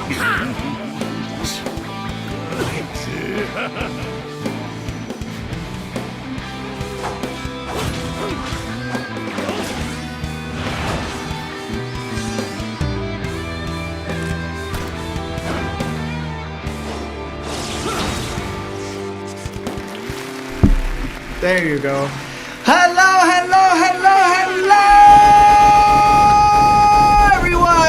There you go. Hello, everyone.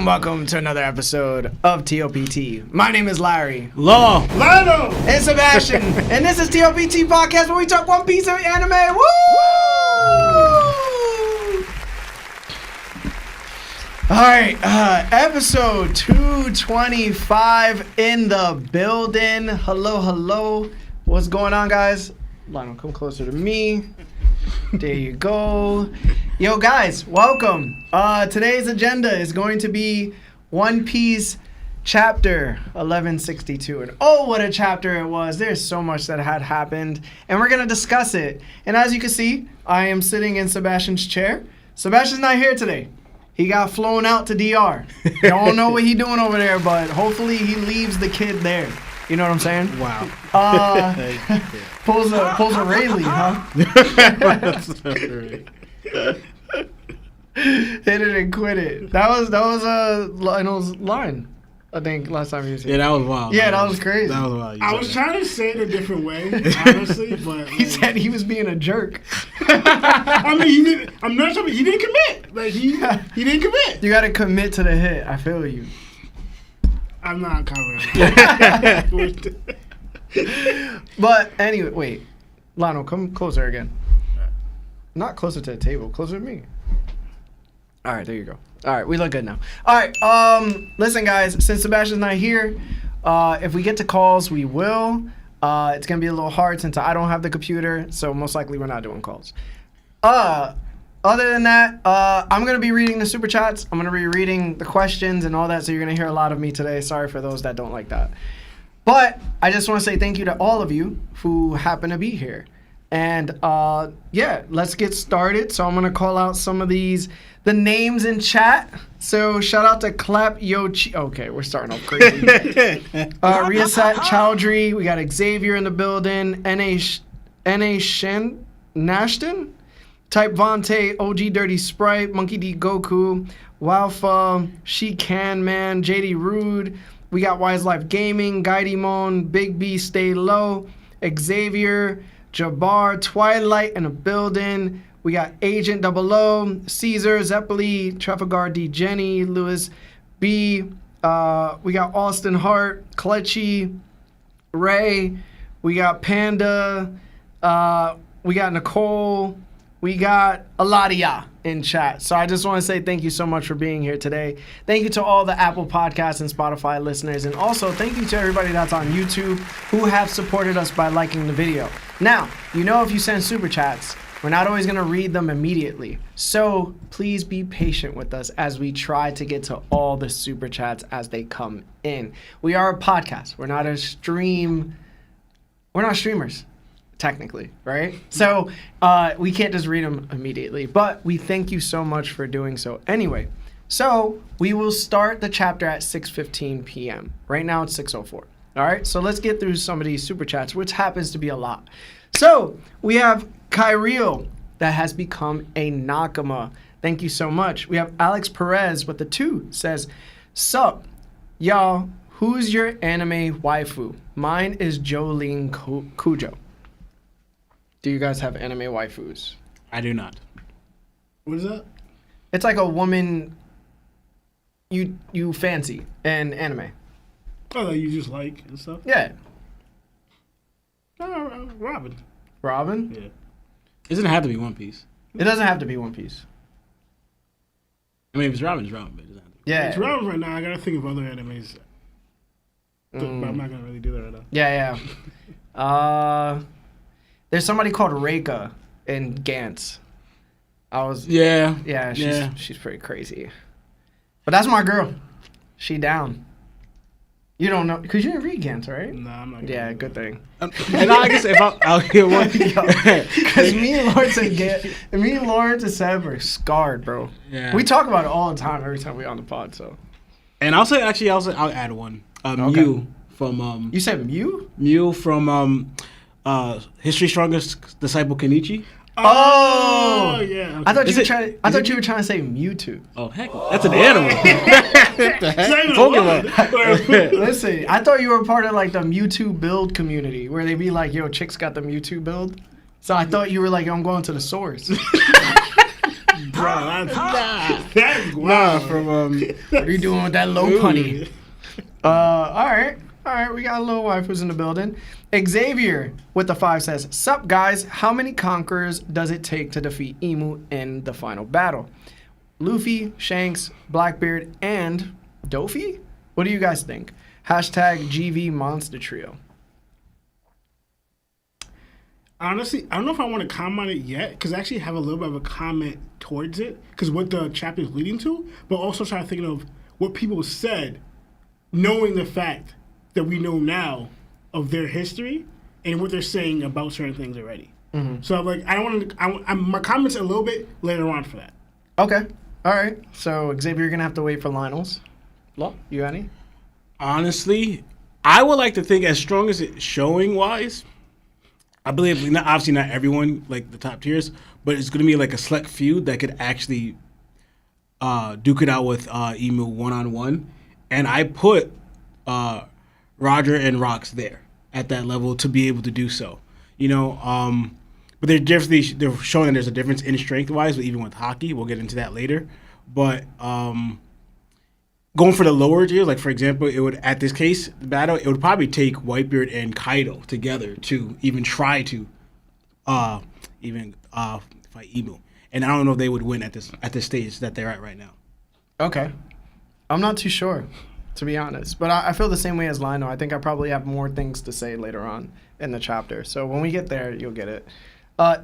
Welcome to another episode of TOPT. My name is Larry. Lano. And Sebastian. And this is TOPT Podcast, where we talk One Piece of anime. Woo! All right, episode 225 in the building. Hello. What's going on, guys? Lionel, come closer to me. There you go. Yo, guys, welcome. Today's agenda is going to be One Piece chapter 1162. And oh, what a chapter it was. There's so much that had happened. And we're going to discuss it. And as you can see, I am sitting in Sebastian's chair. Sebastian's not here today. He got flown out to DR. Don't know what he's doing over there, but hopefully he leaves the kid there. You know what I'm saying? Wow. Pulls a Rayleigh, huh? Hit it and quit it. That was Lionel's line, I think, last time he was here. Yeah, that was wild. Yeah, that was crazy. That was wild. I was trying to say it a different way, honestly, but He said he was being a jerk. I mean, he didn't. I'm not sure, but he didn't commit. Like he didn't commit. You got to commit to the hit. I feel you. I'm not covering. But anyway, wait, Lionel, come closer again. Not closer to the table, closer to me. All right, there you go. All right, we look good now. All right, listen, guys, since Sebastian's not here, if we get to calls, we will. It's gonna be a little hard since I don't have the computer, so most likely we're not doing calls. Other than that, I'm going to be reading the super chats. I'm going to be reading the questions and all that, so you're going to hear a lot of me today. Sorry for those that don't like that. But I just want to say thank you to all of you who happen to be here. And, yeah, let's get started. So I'm going to call out some of the names in chat. So shout out to Clap Yochi. Okay, we're starting off crazy. Riasat Chowdhury. We got Xavier in the building. N.A. Shen Nashton. Type Vontae, OG Dirty Sprite, Monkey D Goku, Walfa, She Can Man, JD Rude. We got Wise Life Gaming, Gaidimon, Big B Stay Low, Xavier, Jabbar, Twilight in the building. We got Agent 00, Caesar, Zeppeli, Trafalgar D Jenny, Lewis B. We got Austin Hart, Clutchy, Ray. We got Panda. We got Nicole. We got a lot of y'all in chat. So I just want to say thank you so much for being here today. Thank you to all the Apple Podcasts and Spotify listeners. And also thank you to everybody that's on YouTube who have supported us by liking the video. Now, you know, if you send super chats, we're not always going to read them immediately. So please be patient with us as we try to get to all the super chats as they come in. We are a podcast. We're not a stream. We're not streamers. Technically, right? So we can't just read them immediately, but we thank you so much for doing so anyway. So we will start the chapter at 6:15 p.m. Right now it's 6:04. All right, so let's get through some of these super chats, which happens to be a lot. So we have Kyriel that has become a Nakama. Thank you so much. We have Alex Perez with the 2 says, "Sup, y'all, who's your anime waifu? Mine is Jolene Kujo." Do you guys have anime waifus? I do not. What is that? It's like a woman you fancy in anime. Oh, that you just like and stuff? Yeah. Robin. Robin? Yeah. It doesn't have to be One Piece. It doesn't have to be One Piece. I mean, if it's Robin, it's Robin, but it doesn't have to be. Yeah. It's Robin right now. I gotta think of other animes. But I'm not gonna really do that right now. Yeah. There's somebody called Reika in Gantz. She's pretty crazy. But that's my girl. She down. You don't know because you didn't read Gantz, right? Nah, I'm not. Yeah, good thing. And I guess if I'll get one. Because me and Lawrence and Seb are scarred, bro. Yeah. We talk about it all the time every time we're on the pod. So. And I'll add one. Mew from You said Mew? Mew from History's Strongest Disciple Kenichi. Oh yeah. Okay. I thought you were trying to say Mewtwo. Oh heck, that's an animal. Pokemon. Listen, I thought you were part of like the Mewtwo build community where they be like, "Yo, chicks got the Mewtwo build." So I thought you were like, "I'm going to the source." Bro, that's wild. From What are you doing with that low punny? All right. We got a little waifus in the building. Xavier with the 5 says, "Sup guys, how many conquerors does it take to defeat Emu in the final battle? Luffy, Shanks, Blackbeard, and Doffy? What do you guys think? Hashtag GV Monster Trio." Honestly, I don't know if I want to comment it yet because I actually have a little bit of a comment towards it because what the chapter is leading to, but also trying to think of what people said, knowing the fact that we know now of their history and what they're saying about certain things already. Mm-hmm. So I'm like, I don't want to. My comments a little bit later on for that. Okay, all right. So Xavier, you're gonna have to wait for Lionel's. Law, you got any? Honestly, I would like to think as strong as it showing wise. I believe obviously not everyone like the top tiers, but it's gonna be like a select few that could actually duke it out with Emu 1-on-1, and I put Roger and Rox there at that level to be able to do so. But they're showing that there's a difference in strength wise, but even with hockey, we'll get into that later. But going for the lower tiers, like for example, it would at this case battle, it would probably take Whitebeard and Kaido together to even try to fight Emu. And I don't know if they would win at this stage that they're at right now. Okay, I'm not too sure, to be honest. But I feel the same way as Lionel. I think I probably have more things to say later on in the chapter. So when we get there, you'll get it.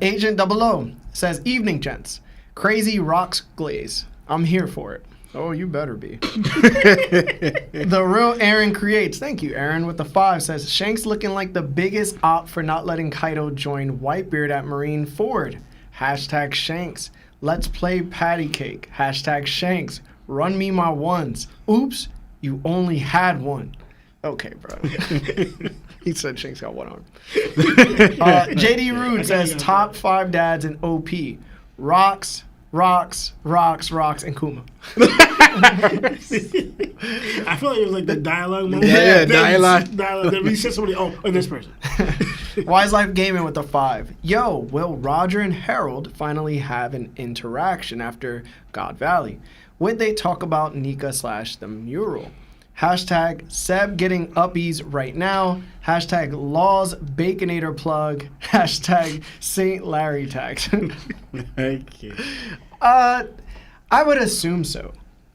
Agent 00 says, "Evening, gents. Crazy rocks glaze. I'm here for it." Oh, you better be. The real Aaron creates. Thank you, Aaron. With the 5 says, "Shanks looking like the biggest op for not letting Kaido join Whitebeard at Marine Ford. Hashtag Shanks. Let's play patty cake. Hashtag Shanks. Run me my ones. Oops. You only had one." Okay, bro. He said Shanks got one arm. JD Rude says top 5 dads in OP. Rocks, and Kuma. I feel like it was like the dialogue moment. Yeah, dialogue. Then we said somebody, this person. Wise Life Gaming with the 5. Yo, will Roger and Harold finally have an interaction after God Valley? Would they talk about Nika / the mural? Hashtag Seb getting uppies right now. Hashtag Laws Baconator plug. Hashtag St. Larry tax. I would assume so.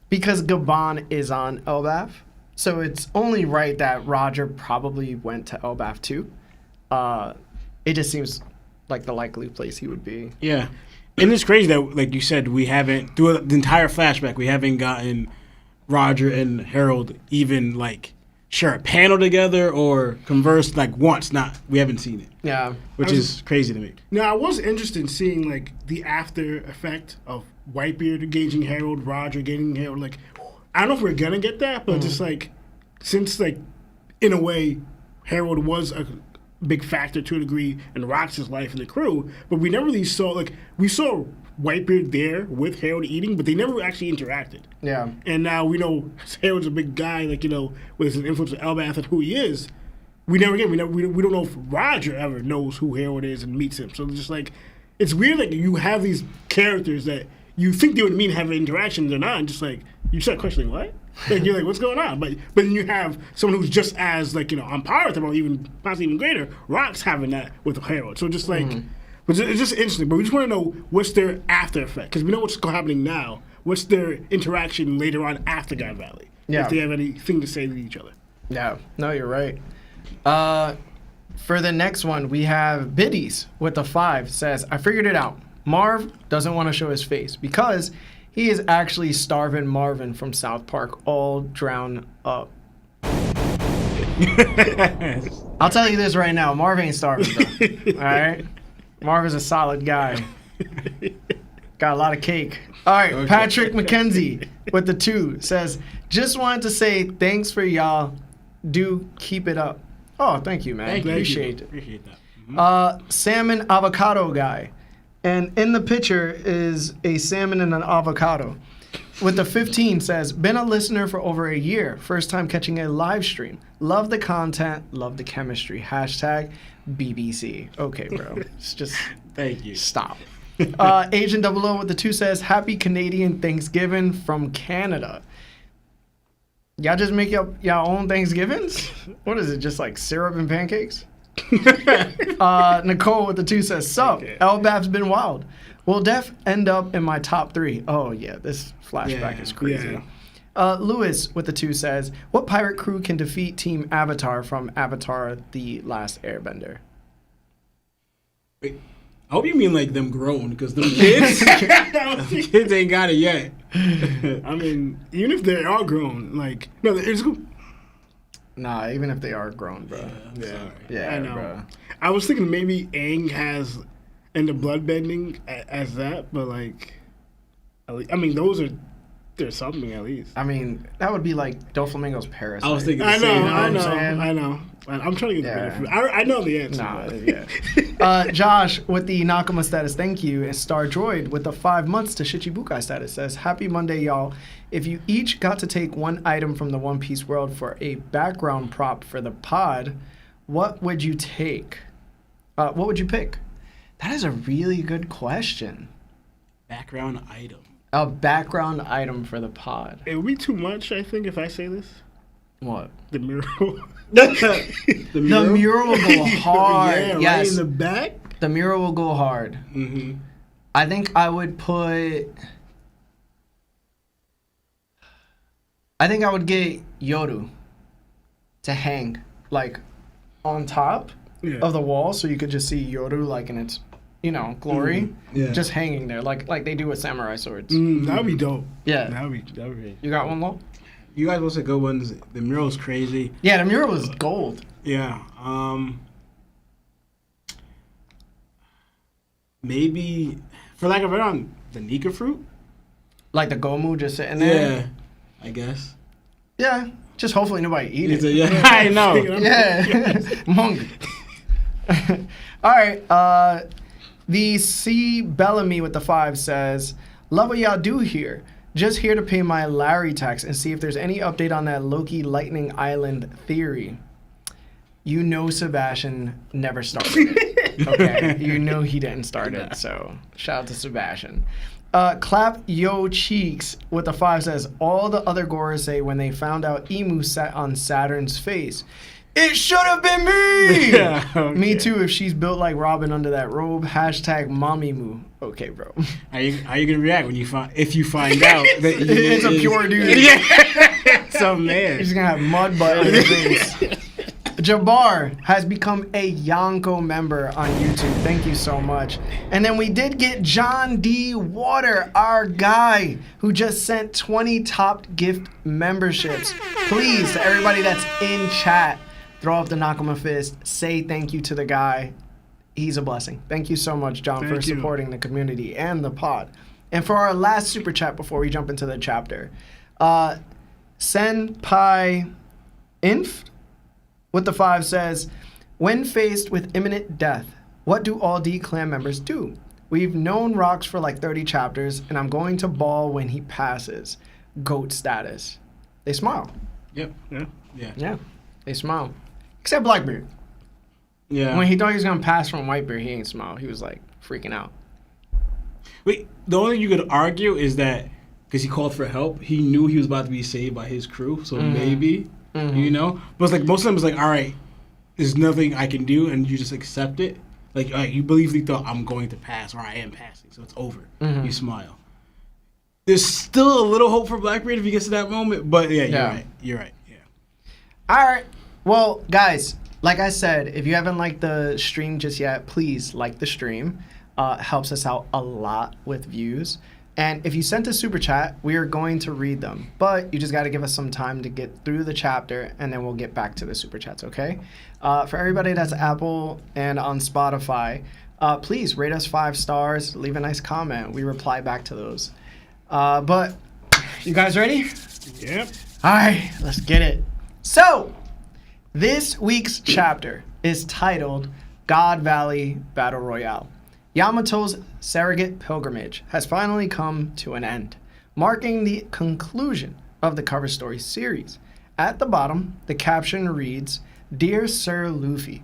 Because Gabon is on Elbaf. So it's only right that Roger probably went to Elbaf too. It just seems like the likely place he would be. Yeah. And it's crazy that, like you said, we haven't, through the entire flashback, we haven't gotten Roger and Harold even, like, share a panel together or converse, like, once. We haven't seen it. Yeah. Which is crazy to me. Now, I was interested in seeing, like, the after effect of Whitebeard engaging Harold, Roger getting Harold. Like, I don't know if we're going to get that, but just, like, since, like, in a way, Harold was a big factor to a degree in Rox's life and the crew, but we never really saw, like, we saw Whitebeard there with Harold eating, but they never actually interacted. Yeah. And now we know Harold's a big guy, like, with his influence of Elbath and who he is. We don't know if Roger ever knows who Harold is and meets him. So it's just like, it's weird that you have these characters that you think they would mean have interactions or not, and just like, you start questioning, what? Like, you're like, what's going on? But then you have someone who's just as, like, on par with him, or even possibly even greater. Rock's having that with Harold. So just like, but it's just interesting. But we just want to know what's their after effect, because we know what's happening now. What's their interaction later on after God Valley? Yeah. If they have anything to say to each other. Yeah. No, you're right. For the next one, we have Biddies with the 5 says, "I figured it out. Marv doesn't want to show his face because he is actually starving Marvin from South Park all drowned up." I'll tell you this right now. Marv ain't starving, bro. All right? Marv is a solid guy. Got a lot of cake. All right, okay. Patrick McKenzie with the 2 says, just wanted to say thanks for y'all. Do keep it up. Oh, thank you, man. Appreciate it. Appreciate that. Salmon avocado guy. And in the picture is a salmon and an avocado. With the 15 says, been a listener for over a year. First time catching a live stream. Love the content. Love the chemistry. Hashtag BBC. Okay, bro. It's just... Thank you. Stop. Agent 00 with the 2 says, happy Canadian Thanksgiving from Canada. Y'all just make y'all own Thanksgivings? What is it, just like syrup and pancakes? Nicole with the 2 says, sup, okay. LBAP's been wild. Will Def end up in my top 3? Oh, yeah, this flashback is crazy. Yeah. Lewis with the 2 says, what pirate crew can defeat Team Avatar from Avatar The Last Airbender? Wait. I hope you mean like them grown, because them kids, kids ain't got it yet. I mean, even if they are grown, like, no, it's cool. Nah, even if they are grown, bro. Yeah, I know. Bro. I was thinking maybe Aang has in the bloodbending as that, but like, I mean, there's something at least. I mean, that would be like Doflamingo's Parasite. I was thinking the same. I know. I'm trying to get the benefit. I know the answer. Nah, Josh with the Nakama status, thank you. And Star Droid with the 5 months to Shichibukai status says, happy Monday, y'all. If you each got to take one item from the One Piece world for a background prop for the pod, what would you take? What would you pick? That is a really good question. Background item. A background item for the pod. It would be too much, I think, if I say this. What? The mural. The mural will go hard. Yeah, yes. Right in the back. The mural will go hard. Mm-hmm. I think I would get Yoru to hang like on top of the wall, so you could just see Yoru like in its, glory, just hanging there like they do with samurai swords. That would be dope. Yeah, that would be great. You got one, Lo? You guys want to go ones? The mural's crazy. Yeah, the mural is gold. Yeah. Maybe, for lack of a better, the Nika fruit? Like the Gomu just sitting there? Yeah, I guess. Yeah, just hopefully nobody eat it. Yeah, I know. Yeah. Manga. All right. The C. Bellamy with the 5 says, love what y'all do here. Just here to pay my Larry tax and see if there's any update on that Loki Lightning Island theory. Sebastian never started it. Okay? He didn't start it, so shout out to Sebastian. Clap Yo Cheeks with the 5 says, all the other Goras say when they found out Emu sat on Saturn's face, it should have been me! Yeah, okay. Me too, if she's built like Robin under that robe. Hashtag mommy moo. Okay, bro. How you gonna react when you find out that it's a pure dude? Yeah. So man, he's gonna have mud butt on his face. Jabbar has become a Yonko member on YouTube. Thank you so much. And then we did get John D. Water, our guy, who just sent 20 top gift memberships. Please, to everybody that's in chat, throw up the Nakama fist. Say thank you to the guy. He's a blessing. Thank you so much, John, for supporting the community and the pod. And for our last super chat before we jump into the chapter, Senpai Inf with the 5 says, when faced with imminent death, what do all D clan members do? We've known Rocks for like 30 chapters, and I'm going to bawl when he passes. GOAT status. They smile. Yep. Yeah. They smile. Except Blackbeard. Yeah. When he thought he was going to pass from Whitebeard, he ain't smile. He was like freaking out. Wait, the only thing you could argue is that because he called for help, he knew he was about to be saved by his crew, so maybe, but it's like most of them is like, all right, there's nothing I can do, and you just accept it. Like, all right, you believely thought I'm going to pass, or I am passing, so it's over. You smile. There's still a little hope for Blackbeard if he gets to that moment, but you're right. Yeah. All right. Well, guys, like I said, if you haven't liked the stream just yet, please like the stream. Helps us out a lot with views. And if you sent a super chat, we are going to read them. But you just got to give us some time to get through the chapter, and then we'll get back to the super chats, okay? For everybody that's Apple and on Spotify, please rate us 5 stars, leave a nice comment. We reply back to those. But you guys ready? Yep. All right, let's get it. So, this week's chapter is titled God Valley Battle Royale. Yamato's surrogate pilgrimage has finally come to an end, marking the conclusion of the cover story series. At the bottom, the caption reads, Dear Sir Luffy,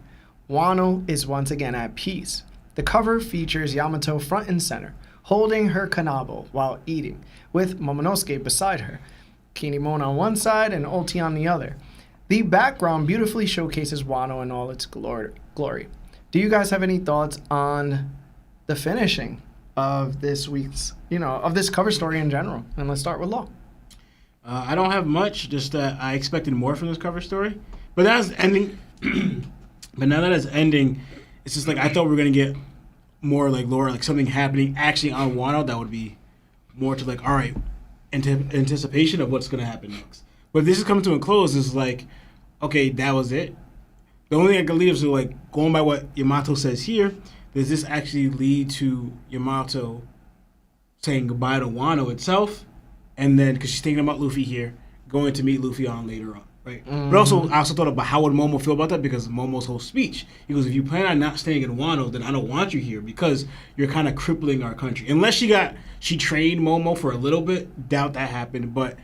Wano is once again at peace. The cover features Yamato front and center, holding her kanabo while eating, with Momonosuke beside her, Kinemon on one side and Ulti on the other. The background beautifully showcases Wano in all its glory. Do you guys have any thoughts on the finishing of this week's, of this cover story in general? And let's start with Law. I don't have much, just that I expected more from this cover story. But that's ending. But now that it's ending, it's just like I thought we were going to get more like lore, like something happening actually on Wano that would be more to like, all right, anticipation of what's going to happen next. But if this is coming to a close, it's like, okay, that was it. The only thing I can leave is like going by what Yamato says here. Does this actually lead to Yamato saying goodbye to Wano itself? And then, because she's thinking about Luffy here, going to meet Luffy on later on, right? Mm-hmm. But also, I also thought about how would Momo feel about that, because Momo's whole speech. He goes, if you plan on not staying in Wano, then I don't want you here, because you're kind of crippling our country. Unless she trained Momo for a little bit, doubt that happened, but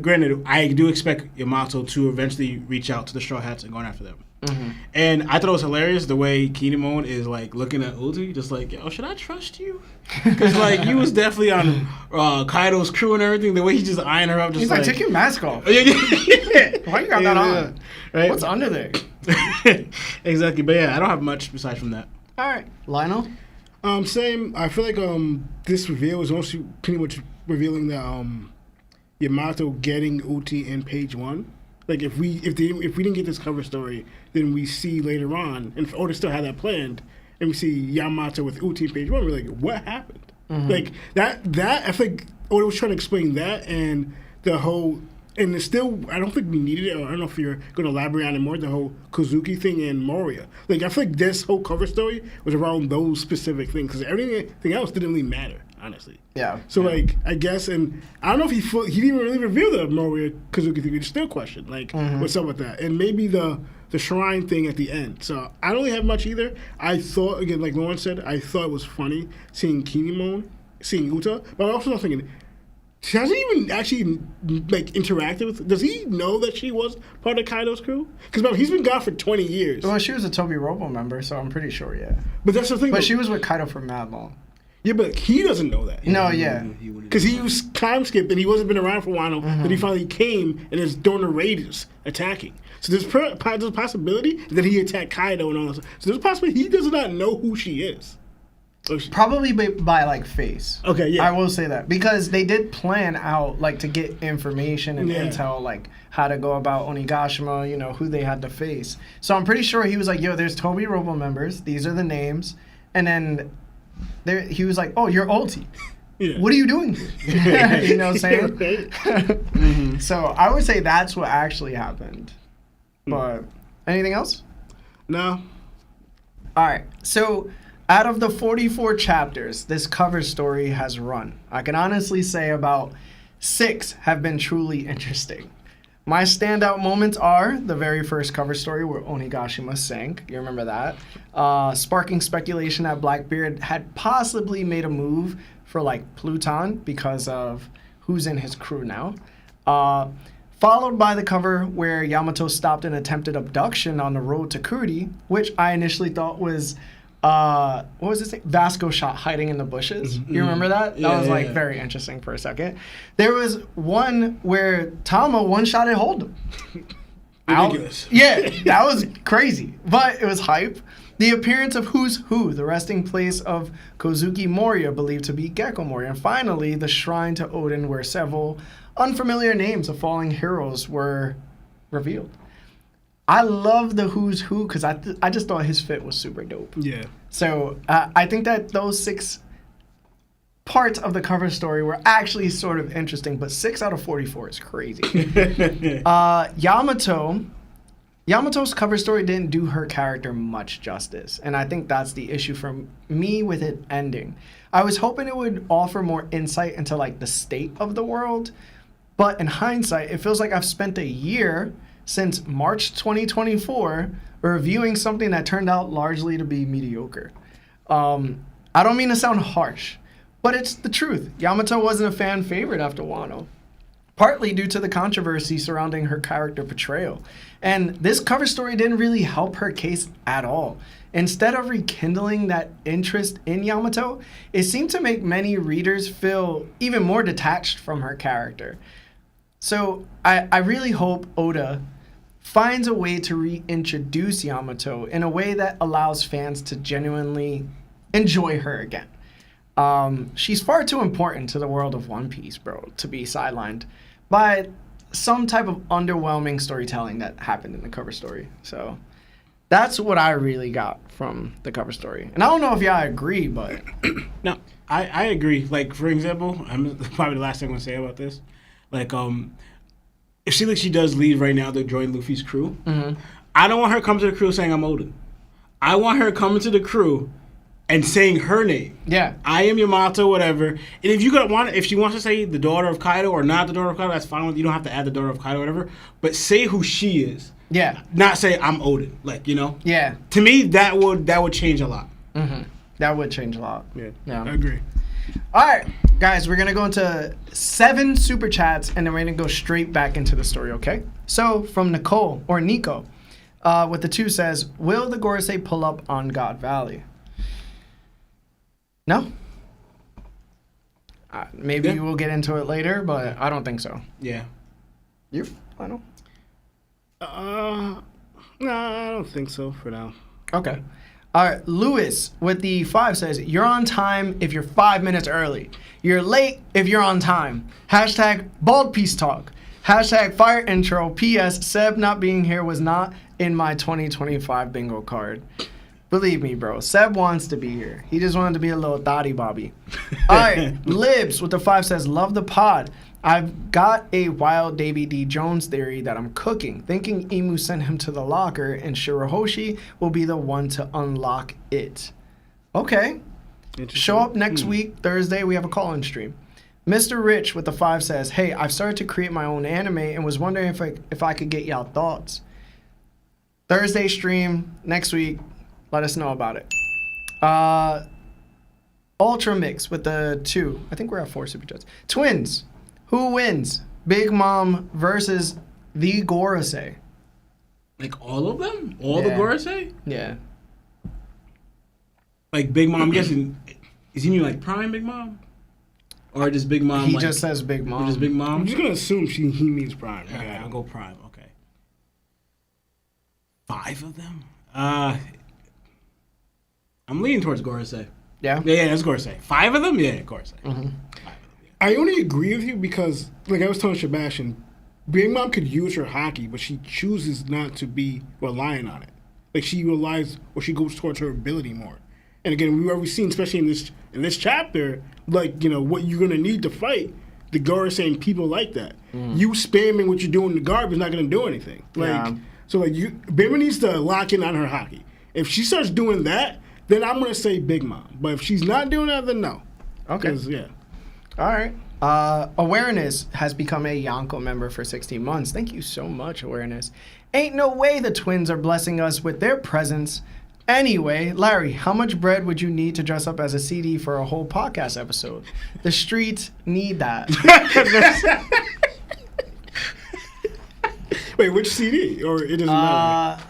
granted, I do expect Yamato to eventually reach out to the Straw Hats and going after them. Mm-hmm. And I thought it was hilarious the way Kinemon is like looking at Ulti, just like, yo, should I trust you? Because like he was definitely on Kaido's crew and everything. The way he's just eyeing her up, just he's like, take your mask off. Yeah. Why you got that on? Right? What's under there? Exactly, but yeah, I don't have much besides from that. All right, Lionel. Same. I feel like this reveal is mostly pretty much revealing that Yamato getting Ulti in page 1. Like if we didn't get this cover story, then we see later on, and Oda still had that planned, and we see Yamato with Ulti in page 1. We're like, what happened? Mm-hmm. Like that I think Oda was trying to explain that, and the whole, and it's still, I don't think we needed it, or I don't know if you're going to elaborate on it more, the whole Kozuki thing and Moria. Like I feel like this whole cover story was around those specific things, because everything else didn't really matter, honestly. Yeah. So like I guess, and I don't know if he didn't really reveal the Moria Kozuki thing. It's still question like what's up with that, and maybe the shrine thing at the end. So I don't really have much either. I thought, again, like Lauren said, I thought it was funny seeing Kinemon, seeing Uta, but I also was thinking, has he even actually like interacted with? Does he know that she was part of Kaido's crew? Because he's been gone for 20 years. Well, she was a Toby Robo member, so I'm pretty sure, yeah. But that's the thing. But she was with Kaido for mad long. Yeah, but he doesn't know that. No, yeah. Because he was time skipped and he wasn't been around for a while. Then he finally came and is during the raiders attacking. So there's a possibility that he attacked Kaido and all that. So there's a possibility he does not know who she is. Probably by like face. Okay, yeah. I will say that. Because they did plan out like to get information and intel, like how to go about Onigashima, who they had to face. So I'm pretty sure he was like, yo, there's Toby Robo members. These are the names. And then he was like, oh, you're Ulti. Yeah. What are you doing here? You know what I'm saying? So I would say that's what actually happened. But anything else? No. All right. So out of the 44 chapters this cover story has run, I can honestly say about 6 have been truly interesting. My standout moments are the very first cover story where Onigashima sank. You remember that? Sparking speculation that Blackbeard had possibly made a move for like Pluton because of who's in his crew now. Followed by the cover where Yamato stopped an attempted abduction on the road to Kurdi, which I initially thought was what was his name? Vasco shot hiding in the bushes. You remember that? That was very interesting for a second. There was one where Tama one-shotted Hold'em. Ridiculous. Yeah, that was crazy, but it was hype. The appearance of Who's Who, the resting place of Kozuki Moria, believed to be Gecko Moria. And finally, the shrine to Odin, where several unfamiliar names of fallen heroes were revealed. I love the Who's Who because I just thought his fit was super dope. Yeah. So I think that those 6 parts of the cover story were actually sort of interesting, but 6 out of 44 is crazy. Yamato's cover story didn't do her character much justice, and I think that's the issue for me with it ending. I was hoping it would offer more insight into like the state of the world, but in hindsight, it feels like I've spent a year since March 2024 reviewing something that turned out largely to be mediocre. I don't mean to sound harsh, but it's the truth. Yamato wasn't a fan favorite after Wano, partly due to the controversy surrounding her character portrayal. And this cover story didn't really help her case at all. Instead of rekindling that interest in Yamato, it seemed to make many readers feel even more detached from her character. So I really hope Oda finds a way to reintroduce Yamato in a way that allows fans to genuinely enjoy her again. She's far too important to the world of One Piece, bro, to be sidelined by some type of underwhelming storytelling that happened in the cover story. So that's what I really got from the cover story. And I don't know if y'all agree, but... No, I agree. Like, for example, I'm probably the last thing I'm going to say about this. Like, if she does leave right now to join Luffy's crew, I don't want her coming to the crew saying I'm Odin. I want her coming to the crew and saying her name. Yeah. I am Yamato, whatever. And if she wants to say the daughter of Kaido or not the daughter of Kaido, that's fine. You don't have to add the daughter of Kaido, whatever. But say who she is. Yeah. Not say I'm Odin. Like, you know. Yeah. To me, that would change a lot. That would change a lot. Yeah. I agree. All right, guys, we're going to go into 7 super chats, and then we're going to go straight back into the story, okay? So, from Nicole, or Nico, with the 2 says, will the Gorosei pull up on God Valley? No. Maybe we'll get into it later, but I don't think so. Yeah. You? I don't. No, I don't think so for now. Okay. All right, Lewis with the 5 says, you're on time if you're 5 minutes early. You're late if you're on time. Hashtag bald peace talk. Hashtag fire intro. P.S. Seb not being here was not in my 2025 bingo card. Believe me, bro. Seb wants to be here. He just wanted to be a little thotty Bobby. All right, Libs with the 5 says, love the pod. I've got a wild Davy D. Jones theory that I'm cooking, thinking Imu sent him to the locker and Shirahoshi will be the one to unlock it. Okay. Show up next week, Thursday, we have a call-in stream. Mr. Rich with the 5 says, hey, I've started to create my own anime and was wondering if I could get y'all thoughts. Thursday stream, next week, let us know about it. Ultra Mix with the 2. I think we're at 4 super chats. Twins. Who wins? Big Mom versus the Gorosei. Like all of them? All the Gorosei? Yeah. Like Big Mom, I'm guessing, is he mean like Prime Big Mom? Or just Big Mom? He just says Big Mom. Just Big Mom? I'm just going to assume he means Prime. Okay, I'll go Prime, okay. 5 of them? I'm leaning towards Gorosei. Yeah? Yeah, that's Gorosei. 5 of them? Yeah, Gorosei. Mm-hmm. I only agree with you because, like I was telling Sebastian, Big Mom could use her hockey, but she chooses not to be relying on it. Like she relies or she goes towards her ability more. And again, we've already seen, especially in this chapter, like, you know, what you're gonna need to fight the Gorosei and people like that. You spamming what you're doing in the garb is not gonna do anything. Like so like Big Mom needs to lock in on her hockey. If she starts doing that, then I'm gonna say Big Mom. But if she's not doing that, then no. Okay. Yeah. All right. Awareness has become a Yonko member for 16 months. Thank you so much, Awareness. Ain't no way the twins are blessing us with their presence. Anyway, Larry, how much bread would you need to dress up as a CD for a whole podcast episode? The streets need that. Wait, which CD? Or it doesn't matter?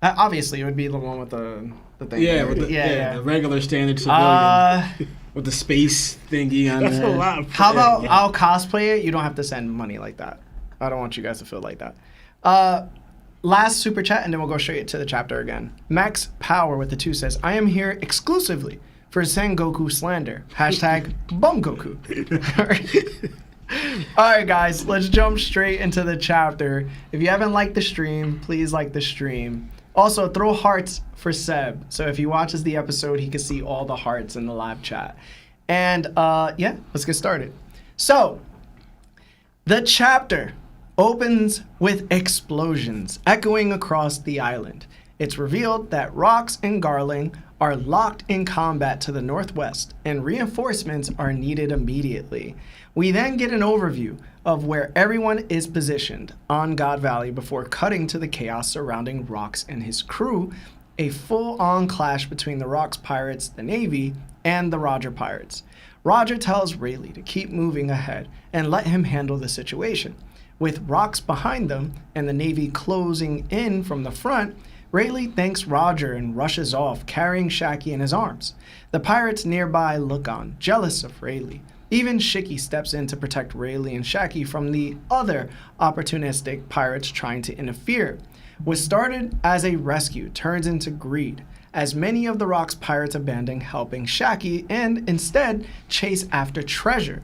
Obviously, it would be the one with the thing. Yeah, the regular standard civilian. With the space thingy on That's there. a lot. How about I'll cosplay it? You don't have to send money like that. I don't want you guys to feel like that. Last super chat, and then we'll go straight to the chapter again. Max Power with the 2 says, I am here exclusively for Sengoku slander. Hashtag Bumgoku. All right, guys, let's jump straight into the chapter. If you haven't liked the stream, please like the stream. Also, throw hearts for Seb. So if he watches the episode, he can see all the hearts in the live chat. And yeah, let's get started. So, the chapter opens with explosions echoing across the island. It's revealed that Rox and Garling are locked in combat to the northwest, and reinforcements are needed immediately. We then get an overview of where everyone is positioned on God Valley before cutting to the chaos surrounding Rox and his crew, a full-on clash between the Rox pirates, the Navy, and the Roger pirates. Roger tells Rayleigh to keep moving ahead and let him handle the situation. With Rox behind them and the Navy closing in from the front, Rayleigh thanks Roger and rushes off, carrying Shaki in his arms. The pirates nearby look on, jealous of Rayleigh. Even Shiki steps in to protect Rayleigh and Shaki from the other opportunistic pirates trying to interfere. What started as a rescue turns into greed, as many of the Rox pirates abandon helping Shaki and instead chase after treasure.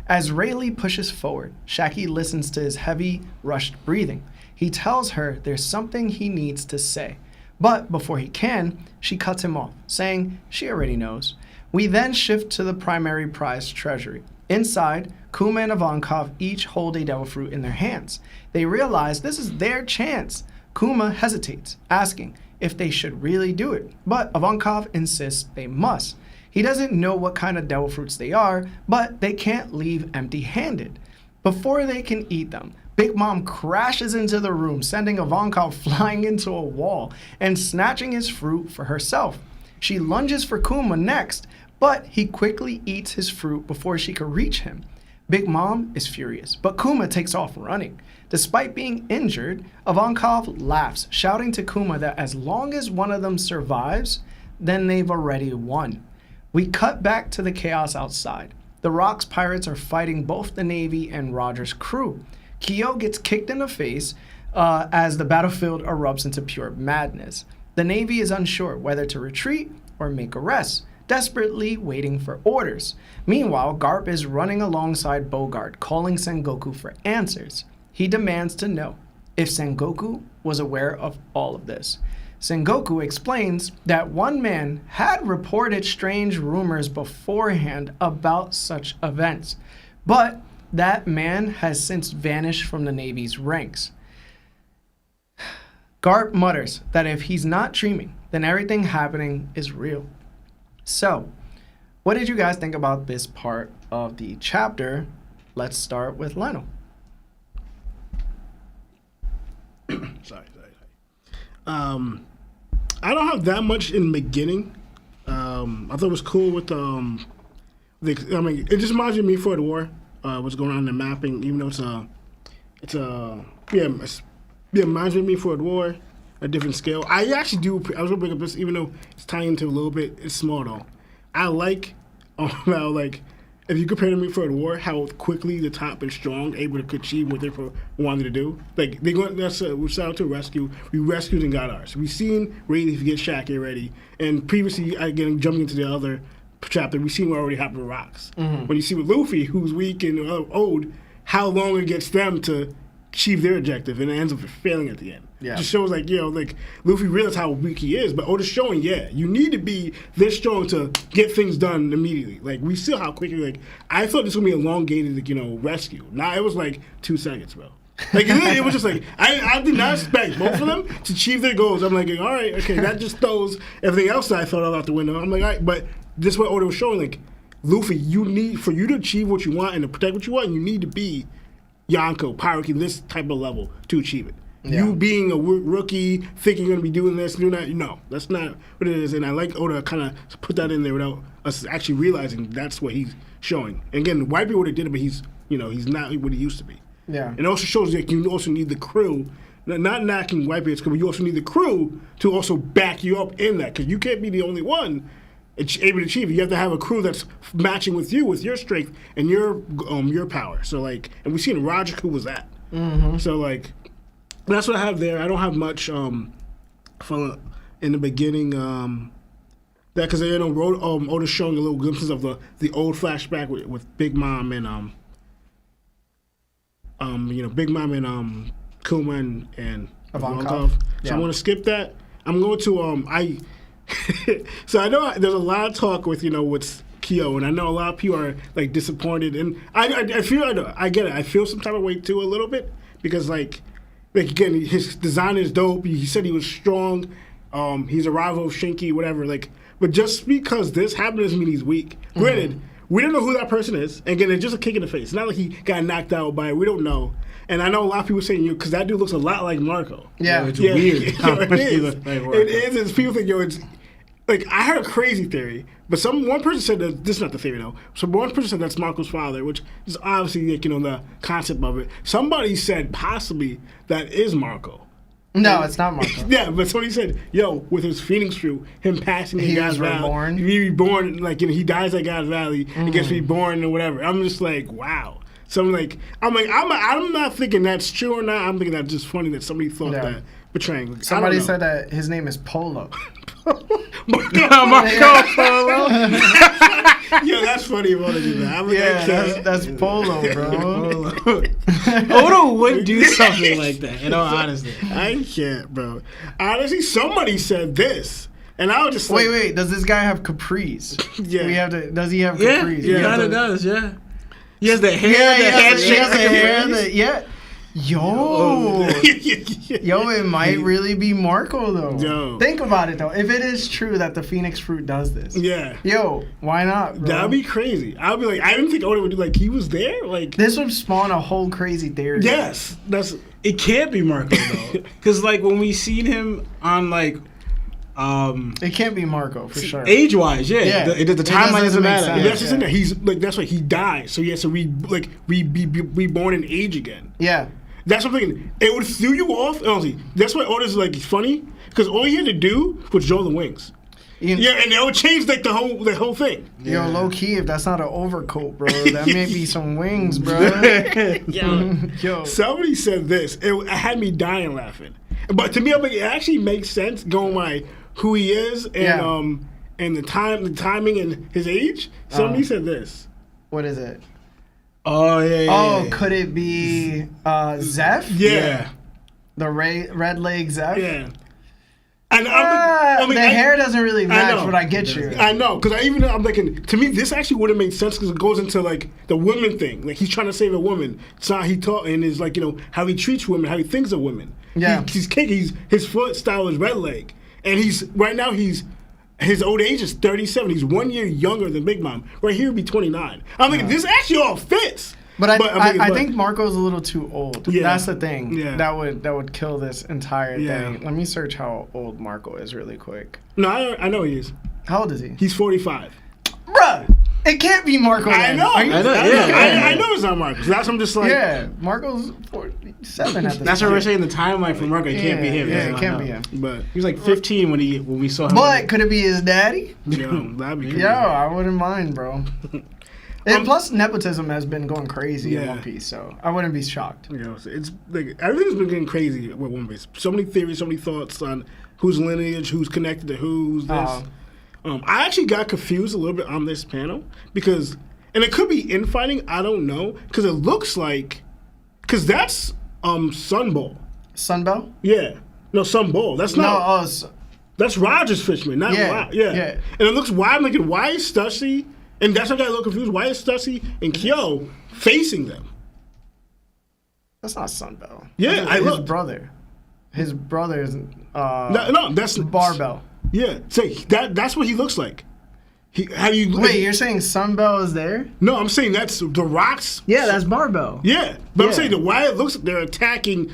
As Rayleigh pushes forward, Shaki listens to his heavy, rushed breathing. He tells her there's something he needs to say. But before he can, she cuts him off, saying she already knows. We then shift to the primary prize treasury. Inside, Kuma and Ivankov each hold a devil fruit in their hands. They realize this is their chance. Kuma hesitates, asking if they should really do it, but Ivankov insists they must. He doesn't know what kind of devil fruits they are, but they can't leave empty-handed. Before they can eat them, Big Mom crashes into the room, sending Ivankov flying into a wall and snatching his fruit for herself. She lunges for Kuma next, but he quickly eats his fruit before she can reach him. Big Mom is furious, but Kuma takes off running. Despite being injured, Ivankov laughs, shouting to Kuma that as long as one of them survives, then they've already won. We cut back to the chaos outside. The Rox pirates are fighting both the Navy and Roger's crew. Kyo gets kicked in the face as the battlefield erupts into pure madness. The Navy is unsure whether to retreat or make arrests, desperately waiting for orders. Meanwhile, Garp is running alongside Bogart, calling Sengoku for answers. He demands to know if Sengoku was aware of all of this. Sengoku explains that one man had reported strange rumors beforehand about such events, but that man has since vanished from the Navy's ranks. Garp mutters that if he's not dreaming, then everything happening is real. So, what did you guys think about this part of the chapter? Let's start with Lionel. Sorry. I don't have that much in the beginning. I thought it was cool with it just reminds me of For the War. What's going on in the mapping, even though it reminds me of Me for the War, a different scale. I was gonna bring up this, even though it's tying into a little bit. It's small though. I like how if you compare to Me for the War, how quickly the top and strong able to achieve what they wanted to do. Like we set out to rescue. We rescued and got ours. We've seen Rayleigh get Shaki already, and previously again jumping into the other chapter, we've seen what already happened with Rox. Mm-hmm. When you see with Luffy, who's weak and old, how long it gets them to achieve their objective, and it ends up failing at the end. Yeah. It just shows Luffy realizes how weak he is, but Oda's showing, you need to be this strong to get things done immediately. Like, we see how quickly, I thought this was going to be elongated, rescue. Now it was 2 seconds, bro. It was just I did not expect both of them to achieve their goals. I'm like, all right, okay, that just throws everything else that I thought out the window. I'm like, all right, but this is what Oda was showing, Luffy, for you to achieve what you want and to protect what you want, you need to be Yonko, Pirate King, this type of level to achieve it. Yeah. You being a rookie, thinking you're going to be doing this, doing that, no, that's not what it is. And I like Oda kind of put that in there without us actually realizing that's what he's showing. And again, Whitebeard would have did it, but he's not what he used to be. Yeah. And it also shows that you also need the crew, not knocking Whitebeard's crew, but you also need the crew to also back you up in that, because you can't be the only one able to achieve it. You have to have a crew that's matching with you, with your strength and your power. So and we've seen Roger who was that. Mm-hmm. So that's what I have there. I don't have much from in the beginning. That because Oda's showing a little glimpses of the old flashback with Big Mom and Big Mom and Kuma and Ivankov. So I want to skip that. I'm going to so I know there's a lot of talk with Kyo, and I know a lot of people are like disappointed, and I feel I get it. I feel some type of way too a little bit because like again, his design is dope. He said he was strong. He's a rival of Shinky, whatever. Like, but just because this happened doesn't mean he's weak. Granted, we don't know who that person is. And again, it's just a kick in the face. It's not like he got knocked out by it. We don't know. And I know a lot of people saying, because that dude looks a lot like Marco. Yeah. It's weird. It is. It is. It's people think, it's like, I heard a crazy theory, but one person said that, this is not the theory though. So one person said that's Marco's father, which is obviously like, the concept of it. Somebody said possibly that is Marco. No, it's not Marco. Yeah, but somebody said, with his Phoenix fruit, him passing in God's Valley. Reborn. He reborn, like, he dies at God's Valley and gets reborn or whatever. I'm just like, wow. So I'm not thinking that's true or not. I'm thinking that's just funny that somebody thought that betraying. Somebody said that his name is Polo. Marco Polo. Yo, that's funny about it. That's Polo, bro. Odo would do something like that, in all honesty. I can't, bro. Honestly, somebody said this. And I was just like... Wait. Does this guy have capris? Yeah. Does he have capris? Yeah, he kind of does, yeah. He has the hair, he has the hair, Yo, it might really be Marco though. Yo. Think about it though. If it is true that the Phoenix fruit does this, why not, bro? That'd be crazy. I'd be like, I didn't think Oda would do like he was there. Like this would spawn a whole crazy theory. Yes, it can't be Marco though, because like when we seen him on like. It can't be Marco for sure. Age-wise, the timeline doesn't matter. That's just in there. He's like that's why he died. So he has to be reborn in age again. Yeah. That's what I'm thinking. It would throw you off. Honestly, that's why Oda's like funny because all he had to do was draw the wings. And it would change like the whole thing. Yo, low key, if that's not an overcoat, bro, that may be some wings, bro. Yo, somebody said this. It had me dying laughing. But to me, I'm like, it actually makes sense going by who he is and the timing and his age. Somebody said this. What is it? Oh yeah. Could it be Zeph? Yeah. The red leg Zeph? Yeah. And the hair doesn't really match, but I get you. I know, because I'm thinking, to me, this actually would have made sense because it goes into like the women thing. Like he's trying to save a woman. It's how he taught and is like how he treats women, how he thinks of women. Yeah, he's kicking. His foot style is red leg, and his old age is 37. He's 1 year younger than Big Mom. Right here would be 29. I'm thinking this actually all fits. But I think Marco's a little too old. Yeah. That's the thing. Yeah. That would kill this entire thing. Let me search how old Marco is really quick. No, I know he is. How old is he? He's 45. Bruh, it can't be Marco. I know. I know it's not Marco. That's I'm just like. Yeah, Marco's 47 at the That's what we're saying. The timeline for Marco, it can't be him. Yeah, it can't be him. But he was like 15 when we saw him. But could it be his daddy? Yo, that'd be crazy. Yo, I wouldn't mind, bro. And plus, nepotism has been going crazy in One Piece, so I wouldn't be shocked. It's like everything's been getting crazy with One Piece. So many theories, so many thoughts on whose lineage, who's connected to who's this. I actually got confused a little bit on this panel because, and it could be infighting, I don't know, because it looks like, because that's Sunball. Sunbell? Yeah. No, Sunball. That's not. No, that's Roger's Fishman, not Roger. Yeah. And it looks why I'm thinking, why is Stussy? And that's what I got a little confused. Why is Stussy and Kyo facing them? That's not Sunbell. Yeah, his brother. His brother is no, that's Barbell. Yeah, so that's what he looks like. Wait, you're saying Sunbell is there? No, I'm saying that's the Rocks. Yeah, that's Barbell. Yeah, but I'm saying why it looks like they're attacking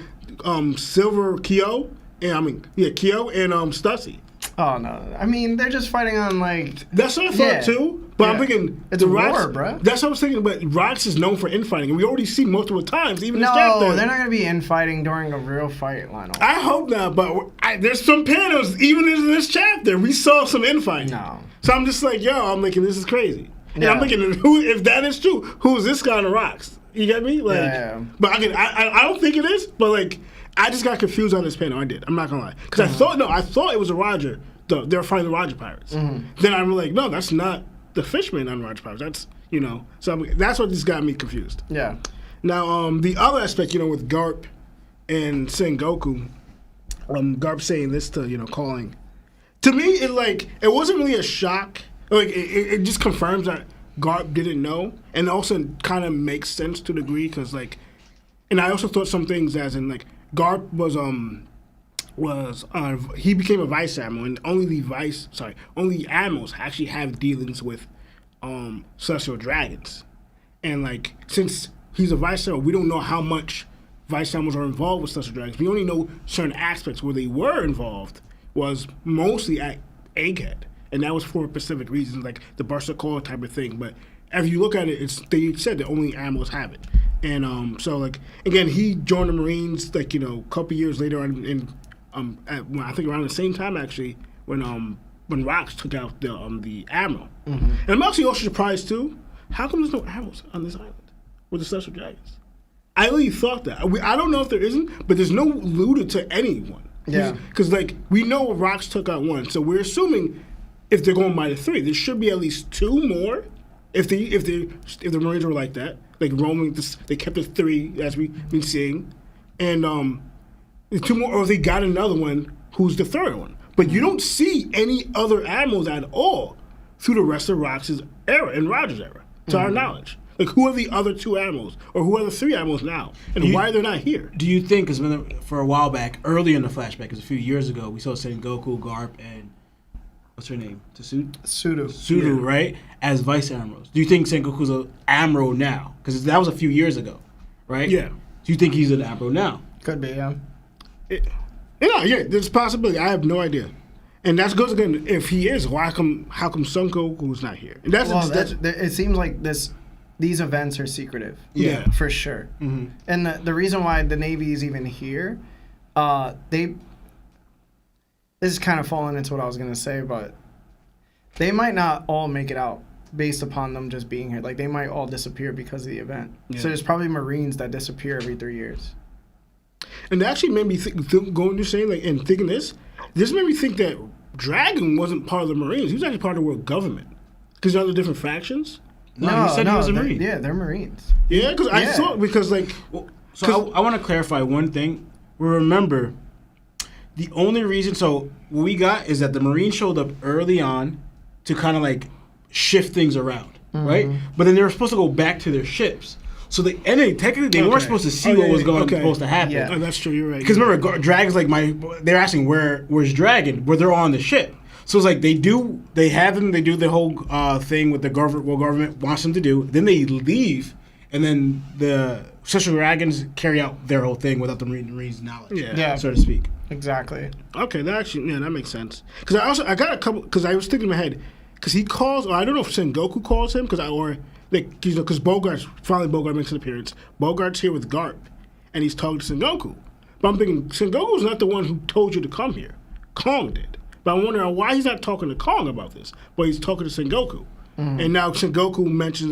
Silver Kyo and Kyo and Stussy. Oh no! I mean, they're just fighting on like. That's what I thought too. But I'm thinking it's a war, bro. That's what I was thinking. But Rocks is known for infighting, and we already see multiple times. Even this chapter. No, they're not gonna be infighting during a real fight, Lionel. I hope not. But there's some panels, even in this chapter, we saw some infighting. No. So I'm just like, I'm thinking this is crazy. And I'm thinking, if that is true, who is this guy on the Rocks? You get me? Like, but I don't think it is. But like, I just got confused on this panel. I did. I'm not gonna lie, because I thought it was a Roger. They were fighting the Roger Pirates. Then I'm like, no, that's not the Fishman on Roger Pirates. That's so that's what just got me confused. Yeah. Now the other aspect, with Garp and Sengoku, Garp saying this to calling. To me, it wasn't really a shock. Like it just confirms that Garp didn't know, and also kind of makes sense to a degree because like, and I also thought some things as in like Garp was he became a vice admiral, and only admirals actually have dealings with celestial dragons, and like since he's a vice admiral, we don't know how much vice admirals are involved with celestial dragons. We only know certain aspects where they were involved was mostly at Egghead. And that was for specific reasons, like the Bursa Call type of thing. But if you look at it, they said that only admirals have it. And so, like, again, he joined the Marines, like, a couple years later on I think around the same time, actually, when Rox took out the admiral. Mm-hmm. And I'm actually also surprised, too, how come there's no admirals on this island with the Celestial Dragons? I really thought that. I don't know if there isn't, but there's no alluded to anyone. Yeah. Because, like, we know Rox took out one, so we're assuming if they're going by the 3, there should be at least 2 more. If the Marines were like that, like roaming, they kept the 3 as we've been seeing, and 2 more, or if they got another one, who's the 3rd one? But you don't see any other admirals at all through the rest of Rox's era and Roger's era, to our knowledge. Like, who are the other 2 admirals, or who are the 3 admirals now, and why are they not here? Do you think? Because for a while back, early in the flashback, because a few years ago, we saw Sengoku, Garp, and what's her name? Sudo, yeah. Right? As vice admirals. Do you think Sengoku's an admiral now? Because that was a few years ago, right? Yeah. Do you think he's an admiral now? Could be, yeah. Yeah, there's a possibility. I have no idea. And that goes again, if he is, how come Sengoku's not here? And it seems like these events are secretive. Yeah. For sure. Mm-hmm. And the reason why the Navy is even here, this is kind of falling into what I was going to say, but they might not all make it out based upon them just being here. Like, they might all disappear because of the event. Yeah. So there's probably Marines that disappear every 3 years. And that actually made me going to saying, like, and thinking this made me think that Dragon wasn't part of the Marines. He was actually part of the world government. Because they're the different factions. No, he said he was a Marine. Yeah, they're Marines. Yeah, because I thought, because, like... Well, so I want to clarify one thing. Remember, the only reason, so what we got is that the Marines showed up early on to kind of like shift things around, right? But then they were supposed to go back to their ships. So technically they weren't supposed to see what was supposed to happen. Yeah, that's true. You're right. Because remember, Dragon's like they're asking where's Dragon? Where they're on the ship. So it's like they do the whole thing with the government wants them to do. Then they leave, and then the Celestial Dragons carry out their whole thing without the Marines' knowledge, so to speak. Exactly. Okay, that makes sense. Because I got a couple. Because I was thinking in my head, because he calls, or I don't know if Sengoku calls him, because Bogart makes an appearance. Bogart's here with Garp, and he's talking to Sengoku. But I'm thinking Sengoku's not the one who told you to come here. Kong did. But I'm wondering why he's not talking to Kong about this, but he's talking to Sengoku. Mm-hmm. And now Sengoku mentions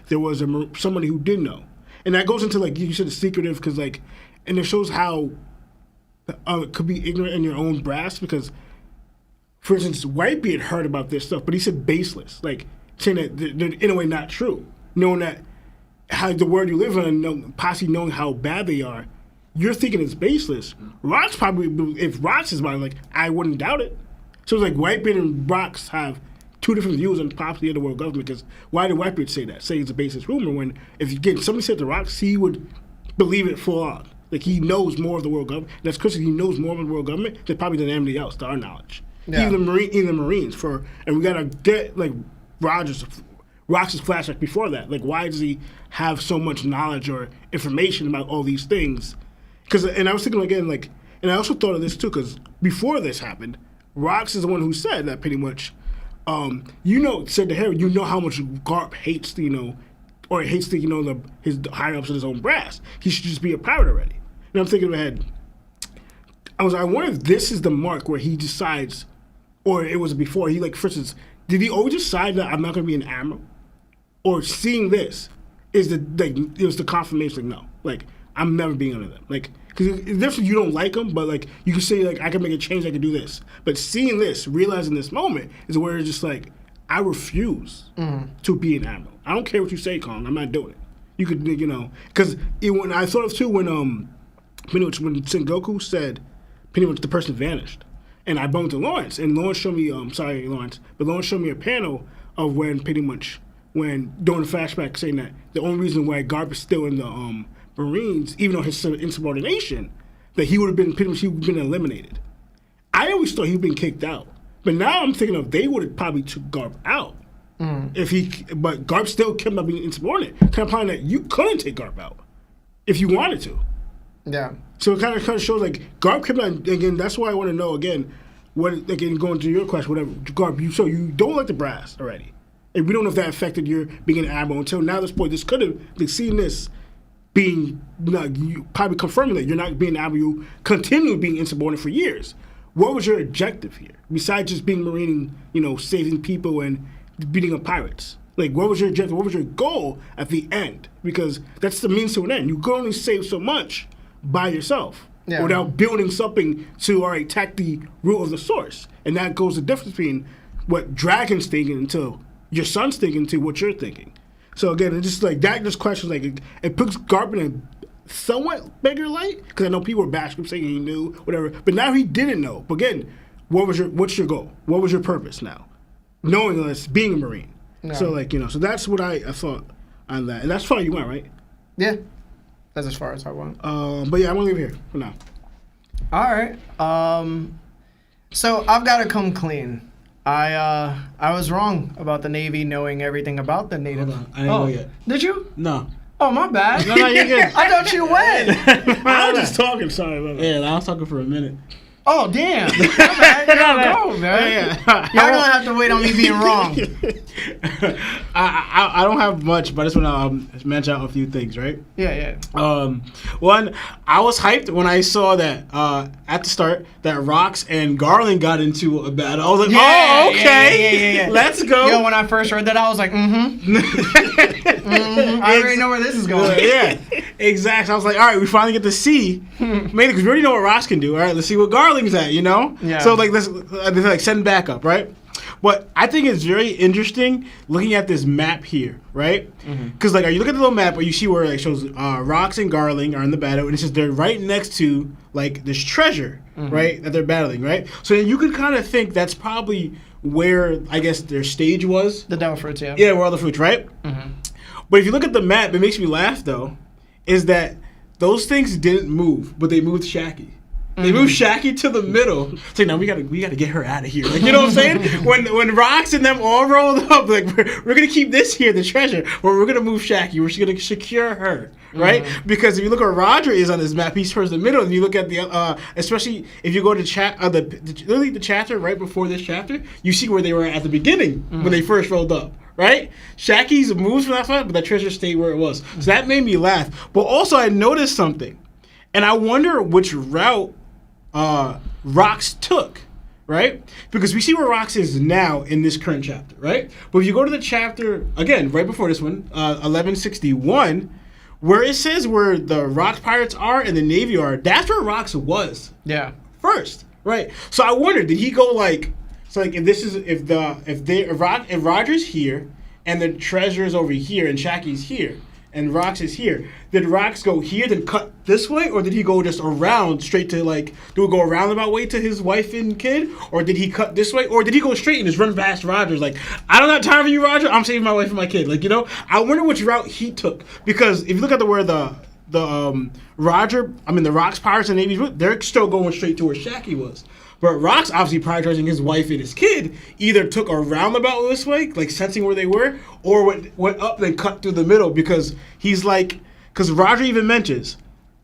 there was somebody who did know, and that goes into you said it's secretive because and it shows how it could be ignorant in your own brass because, for instance, Whitebeard heard about this stuff, but he said baseless, saying that they're in a way not true, knowing that how the world you live in, possibly knowing how bad they are. You're thinking it's baseless. Rox probably, if Rox is about I wouldn't doubt it. So it's Whitebeard and Rox have 2 different views on possibly the world government. Because why did Whitebeard say that? Say it's a baseless rumor when if somebody said to Rox, he would believe it full on. He knows more of the world government. That's because he knows more of the world government than probably than anybody else, to our knowledge. Yeah. Even the Marines and we gotta get Rox's flashback before that. Why does he have so much knowledge or information about all these things? And I was thinking again, and I also thought of this too, because before this happened, Rox is the one who said that pretty much, said to Harry, how much Garp hates, or hates his higher ups in his own brass. He should just be a pirate already. And I'm thinking ahead, I wonder if this is the mark where he decides, or it was before, for instance, did he always decide that I'm not going to be an admiral? Or seeing this is it was the confirmation, no, I'm never being under them. Because definitely you don't like them, but you can say I can make a change, I can do this. But seeing this, realizing this moment is where it's just I refuse to be an admiral. I don't care what you say, Kong. I'm not doing it. You could, because when I thought of too when Sengoku said pretty much the person vanished, And I bumped into Lawrence, and Lawrence showed me, Lawrence showed me a panel of when during the flashback saying that the only reason why Garp is still in the Marines, even though his insubordination, that he would have been eliminated. I always thought he'd been kicked out. But now I'm thinking of they would have probably took Garp out. But Garp still kept on being insubordinate. Kind of implying that you couldn't take Garp out if you wanted to. Yeah. So it kind of shows like Garp kept on, again, that's why I want to know again, going to your question, whatever, Garp, you don't like the brass already. And we don't know if that affected your being an admiral until now this point. This could have, seen this being, you probably confirming that you're not being an admiral, you continue being insubordinate for years. What was your objective here? Besides just being Marine, saving people and beating up pirates. Like, what was your objective? What was your goal at the end? Because that's the means to an end. You can only save so much by yourself without building something to attack the root of the source. And that goes the difference between what Dragon's thinking until your son's thinking to what you're thinking. So again, it's just like that. Just questions like it puts Garp in a somewhat bigger light because I know people were bashing him saying he knew whatever, but now he didn't know. But again, what's your goal? What was your purpose now? Knowing this, being a Marine. No. So so that's what I thought on that, and that's far you went, right? Yeah, that's as far as I went. But yeah, I'm gonna leave it here for now. All right. So I've got to come clean. I was wrong about the Navy knowing everything about the Native. Hold on. I didn't know yet. Did you? No. Oh, my bad. No, you're good. I thought you went. I was just talking. Sorry about that. Yeah, I was talking for a minute. Oh, damn. My bad. Go, man. Y'all don't have to wait on me being wrong. I don't have much, but I just want to mention out a few things, right? Yeah. One, I was hyped when I saw that at the start that Rox and Garland got into a battle. I was like, oh, okay. Yeah. Let's go. Yo, when I first heard that, I was like, I already know where this is going. Yeah, exactly. I was like, all right, we finally get to see, maybe because we already know what Rox can do. All right, let's see what Garland's at, Yeah. So let's send back up, right? But I think it's very interesting looking at this map here, right? Because are you look at the little map where you see where it shows Rox and Garland are in the battle, and it says they're right next to this treasure, right, that they're battling, right? So then you could kind of think that's probably where I guess their stage was. The Devil Fruits, yeah. Yeah, where all the fruits, right? But if you look at the map, it makes me laugh though, is that those things didn't move, but they moved Shaki. They moved Shaki to the middle. It's like, no, we gotta get her out of here. Like, you know what I'm saying? when Rox and them all rolled up, like we're gonna keep this here, the treasure, or we're gonna move Shaki. We're just gonna secure her, right? Because if you look where Roger is on this map, he's towards the middle, and you look at the especially if you go to literally the chapter right before this chapter, you see where they were at the beginning when they first rolled up. Right? Shaki's moves from that side, but that treasure stayed where it was. So that made me laugh. But also I noticed something. And I wonder which route Rox took, right? Because we see where Rox is now in this current chapter, right? But if you go to the chapter, again, right before this one, 1161, where it says where the Rox pirates are and the Navy are, that's where Rox was. Yeah. First, right? So I wonder, did he go if Roger's here and the treasure's over here and Shaki's here and Rox is here, did Rox go here then cut this way, or did he go just around straight to do it go a roundabout way to his wife and kid, or did he cut this way, or did he go straight and just run past Roger's I don't have time for you, Roger, I'm saving my wife and my kid, I wonder which route he took, because if you look at where the Rox pirates and Navy, they're still going straight to where Shaki was. But Rox, obviously prioritizing his wife and his kid, either took a roundabout this way, sensing where they were, or went up and cut through the middle, because he's because Roger even mentions,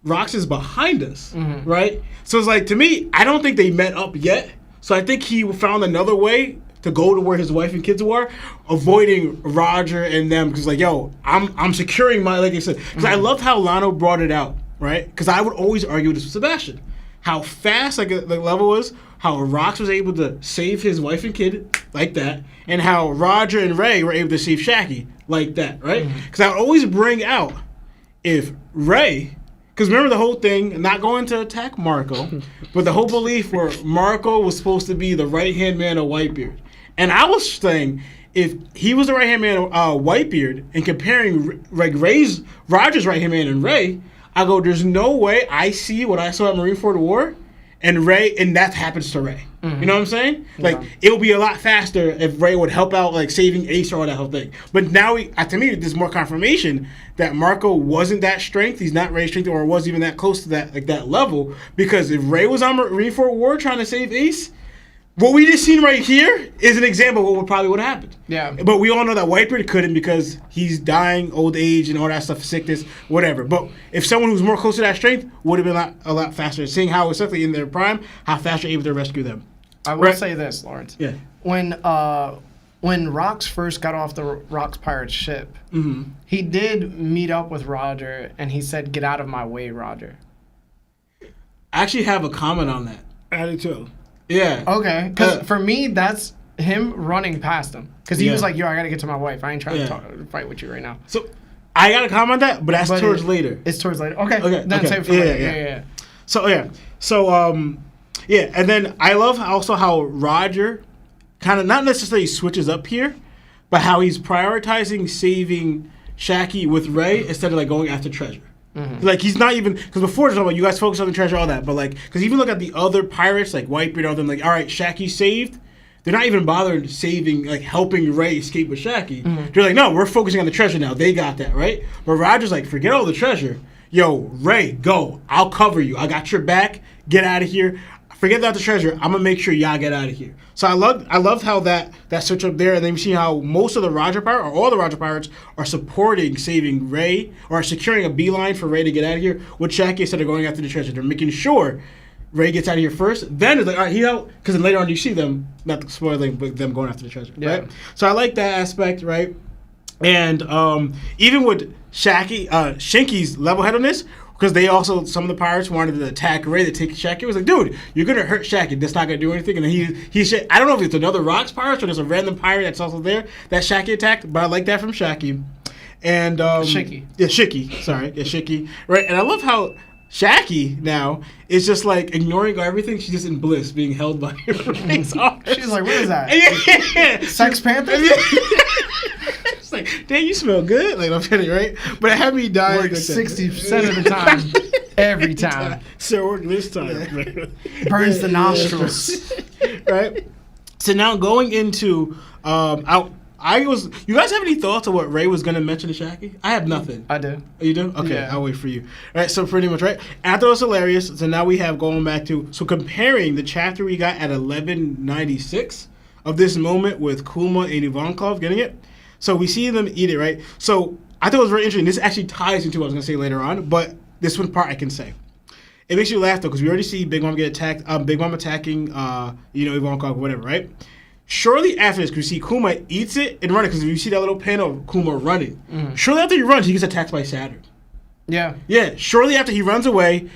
Rox is behind us, right? So it's to me, I don't think they met up yet. So I think he found another way to go to where his wife and kids were, avoiding Roger and them, because I'm securing my, like I said, because I loved how Lano brought it out, right? Because I would always argue this with Sebastian. How fast the level was, how Rox was able to save his wife and kid like that, and how Roger and Ray were able to save Shaki like that, right? Because I would always bring out if Ray, because remember the whole thing, not going to attack Marco, but the whole belief where Marco was supposed to be the right-hand man of Whitebeard. And I was saying, if he was the right-hand man of Whitebeard, and comparing Roger's right-hand man and Ray, I go, there's no way I see what I saw at Marineford War and that happens to Ray. Mm-hmm. You know what I'm saying? Like, Yeah. it would be a lot faster if Ray would help out, like, saving Ace or all that whole thing. But now, to me, there's more confirmation that Marco wasn't that strength. He's not Ray's strength, or was even that close to that level. Because if Ray was on Marine Fort War trying to save Ace, what we just seen right here is an example of what probably would have happened. Yeah. But we all know that Whitebeard couldn't because he's dying, old age, and all that stuff, sickness, whatever. But if someone who's more close to that strength would have been a lot faster, seeing how, especially in their prime, how fast you're able to rescue them. I will say this, Lawrence. Yeah. When Rox first got off the Rox Pirates ship, he did meet up with Roger, and he said, "Get out of my way, Roger." I actually have a comment on that. I do too. Yeah. Okay, because for me, that's him running past him. Because he was like, "Yo, I gotta get to my wife. I ain't trying to fight with you right now." So I got a comment on that, but that's towards later. It's towards later. Okay. Okay. Then save it for later. Yeah. So and then I love also how Roger kind of not necessarily switches up here, but how he's prioritizing saving Shaggy with Ray instead of like going after treasure. Mm-hmm. Like he's not even, because before it's all about you guys focus on the treasure, all that, but like because even look at the other pirates like Whitebeard, all them, like all right, Shaggy's saved. They're not even bothered saving, like helping Ray escape with Shaggy. Mm-hmm. They're like, no, we're focusing on the treasure now. They got that, right? But Roger's like, forget all the treasure. Yo, Ray, go. I'll cover you. I got your back. Get out of here. Forget about the treasure. I'm gonna make sure y'all get out of here. So I loved how that switch up there, and then you see how most of the Roger Pirate, or all the Roger Pirates, are supporting saving Ray, or securing a beeline for Ray to get out of here with Shaggy instead of going after the treasure. They're making sure Ray gets out of here first. Then it's like, all right, he out, because then later on you see them, not spoiling, but them going after the treasure, right? So I like that aspect, right? And even with Shinky's level-headedness, because they also, some of the pirates wanted to attack Ray to take Shaggy. It was like, dude, you're going to hurt Shaggy. That's not going to do anything. And then I don't know if it's another Rocks pirate or there's a random pirate that's also there that Shaggy attacked, but I like that from Shaggy. And Shicky. Yeah, Shicky. Sorry. Yeah, Shicky. Right. And I love how Shaggy now is just like ignoring everything. She's just in bliss being held by her Ray's arms. She's like, what is that? Yeah. Sex Panther? It's like, damn, you smell good. Like, I'm kidding, right? But it had me dying. Like 60% of the time. Every time. So this time. Burns the nostrils. Right? So now going into you guys have any thoughts on what Ray was going to mention to Shaggy? I have nothing. I do. Oh, you do? Okay, Yeah. I'll wait for you. All right, so pretty much, right? I thought it was hilarious. So now we have going back to, so comparing the chapter we got at 1196 of this moment with Kuma and Ivankov getting it. So we see them eat it, right? So I thought it was very interesting. This actually ties into what I was going to say later on, but this one part I can say. It makes you laugh, though, because we already see Big Mom get attacked, Big Mom attacking, Ivankov, whatever, right? Shortly after this, we see Kuma eats it and running, because if you see that little panel of Kuma running, shortly after he runs, he gets attacked by Saturn. Yeah. Yeah, shortly after he runs away,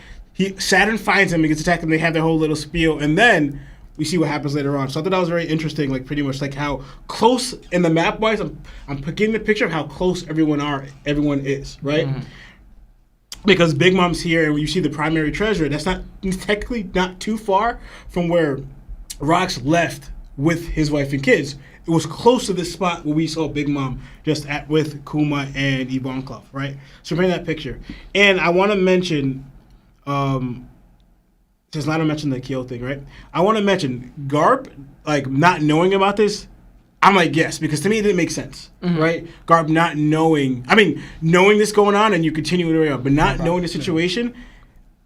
Saturn finds him and gets attacked, and they have their whole little spiel, and then we see what happens later on. So I thought that was very interesting, like pretty much like how close in the map wise, I'm getting the picture of how close everyone is, right? Mm-hmm. Because Big Mom's here, and when you see the primary treasure, that's technically not too far from where Rox left with his wife and kids. It was close to this spot where we saw Big Mom just with Kuma and Ivankov, right? So bring that picture. And I want to mention, since Lana mentioned the Kyo thing, right? I want to mention Garp, like not knowing about this. I'm like, yes, because to me it didn't make sense, right? Garp not knowing, knowing this going on and you continue to but not knowing the situation,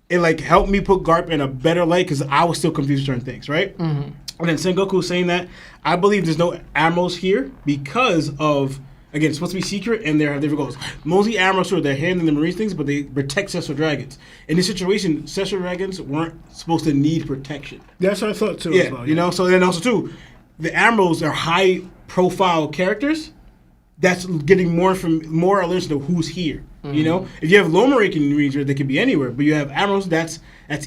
it like helped me put Garp in a better light because I was still confused with certain things, right? Mm-hmm. And then Sengoku saying that, I believe there's no admirals here because of, again, it's supposed to be secret, and there goes. Mostly admirals, sure, they're handling the marine things, but they protect Cesar Dragons. In this situation, Cesar Dragons weren't supposed to need protection. That's what I thought, too. Yeah, as well, you know, so then also, too, the admirals are high-profile characters that's getting more alerts to who's here, you know? If you have low-ranking marines, they could be anywhere, but you have admirals, that's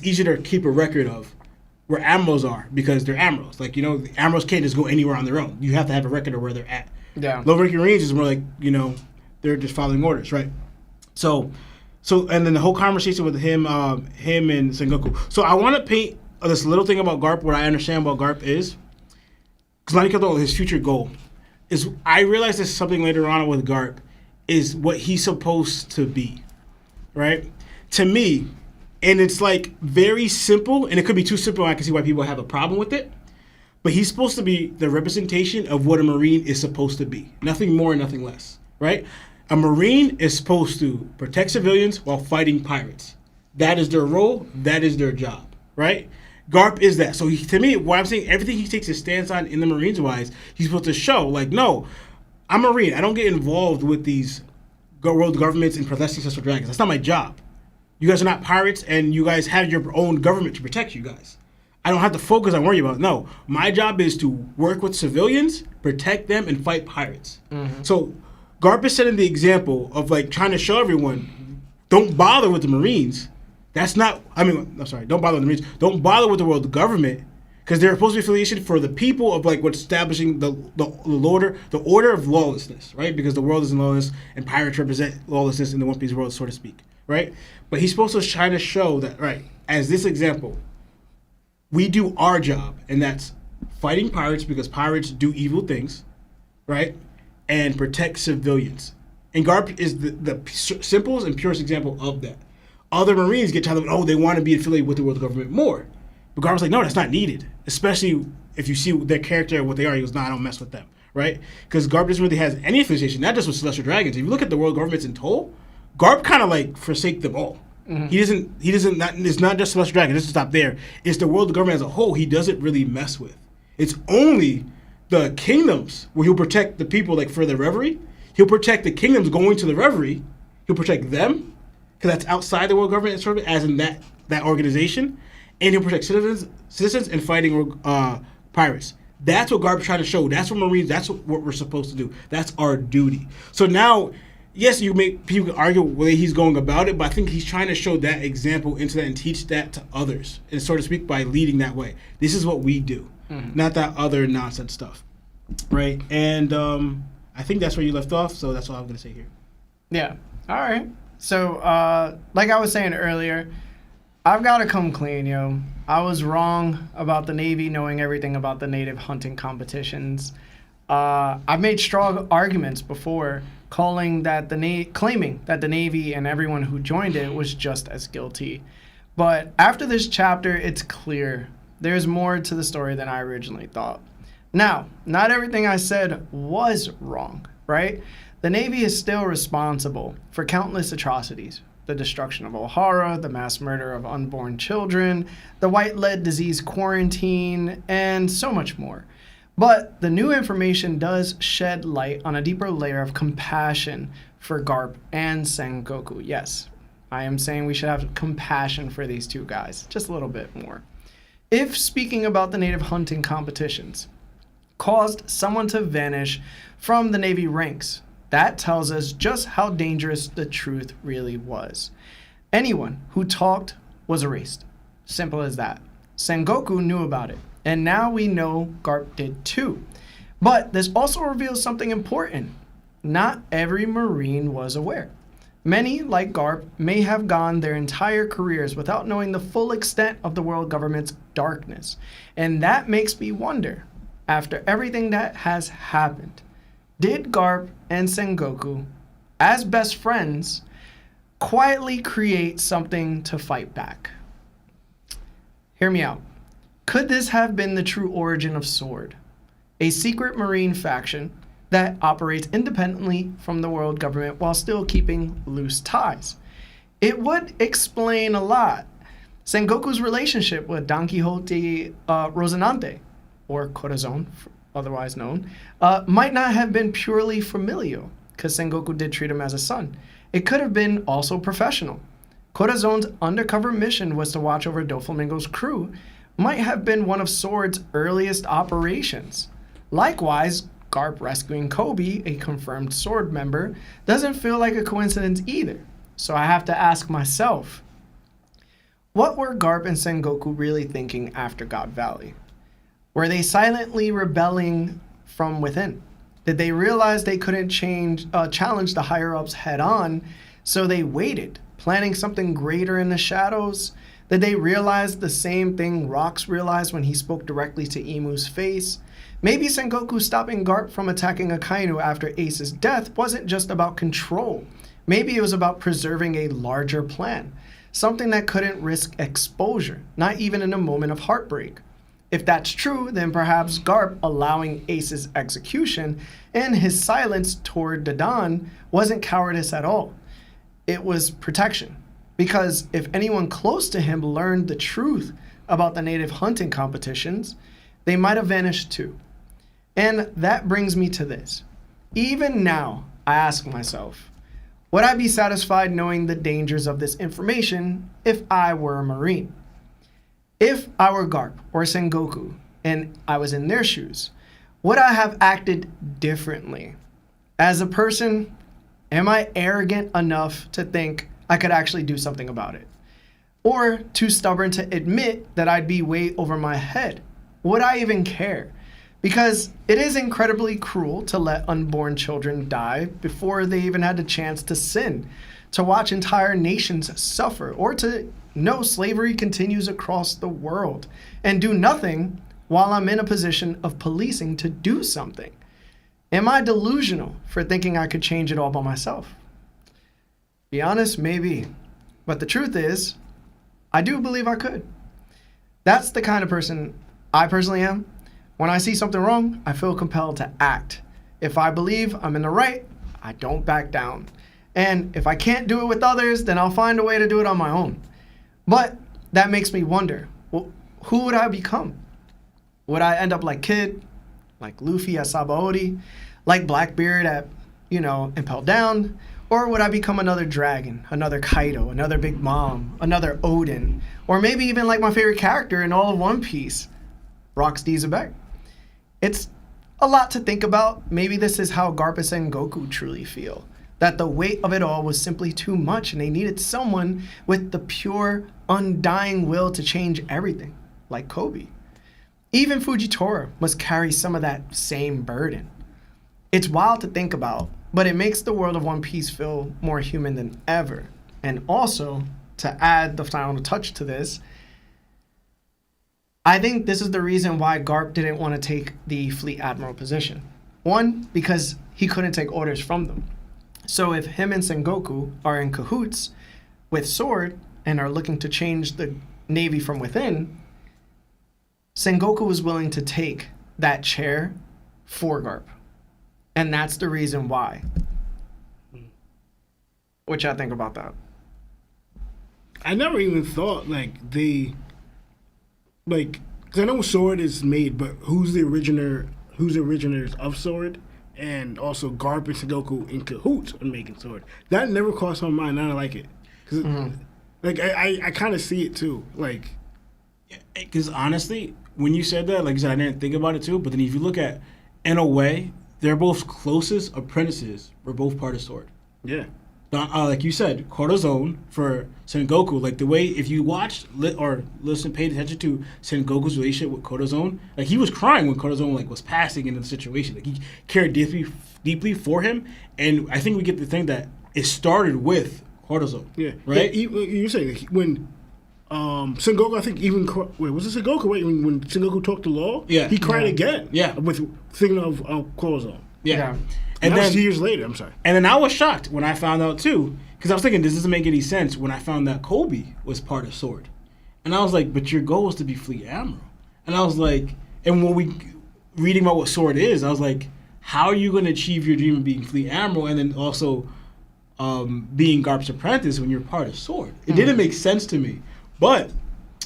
easier to keep a record of where admirals are, because they're admirals. Like, you know, the admirals can't just go anywhere on their own. You have to have a record of where they're at. Yeah. Low-ranking marines is more like, you know, they're just following orders, right? So, and then the whole conversation with him and Sengoku. So I want to paint this little thing about Garp. What I understand about Garp is, because his future goal is, I realize there's something later on with Garp, is what he's supposed to be, right? To me, And it's like very simple, and it could be too simple. I can see why people have a problem with it. But he's supposed to be the representation of what a Marine is supposed to be. Nothing more, nothing less, right? A Marine is supposed to protect civilians while fighting pirates. That is their role. That is their job, right? Garp is that. So to me, what I'm saying, everything he takes his stance on in the Marines wise, he's supposed to show, like, no, I'm a Marine. I don't get involved with these world governments and protecting Celestial Dragons. That's not my job. You guys are not pirates, and you guys have your own government to protect you guys. I don't have to focus on worrying about it. No, my job is to work with civilians, protect them, and fight pirates. Mm-hmm. So Garp is setting the example of like trying to show everyone, don't bother with the Marines. That's not, don't bother with the Marines. Don't bother with the world government, because they're supposed to be affiliation for the people of like what's establishing the order of lawlessness, right? Because the world is in lawlessness and pirates represent lawlessness in the One Piece world, so to speak, right? But he's supposed to try to show that, right, as this example, we do our job, and that's fighting pirates because pirates do evil things, right? And protect civilians. And Garp is the simplest and purest example of that. Other Marines get told, oh, they want to be affiliated with the world government more. But Garp's like, no, that's not needed. Especially if you see their character and what they are. He goes, no, I don't mess with them, right? Because Garp doesn't really has any affiliation, not just with Celestial Dragons. If you look at the world governments in total, Garp kind of like forsake them all. Mm-hmm. It's not just Celestial Dragon, just to stop there. It's the world government as a whole he doesn't really mess with. It's only the kingdoms where he'll protect the people, like for the Reverie. He'll protect the kingdoms going to the Reverie. He'll protect them, because that's outside the world government, sort of, as in that organization. And he'll protect citizens and fighting pirates. That's what Garp's trying to show. That's what Marines, that's what we're supposed to do. That's our duty. So now, yes, people can argue the way he's going about it, but I think he's trying to show that example into that and teach that to others, and so to speak, by leading that way. This is what we do, not that other nonsense stuff, right? And I think that's where you left off, so that's all I'm going to say here. Yeah. All right. So, like I was saying earlier, I've got to come clean, yo. I was wrong about the Navy knowing everything about the native hunting competitions. I've made strong arguments before claiming that the Navy and everyone who joined it was just as guilty. But after this chapter, it's clear there's more to the story than I originally thought. Now, not everything I said was wrong, right? The Navy is still responsible for countless atrocities. The destruction of O'Hara, the mass murder of unborn children, the white lead disease quarantine, and so much more. But the new information does shed light on a deeper layer of compassion for Garp and Sengoku. Yes, I am saying we should have compassion for these two guys, just a little bit more. If speaking about the native hunting competitions caused someone to vanish from the Navy ranks, that tells us just how dangerous the truth really was. Anyone who talked was erased. Simple as that. Sengoku knew about it, and now we know Garp did too. But this also reveals something important. Not every Marine was aware. Many, like Garp, may have gone their entire careers without knowing the full extent of the world government's darkness. And that makes me wonder, after everything that has happened, did Garp and Sengoku, as best friends, quietly create something to fight back? Hear me out. Could this have been the true origin of Sword, a secret Marine faction that operates independently from the world government while still keeping loose ties? It would explain a lot. Sengoku's relationship with Don Quixote Rocinante, or Corazon, otherwise known, might not have been purely familial, because Sengoku did treat him as a son. It could have been also professional. Corazon's undercover mission was to watch over Doflamingo's crew, might have been one of Sword's earliest operations. Likewise, Garp rescuing Kobe, a confirmed Sword member, doesn't feel like a coincidence either. So I have to ask myself, what were Garp and Sengoku really thinking after God Valley? Were they silently rebelling from within? Did they realize they couldn't challenge the higher-ups head-on, so they waited, planning something greater in the shadows? Did they realize the same thing Rox realized when he spoke directly to Imu's face? Maybe Sengoku stopping Garp from attacking Akainu after Ace's death wasn't just about control. Maybe it was about preserving a larger plan. something that couldn't risk exposure, not even in a moment of heartbreak. If that's true, then perhaps Garp allowing Ace's execution and his silence toward Dadan wasn't cowardice at all. It was protection. Because if anyone close to him learned the truth about the native hunting competitions, they might have vanished too. And that brings me to this. Even now, I ask myself, would I be satisfied knowing the dangers of this information if I were a Marine? If I were Garp or Sengoku and I was in their shoes, would I have acted differently? As a person, am I arrogant enough to think I could actually do something about it? Or too stubborn to admit that I'd be way over my head? Would I even care? Because it is incredibly cruel to let unborn children die before they even had the chance to sin, to watch entire nations suffer, or to know slavery continues across the world, and do nothing while I'm in a position of policing to do something. Am I delusional for thinking I could change it all by myself? Be honest, maybe. But the truth is, I do believe I could. That's the kind of person I personally am. When I see something wrong, I feel compelled to act. If I believe I'm in the right, I don't back down. And if I can't do it with others, then I'll find a way to do it on my own. But that makes me wonder, well, who would I become? Would I end up like Kid, like Luffy at Sabaody, like Blackbeard at, Impel Down? Or would I become another dragon, another Kaido, another Big Mom, another Odin? Or maybe even like my favorite character in all of One Piece, Rocksteady Zebek. It's a lot to think about. Maybe this is how Garp and Goku truly feel. That the weight of it all was simply too much and they needed someone with the pure, undying will to change everything, like Kobe. Even Fujitora must carry some of that same burden. It's wild to think about, but it makes the world of One Piece feel more human than ever. And also, to add the final touch to this, I think this is the reason why Garp didn't want to take the Fleet Admiral position. One, because he couldn't take orders from them. So if him and Sengoku are in cahoots with Sword and are looking to change the Navy from within, Sengoku was willing to take that chair for Garp. And that's the reason why. What y'all think about that? I never even thought, because I know Sword is made, but who's the originators of Sword? And also Garp and Sengoku in cahoots on making Sword. That never crossed my mind. I don't like it. I kind of see it too. Because honestly, when you said that, like you said, I didn't think about it too. But then if you look at, in a way, they're both closest apprentices. Were both part of Sword. Yeah. Like you said, Corazon for Sengoku, like the way, if you watched or paid attention to Sengoku's relationship with Corazon, like he was crying when Corazon was passing into the situation. Like he cared deeply for him, and I think we get the thing that it started with Corazon. Yeah, right. Yeah, you're saying when Sengoku, I think even was it Sengoku? Wait, when Sengoku talked to Law, he cried again. Yeah, with thinking of Corazon. Yeah. And then 2 years later, I'm sorry. And then I was shocked when I found out too, because I was thinking this doesn't make any sense when I found that Kobe was part of Sword, and I was like, but your goal was to be Fleet Admiral, and I was like, and when we reading about what Sword is, I was like, how are you going to achieve your dream of being Fleet Admiral and then also being Garp's apprentice when you're part of Sword? It didn't make sense to me, but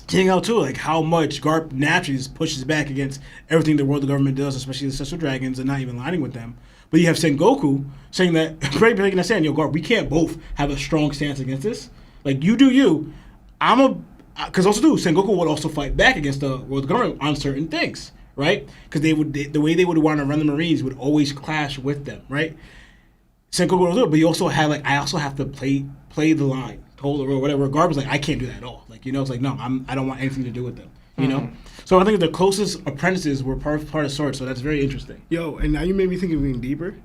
seeing out too, like how much Garp naturally just pushes back against everything the world government does, especially the Ancestral Dragons, and not even aligning with them. But you have Sengoku saying that, breaking that saying, Garp, we can't both have a strong stance against this. Like, you do you. Because also too, Sengoku would also fight back against the world government on certain things, right? Because the way they would want to run the Marines would always clash with them, right? Sengoku would do it, but you also had I also have to play the line, hold the road, whatever. Garp was like, I can't do that at all. It's like, no, I don't want anything to do with them, you know? So I think the closest apprentices were part of Sword, so that's very interesting. Yo, and now you made me think of even deeper.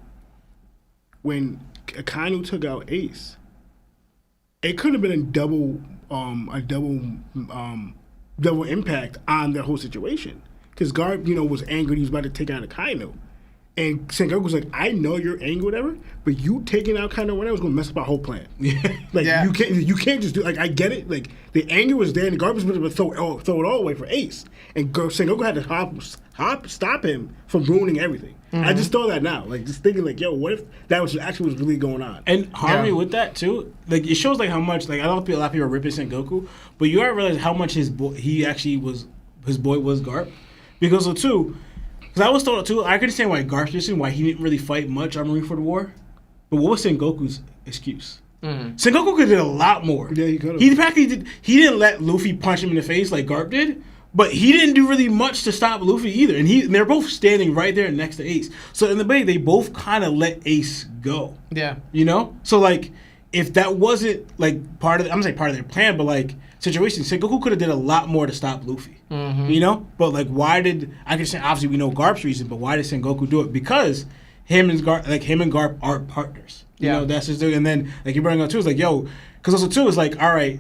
When Akainu took out Ace, it could have been a double impact on their whole situation. Because Garp, was angry he was about to take out Akainu. And Sengoku's like, I know you're angry, whatever, but you taking out kind of whatever was gonna mess up our whole plan. Like you can't just do like I get it. Like the anger was there, and the garbage was gonna throw it all away for Ace, and Sengoku had to stop him from ruining everything. I just thought that now, like just thinking like, yo, what if that was actually was really going on? And harmony with that too, like it shows like how much like I don't feel a lot of people are ripping Sengoku, but you gotta realize how much his boy was Garp, because of two. Because I was told too, I could understand why Garp's position, why he didn't really fight much armory for the war. But what was Sengoku's excuse? Sengoku could have did a lot more. Yeah, he could have. He practically did. He didn't let Luffy punch him in the face like Garp did, but he didn't do really much to stop Luffy either. And they're both standing right there next to Ace. So in the way, they both kind of let Ace go. Yeah. You know? So like, if that wasn't like part of, I'm gonna say part of their plan, but like situation, Sengoku could have did a lot more to stop Luffy. You know? But like, why did, I can say obviously we know Garp's reason, but why did Sengoku do it? Because him and Garp are partners. You know, that's just, and then like you bring up too, it's like, yo, because also too, it's like, all right,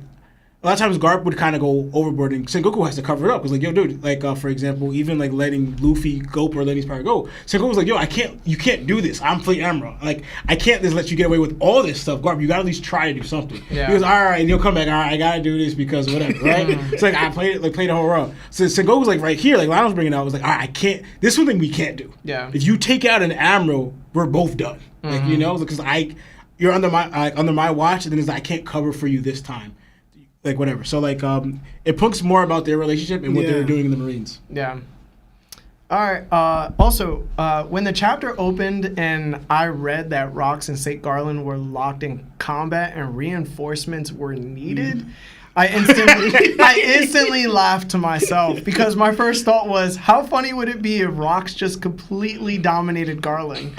a lot of times Garp would kind of go overboard, and Sengoku has to cover it up. Because like, yo, dude, like for example, even like letting Luffy go or letting his power go, Sengoku's like, yo, you can't do this. I'm Fleet Admiral. Like, I can't just let you get away with all this stuff. Garp, you gotta at least try to do something. Yeah. He goes, all right, and he'll come back. All right, I gotta do this because whatever, right? It's like I played the whole run. So Sengoku's like right here, like Lionel's bringing out, was like, all right, I can't. This is one thing we can't do. Yeah. If you take out an admiral, we're both done. Like, you know, because you're under my watch, and then it's like I can't cover for you this time. Like whatever, so like it puts more about their relationship and what they were doing in the Marines. Yeah. All right. Also, when the chapter opened and I read that Rox and St. Garland were locked in combat and reinforcements were needed, I instantly laughed to myself because my first thought was, how funny would it be if Rox just completely dominated Garland?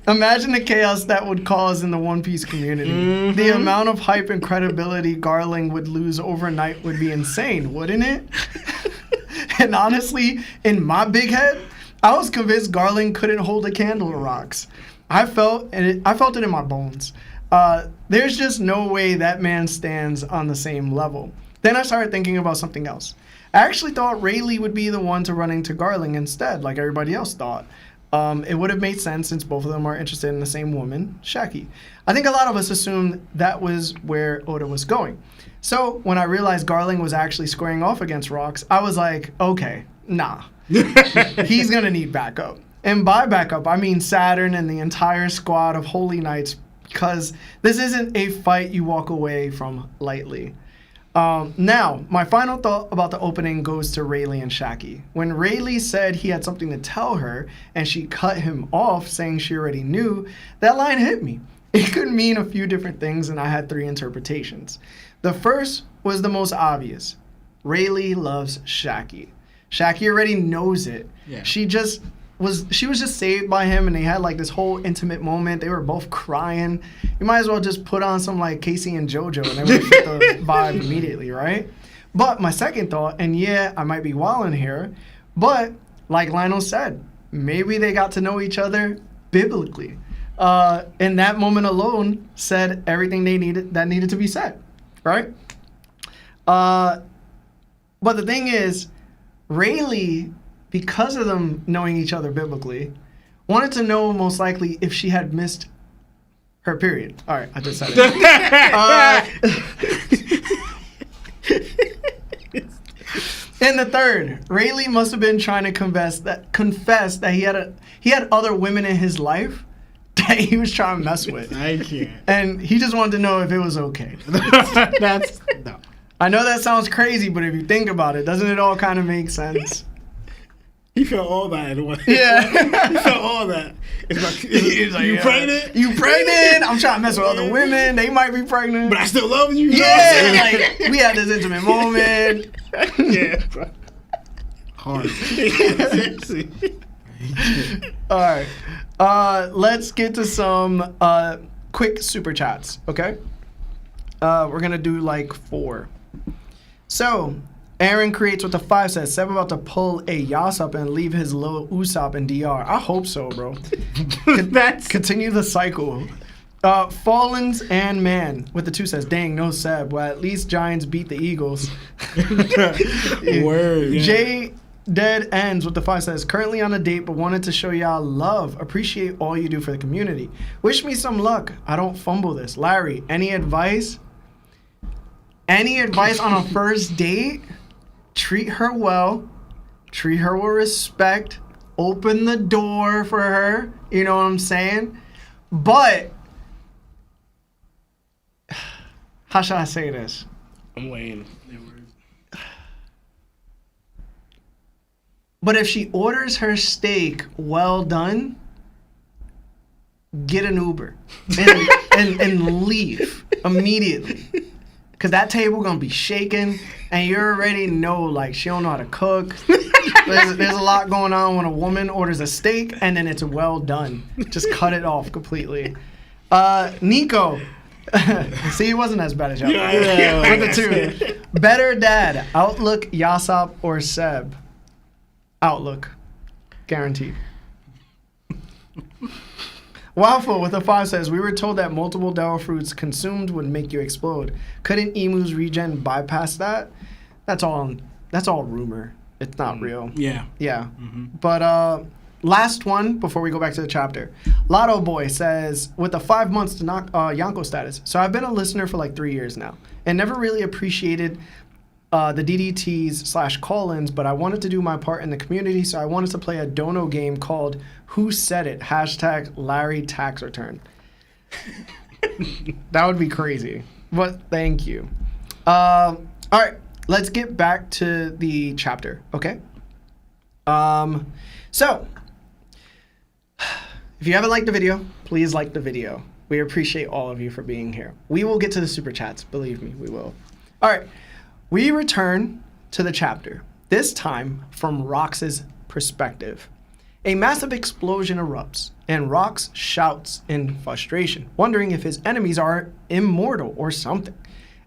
Imagine the chaos that would cause in the One Piece community. The amount of hype and credibility Garland would lose overnight would be insane, wouldn't it? And honestly, in my big head, I was convinced Garland couldn't hold a candle to Rox. I felt it in my bones. There's just no way that man stands on the same level. Then I started thinking about something else. I actually thought Rayleigh would be the one to run into Garland instead, like everybody else thought. It would have made sense since both of them are interested in the same woman, Shaki. I think a lot of us assumed that was where Oda was going. So when I realized Garland was actually squaring off against Rox, I was like, okay, nah. He's going to need backup. And by backup, I mean Saturn and the entire squad of Holy Knights, because this isn't a fight you walk away from lightly. Now, my final thought about the opening goes to Rayleigh and Shaki. When Rayleigh said he had something to tell her and she cut him off saying she already knew, that line hit me. It could mean a few different things and I had 3 interpretations. The first was the most obvious. Rayleigh loves Shaki. Shaki already knows it. Yeah. She was just saved by him and they had like this whole intimate moment. They were both crying. You might as well just put on some like Casey and JoJo and they would fit the vibe immediately, right? But my second thought, and yeah, I might be wilding here, but like Lionel said, maybe they got to know each other biblically. And that moment alone said everything that needed to be said, right? But the thing is, Rayleigh, because of them knowing each other biblically, wanted to know most likely if she had missed her period. All right, I just said it. And the third, Rayleigh must have been trying to confess that he had other women in his life that he was trying to mess with. I can't. And he just wanted to know if it was okay. No. I know that sounds crazy, but if you think about it, doesn't it all kind of make sense? He felt all that in a way. Yeah. He felt all that. It's like, you pregnant? You pregnant? I'm trying to mess with other women. They might be pregnant. But I still love you. Yeah. Like, we had this intimate moment. Yeah, bro. Hard. All right. Let's get to some quick super chats, okay? We're going to do like 4. So, Aaron Creates with the 5 says, Seb about to pull a Yasop and leave his little Usopp in DR. I hope so, bro. Continue the cycle. Fallens and Man with the 2 says, dang, no Seb. Well, at least Giants beat the Eagles. Word. Yeah. Dead ends with the 5 says, currently on a date, but wanted to show y'all love. Appreciate all you do for the community. Wish me some luck. I don't fumble this. Larry, any advice? Any advice on a first date? Treat her well. Treat her with respect. Open the door for her. You know what I'm saying? But, how should I say this? I'm waiting. But if she orders her steak well done, get an Uber and leave immediately. Because that table going to be shaking, and you already know, like, she don't know how to cook. There's a lot going on when a woman orders a steak, and then it's well done. Just cut it off completely. Nico. See, it wasn't as bad as y'all. Yeah. With the 2. Better dad, Outlook, Yasop, or Seb? Outlook. Guaranteed. Waffle with a 5 says, we were told that multiple devil fruits consumed would make you explode. Couldn't Emu's regen bypass that? That's all rumor. It's not real. Yeah. Yeah. Mm-hmm. But last one before we go back to the chapter. Lotto Boy says, with the 5 months to knock Yonko status. So I've been a listener for like 3 years now and never really appreciated the DDTs / call-ins, but I wanted to do my part in the community, so I wanted to play a dono game called Who Said It? # Larry Tax Return. That would be crazy, but thank you. All right, let's get back to the chapter, okay? So, if you haven't liked the video, please like the video. We appreciate all of you for being here. We will get to the super chats, believe me, we will. All right. We return to the chapter, this time from Rox's perspective. A massive explosion erupts, and Rox shouts in frustration, wondering if his enemies are immortal or something.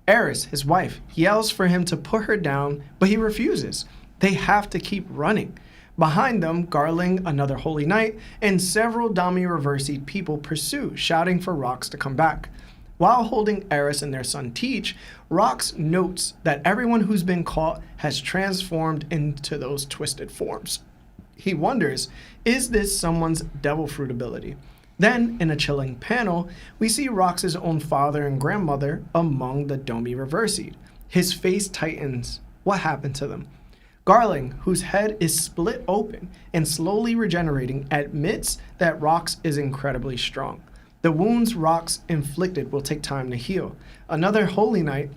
Eris, his wife, yells for him to put her down, but he refuses. They have to keep running. Behind them, Garling, another Holy Knight, and several Dami Reversied people pursue, shouting for Rox to come back. While holding Eris and their son Teach, Rox notes that everyone who's been caught has transformed into those twisted forms. He wonders, is this someone's devil fruit ability? Then, in a chilling panel, we see Rox's own father and grandmother among the Domi Reversied. His face tightens. What happened to them? Garling, whose head is split open and slowly regenerating, admits that Rox is incredibly strong. The wounds Rox inflicted will take time to heal. Another Holy Knight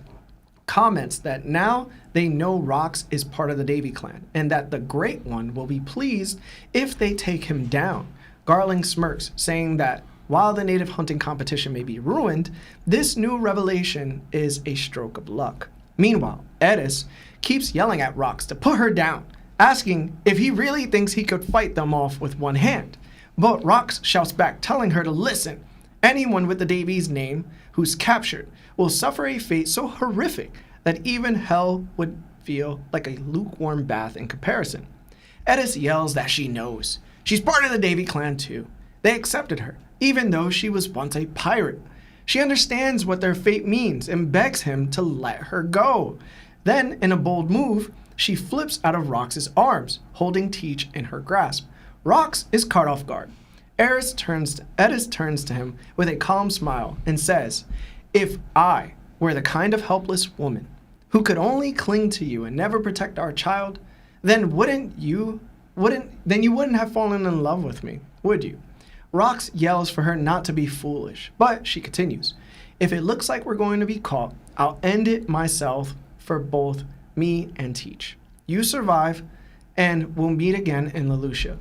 comments that now they know Rox is part of the Davy clan, and that the Great One will be pleased if they take him down. Garling smirks, saying that while the native hunting competition may be ruined, this new revelation is a stroke of luck. Meanwhile, Edis keeps yelling at Rox to put her down, asking if he really thinks he could fight them off with one hand. But Rox shouts back, telling her to listen. Anyone with the Davies name who's captured will suffer a fate so horrific that even hell would feel like a lukewarm bath in comparison. Edis yells that she knows. She's part of the Davy clan too. They accepted her, even though she was once a pirate. She understands what their fate means and begs him to let her go. Then, in a bold move, she flips out of Rox's arms, holding Teach in her grasp. Rox is caught off guard. Edis turns to him with a calm smile and says, if I were the kind of helpless woman who could only cling to you and never protect our child, then you wouldn't have fallen in love with me, would you? Rox yells for her not to be foolish, but she continues, if it looks like we're going to be caught, I'll end it myself for both me and Teach. You survive, and we'll meet again in Lulusia.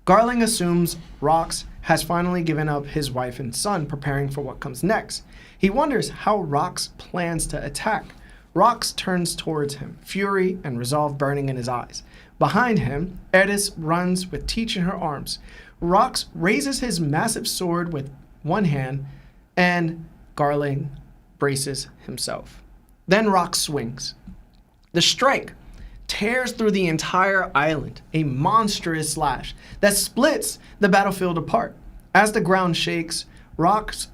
Garling assumes Rox has finally given up his wife and son, preparing for what comes next. He wonders how Rox plans to attack. Rox turns towards him, fury and resolve burning in his eyes. Behind him, Edis runs with Teach in her arms. Rox raises his massive sword with one hand, and Garling braces himself. Then Rox swings. The strike tears through the entire island, a monstrous slash that splits the battlefield apart. As the ground shakes, Rox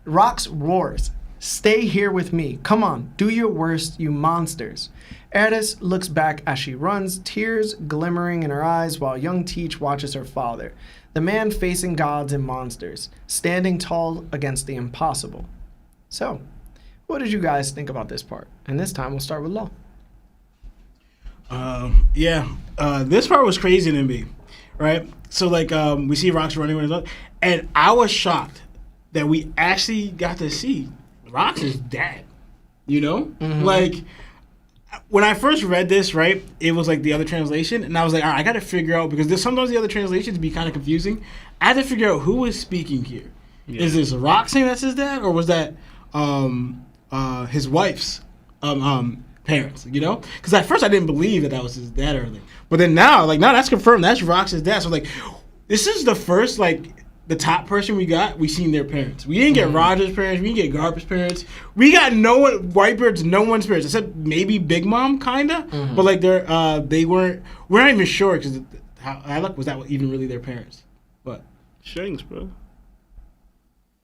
roars, Stay here with me. Come on, do your worst, you monsters. Erdis looks back as she runs, tears glimmering in her eyes while young Teach watches her father, the man facing gods and monsters, standing tall against the impossible. So, what did you guys think about this part? And this time we'll start with Law. This part was crazy to me, right? So like we see Rox running with his dog, and I was shocked that we actually got to see Rox's dad. You know, like when I first read this, right, it was like the other translation, and I was like, all right, I got to figure out because there's sometimes the other translations be kind of confusing. I had to figure out who is speaking here. Yeah. Is this Rox saying that's his dad, or was that his wife's parents? You know, because at first I didn't believe that was his dad or anything, but then now that's confirmed. That's Rox's dad. So like, this is the first the top person we seen their parents. We didn't get Roger's parents. We didn't get Garp's parents. We got no one, Whitebeard's, no one's parents except maybe Big Mom, kinda. But like they weren't. We're not even sure because was that even really their parents? But Shanks, bro.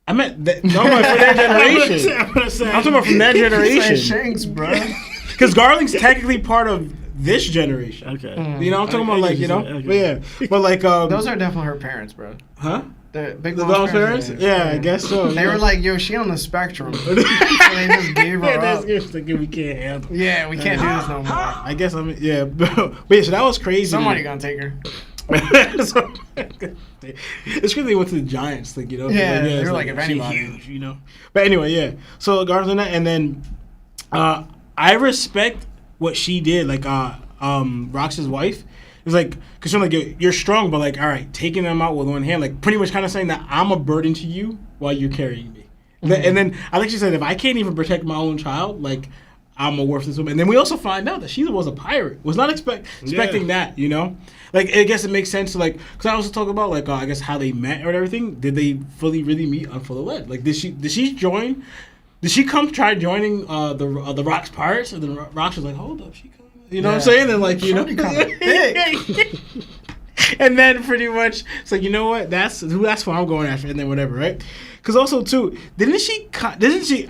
I meant that. No, for their generation. I'm talking about from that generation. Shanks, bro. Because Garling's technically part of this generation. Okay. You know, I'm talking about like, you know. Okay. But yeah. But like those are definitely her parents, bro. Huh? The Big Mom's parents? Yeah, I guess so. They were like, yo, she on the spectrum. So they just gave her up. We can't handle. Yeah, we can't do this no more. I guess yeah. But yeah, so that was crazy. Somebody gonna take her. It's crazy they went to the Giants, like, you know. Yeah, they were like if anybody, huge, you know. But anyway, yeah. So Garland, and then I respect what she did, like Rox's wife. It's like, because I'm like, you're strong, but like, all right, taking them out with one hand, like pretty much kind of saying that I'm a burden to you while you're carrying me. And then I think she said, if I can't even protect my own child, like I'm a worthless woman. And then we also find out that she was a pirate. Was not expecting that, you know? Like, I guess it makes sense to like, because I also talk about like, I guess how they met or everything. Did they fully really meet on Full of Lead? Like, did she join? Did she come try joining the Rox Pirates? And then Rox was like, hold up, she come. You know what I'm saying? And like, you know. And then pretty much, it's like, you know what? That's what I'm going after. And then whatever, right? Because also, too, doesn't she,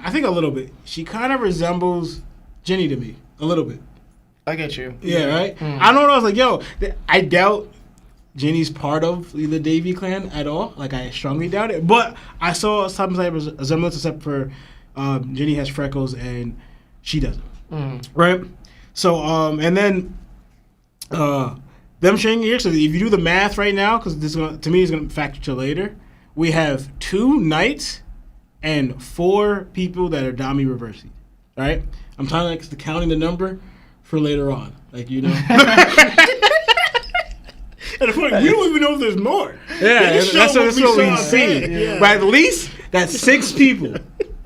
I think a little bit, she kind of resembles Jenny to me. A little bit. I get you. Yeah, right? I don't know. I was like, yo, I doubt Jenny's part of the Davy clan at all. Like, I strongly doubt it. But I saw some type of resemblance except for Jenny has freckles and she doesn't. Right? So, and then them showing here, so if you do the math right now, because this to me is going to factor to later, we have 2 knights and 4 people that are Dami Reversi. Right? I'm trying to counting the number for later on. Like, you know. And the point, we don't even know if there's more. Yeah, that's what we see. Yeah. But at least that's 6 people.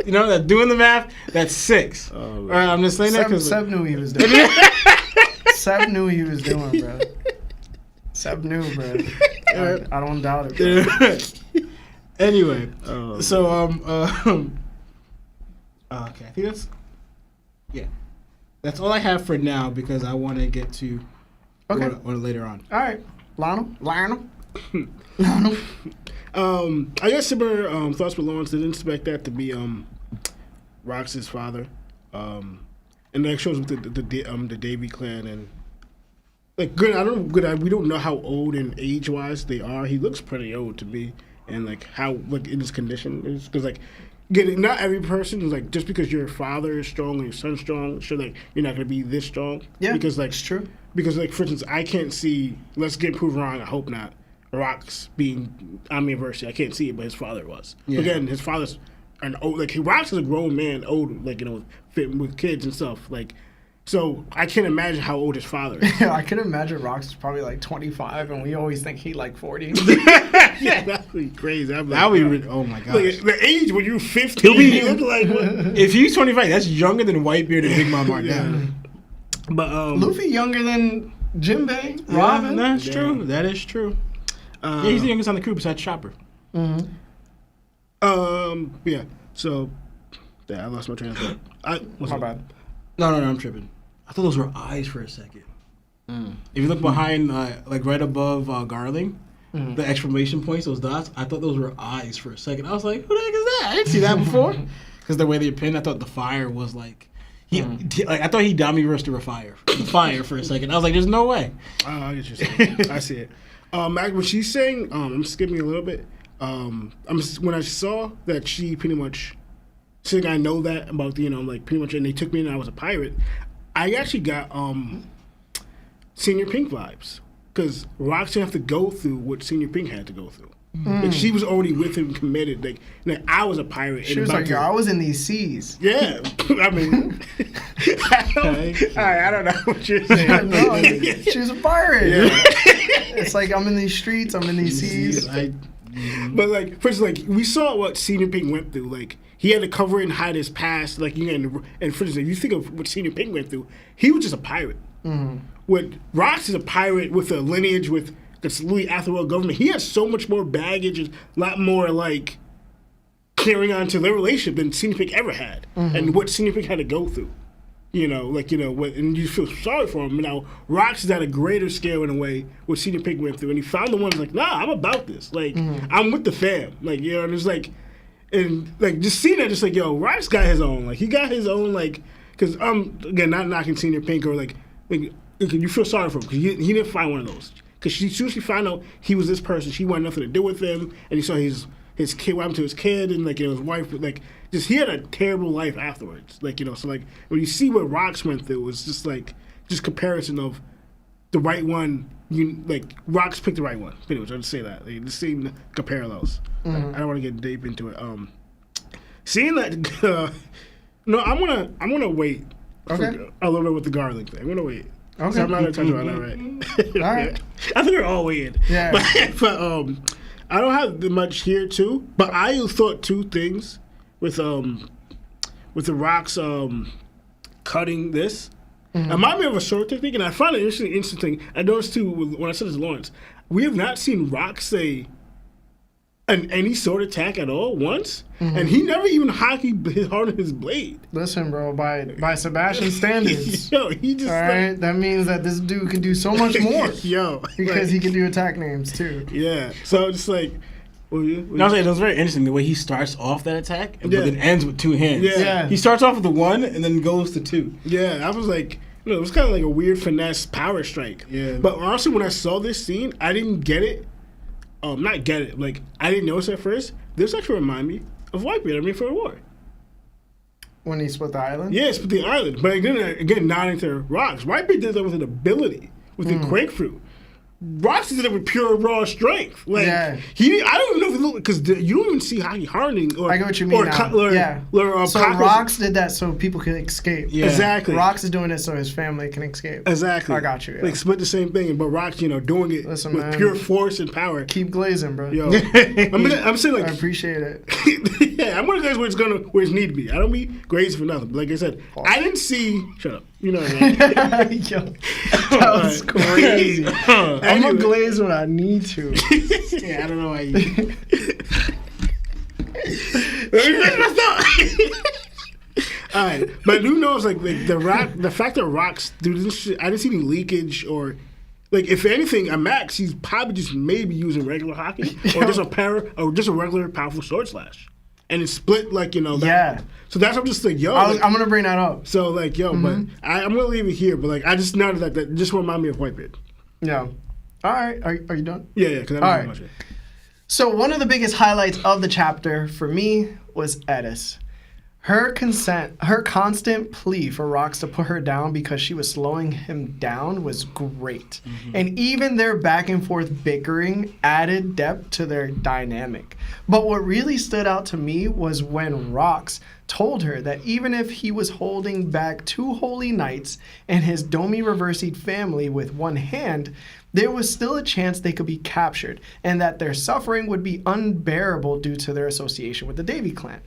You know, that doing the math, that's 6. Oh, right, I'm just saying that because Seb knew what he was doing. Seb knew what he was doing, bro. Seb knew, bro. I don't doubt it, bro. Anyway, so okay, I think that's all I have for now because I want to get to later on. All right, Lionel. I guess similar thoughts with Lawrence. Didn't expect that to be Rox's father, and that shows with the Davy clan and like good. We don't know how old and age wise they are. He looks pretty old to me, and like how like in his condition is because like. Not every person is like just because your father is strong and your son's strong, sure like you're not gonna be this strong. Yeah, because like it's true. Because like for instance, I can't see. Let's get proved wrong. I hope not. Rox being Omniversary, I can't see it, but his father was. Yeah. Again, his father's an old like Rox is a grown man, old like fitting with kids and stuff like. So I can't imagine how old his father is. Yeah, I can imagine Rox is probably like 25, and we always think he like 40. Yeah, that'd be crazy. Oh my god! Like, the age when you're 15, he look like what? If he's 25, that's younger than Whitebeard and Big Mom right now. But Luffy younger than Jinbei, Robin. Yeah, that's true. That is true. Yeah, he's the youngest on the crew besides Chopper. Yeah. So, I lost my train of thought. My bad. No, I'm tripping. I thought those were eyes for a second. If you look behind, like right above Garling, the exclamation points, those dots, I thought those were eyes for a second. I was like, who the heck is that? I didn't see that before. Because because the way they pinned, I thought the fire was like. I thought he dummy roasted the fire for a second. I was like, "There's no way." I get you saying. I see it. When she's saying, I'm skipping a little bit. When I saw that she pretty much saying, "I know that about like pretty much," and they took me and I was a pirate. I actually got Senior Pink vibes because Rox didn't have to go through what Senior Pink had to go through. Like she was already with him, committed. Like I was a pirate. She was like, "Yo, I was in these seas." Yeah, I mean, I don't know what you're saying. No, she was a pirate. Yeah. It's like I'm in these streets, I'm in these seas. But like, first, like we saw what Senior Pink went through. Like he had to cover and hide his past. Like and for instance, if you think of what Senior Pink went through, he was just a pirate. What Rox is a pirate with a lineage with the Louis Atherwell government. He has so much more baggage and a lot more like carrying on to their relationship than Senior Pink ever had, and what Senior Pink had to go through. And you feel sorry for him. Now, Rox is at a greater scale in a way what Senior Pink went through, and he found the ones like, nah, I'm about this. Like, I'm with the fam. Like, and it's like, and like just seeing that, just like, yo, Rox got his own. Like, he got his own. Like, because again, not knocking Senior Pink or like you feel sorry for him because he didn't find one of those. Because as soon as she found out he was this person, she wanted nothing to do with him, and he saw his kid, what happened to his kid, and like his wife, but like just he had a terrible life afterwards. Like so like when you see what Rox went through, it's just like comparison of the right one. Rox picked the right one. Anyways, I'll just say that. Like, just seeing the parallels. I don't want to get deep into it. Seeing that, no, I'm gonna wait. Okay. A little bit with the garlic thing. I'm gonna wait. Okay. So I'm not gonna touch on that, right? All right. I think we're all waiting. Yeah. But I don't have much here too. But I thought two things with the Rox cutting this. It reminded me of a short technique, and I found it interesting. I noticed too when I said this to Lawrence, we have not seen Rox say any sword attack at all once, and he never even hockeyed hardened his blade. Listen, bro, by Sebastian standards, yo, he just all right. That means that this dude can do so much more. Yo, because he can do attack names too. Yeah, so just like. I was saying, it was very interesting the way he starts off that attack, but then ends with two hands. Yeah. He starts off with the one and then goes to two. Yeah, I was like, it was kind of like a weird finesse power strike. Yeah. But honestly, when I saw this scene, I didn't get it. Not get it. Like, I didn't notice at first. This actually reminded me of Whitebeard, for a war. When he split the island? Yeah, split the island. But again, nodding to Rox. Whitebeard did that with an ability, with the Quake Fruit. Rox did it with pure raw strength. Like I don't even know if it looked because you don't even see hockey hardening. Or, I get what you mean now. So Rox did that so people could escape. Yeah. Exactly. Rox is doing it so his family can escape. Exactly. I got you. Yeah. Like split the same thing, but Rox, doing it with pure force and power. Keep glazing, bro. Yo, I'm saying like I appreciate it. Yeah, I'm gonna glaze where it's need to be. I don't be glazing for nothing. But like I said, I didn't see. Shut up. You know what I mean? Yo, that was crazy. I'm gonna glaze when I need to. Yeah, I don't know why you. Let me finish my thought. All right, but who knows? Like the fact that Rox do this shit, I didn't see any leakage or. Like, if anything, at max, he's probably just maybe using regular hockey or just a regular powerful sword slash. And it's split, like, that. Yeah. So that's, I'm just like, yo. I'm going to bring that up. So, like, yo, but I'm going to leave it here. But, like, I just noticed that just remind me of Whitebeard. Yeah. All right. Are you done? Yeah, because I don't know much of it. So, one of the biggest highlights of the chapter for me was Edis. Her constant plea for Rox to put her down because she was slowing him down was great. And even their back and forth bickering added depth to their dynamic. But what really stood out to me was when Rox told her that even if he was holding back 2 holy knights and his Domi Reversied family with one hand, there was still a chance they could be captured and that their suffering would be unbearable due to their association with the Davy clan.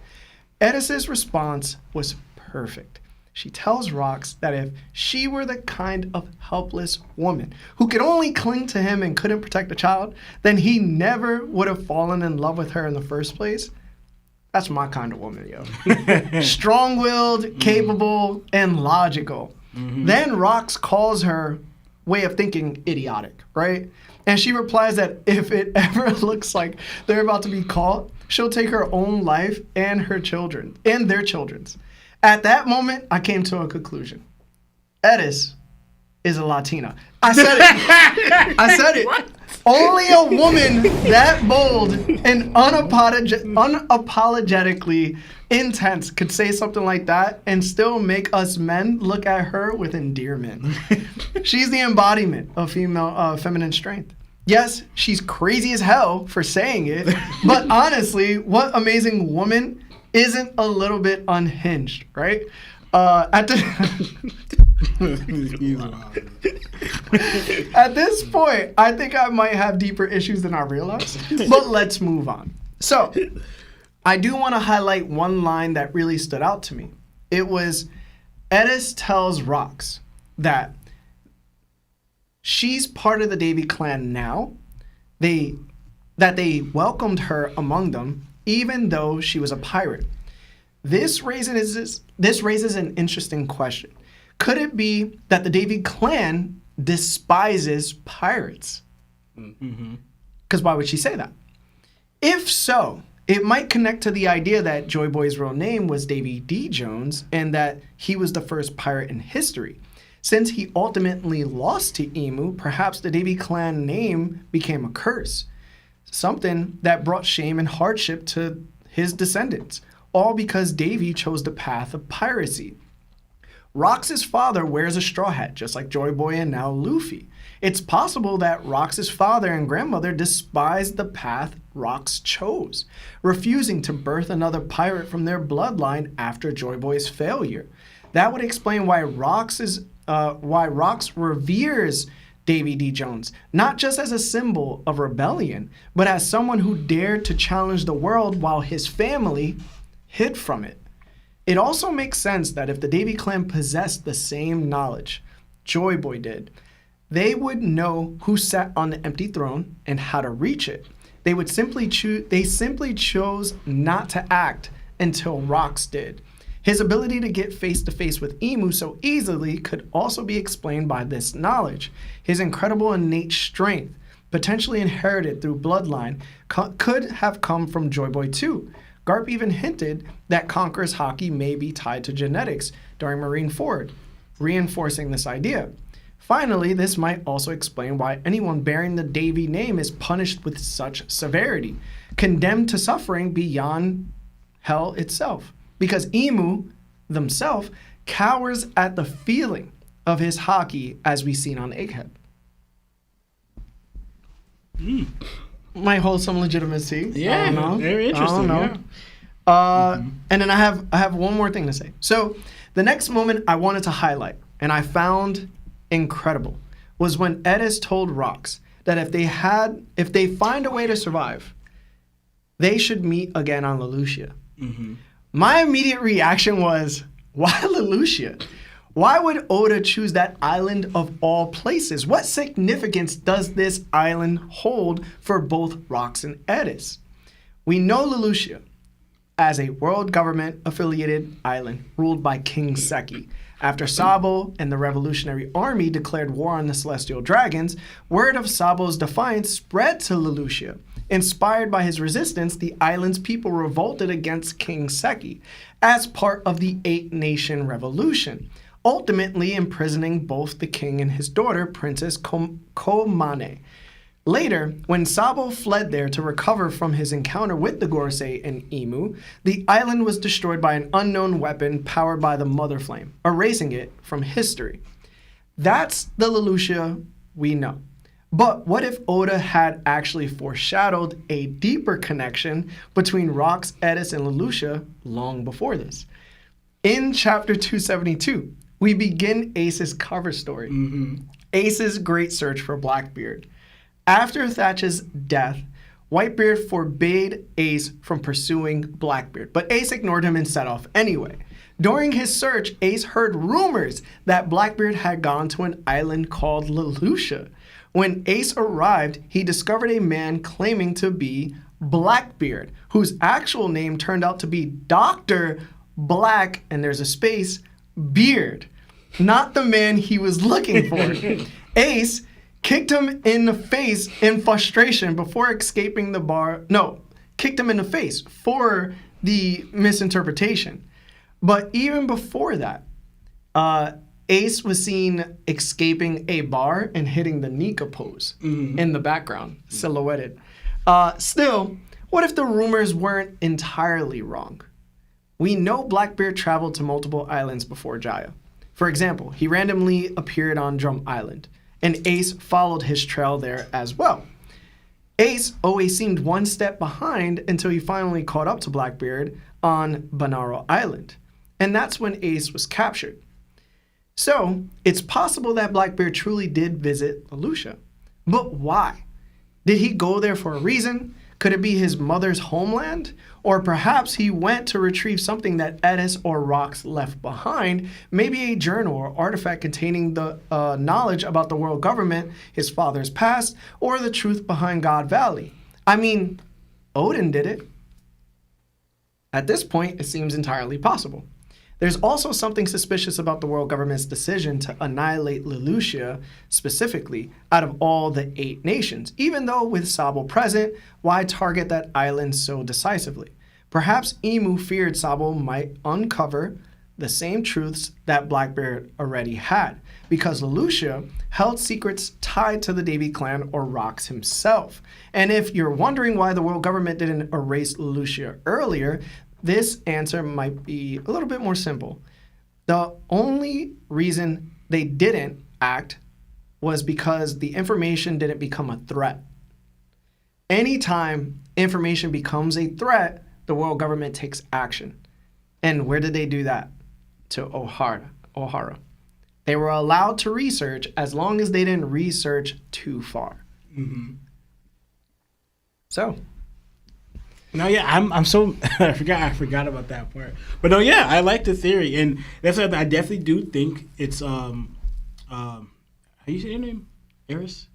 Edis's response was perfect. She tells Rox that if she were the kind of helpless woman who could only cling to him and couldn't protect the child, then he never would have fallen in love with her in the first place. That's my kind of woman, yo. Strong-willed, capable, and logical. Then Rox calls her way of thinking idiotic, right? And she replies that if it ever looks like they're about to be caught, she'll take her own life and her children, and their children's. At that moment, I came to a conclusion. Edis is a Latina. I said it. I said it. What? Only a woman that bold and unapologetically intense could say something like that and still make us men look at her with endearment. She's the embodiment of feminine strength. Yes, she's crazy as hell for saying it, but honestly, what amazing woman isn't a little bit unhinged, right? At this point, I think I might have deeper issues than I realize, but let's move on. So, I do want to highlight one line that really stood out to me. It was, Edis tells Rox that she's part of the Davy clan now, that they welcomed her among them, even though she was a pirate. This raises an interesting question. Could it be that the Davy clan despises pirates? Because why would she say that? If so, it might connect to the idea that Joy Boy's real name was Davy D. Jones and that he was the first pirate in history. Since he ultimately lost to Emu, perhaps the Davy clan name became a curse, something that brought shame and hardship to his descendants, all because Davy chose the path of piracy. Rox's father wears a straw hat, just like Joy Boy and now Luffy. It's possible that Rox's father and grandmother despised the path Rox chose, refusing to birth another pirate from their bloodline after Joy Boy's failure. That would explain why Rox reveres Davy D. Jones, not just as a symbol of rebellion, but as someone who dared to challenge the world while his family hid from it. It also makes sense that if the Davy clan possessed the same knowledge Joy Boy did, they would know who sat on the empty throne and how to reach it. They simply chose not to act until Rox did. His ability to get face to face with Emu so easily could also be explained by this knowledge. His incredible innate strength, potentially inherited through bloodline, could have come from Joy Boy too. Garp even hinted that Conqueror's hockey may be tied to genetics during Marineford, reinforcing this idea. Finally, this might also explain why anyone bearing the Davy name is punished with such severity, condemned to suffering beyond hell itself. Because Emu themselves cowers at the feeling of his hockey as we've seen on Egghead. Might hold some legitimacy. Yeah, very interesting. I don't know. And then I have one more thing to say. So the next moment I wanted to highlight, and I found incredible, was when Edis told Rox that if they find a way to survive, they should meet again on Lulusia. My immediate reaction was, why Lulusia? Why would Oda choose that island of all places? What significance does this island hold for both Rox and Edis? We know Lulusia as a world government affiliated island ruled by King Seki. After Sabo and the Revolutionary Army declared war on the Celestial Dragons, word of Sabo's defiance spread to Lulusia. Inspired by his resistance, the island's people revolted against King Seki as part of the Eight Nation Revolution, ultimately imprisoning both the king and his daughter, Princess Komane. Later, when Sabo fled there to recover from his encounter with the Gorosei and Emu, the island was destroyed by an unknown weapon powered by the Mother Flame, erasing it from history. That's the Lulusia we know. But what if Oda had actually foreshadowed a deeper connection between Rox, Edis, and Lulusia long before this? In chapter 272, we begin Ace's cover story. Ace's great search for Blackbeard. After Thatch's death, Whitebeard forbade Ace from pursuing Blackbeard, but Ace ignored him and set off anyway. During his search, Ace heard rumors that Blackbeard had gone to an island called Lulusia. When Ace arrived, he discovered a man claiming to be Blackbeard, whose actual name turned out to be Dr. Black, and there's a space, Beard. Not the man he was looking for. Ace kicked him in the face in frustration before escaping the bar. No, kicked him in the face for the misinterpretation. But even before that, Ace was seen escaping a bar and hitting the Nika pose in the background, silhouetted. Still, what if the rumors weren't entirely wrong? We know Blackbeard traveled to multiple islands before Jaya. For example, he randomly appeared on Drum Island, and Ace followed his trail there as well. Ace always seemed one step behind until he finally caught up to Blackbeard on Banaro Island, and that's when Ace was captured. So, it's possible that Blackbeard truly did visit Lulusia. But why? Did he go there for a reason? Could it be his mother's homeland? Or perhaps he went to retrieve something that Edis or Rox left behind, maybe a journal or artifact containing the knowledge about the world government, his father's past, or the truth behind God Valley. I mean, Odin did it. At this point, it seems entirely possible. There's also something suspicious about the world government's decision to annihilate Lulusia specifically out of all the 8 nations. Even though with Sabo present, why target that island so decisively? Perhaps Emu feared Sabo might uncover the same truths that Blackbeard already had, because Lulusia held secrets tied to the Davy clan or Rox himself. And if you're wondering why the world government didn't erase Lulusia earlier, this answer might be a little bit more simple. The only reason they didn't act was because the information didn't become a threat. Anytime information becomes a threat, the world government takes action. And where did they do that? To Ohara. They were allowed to research as long as they didn't research too far. Mm-hmm. So... No, yeah, I'm so I forgot about that part. But no, yeah, I like the theory, and that's what I definitely do think it's how you say your name, Eris?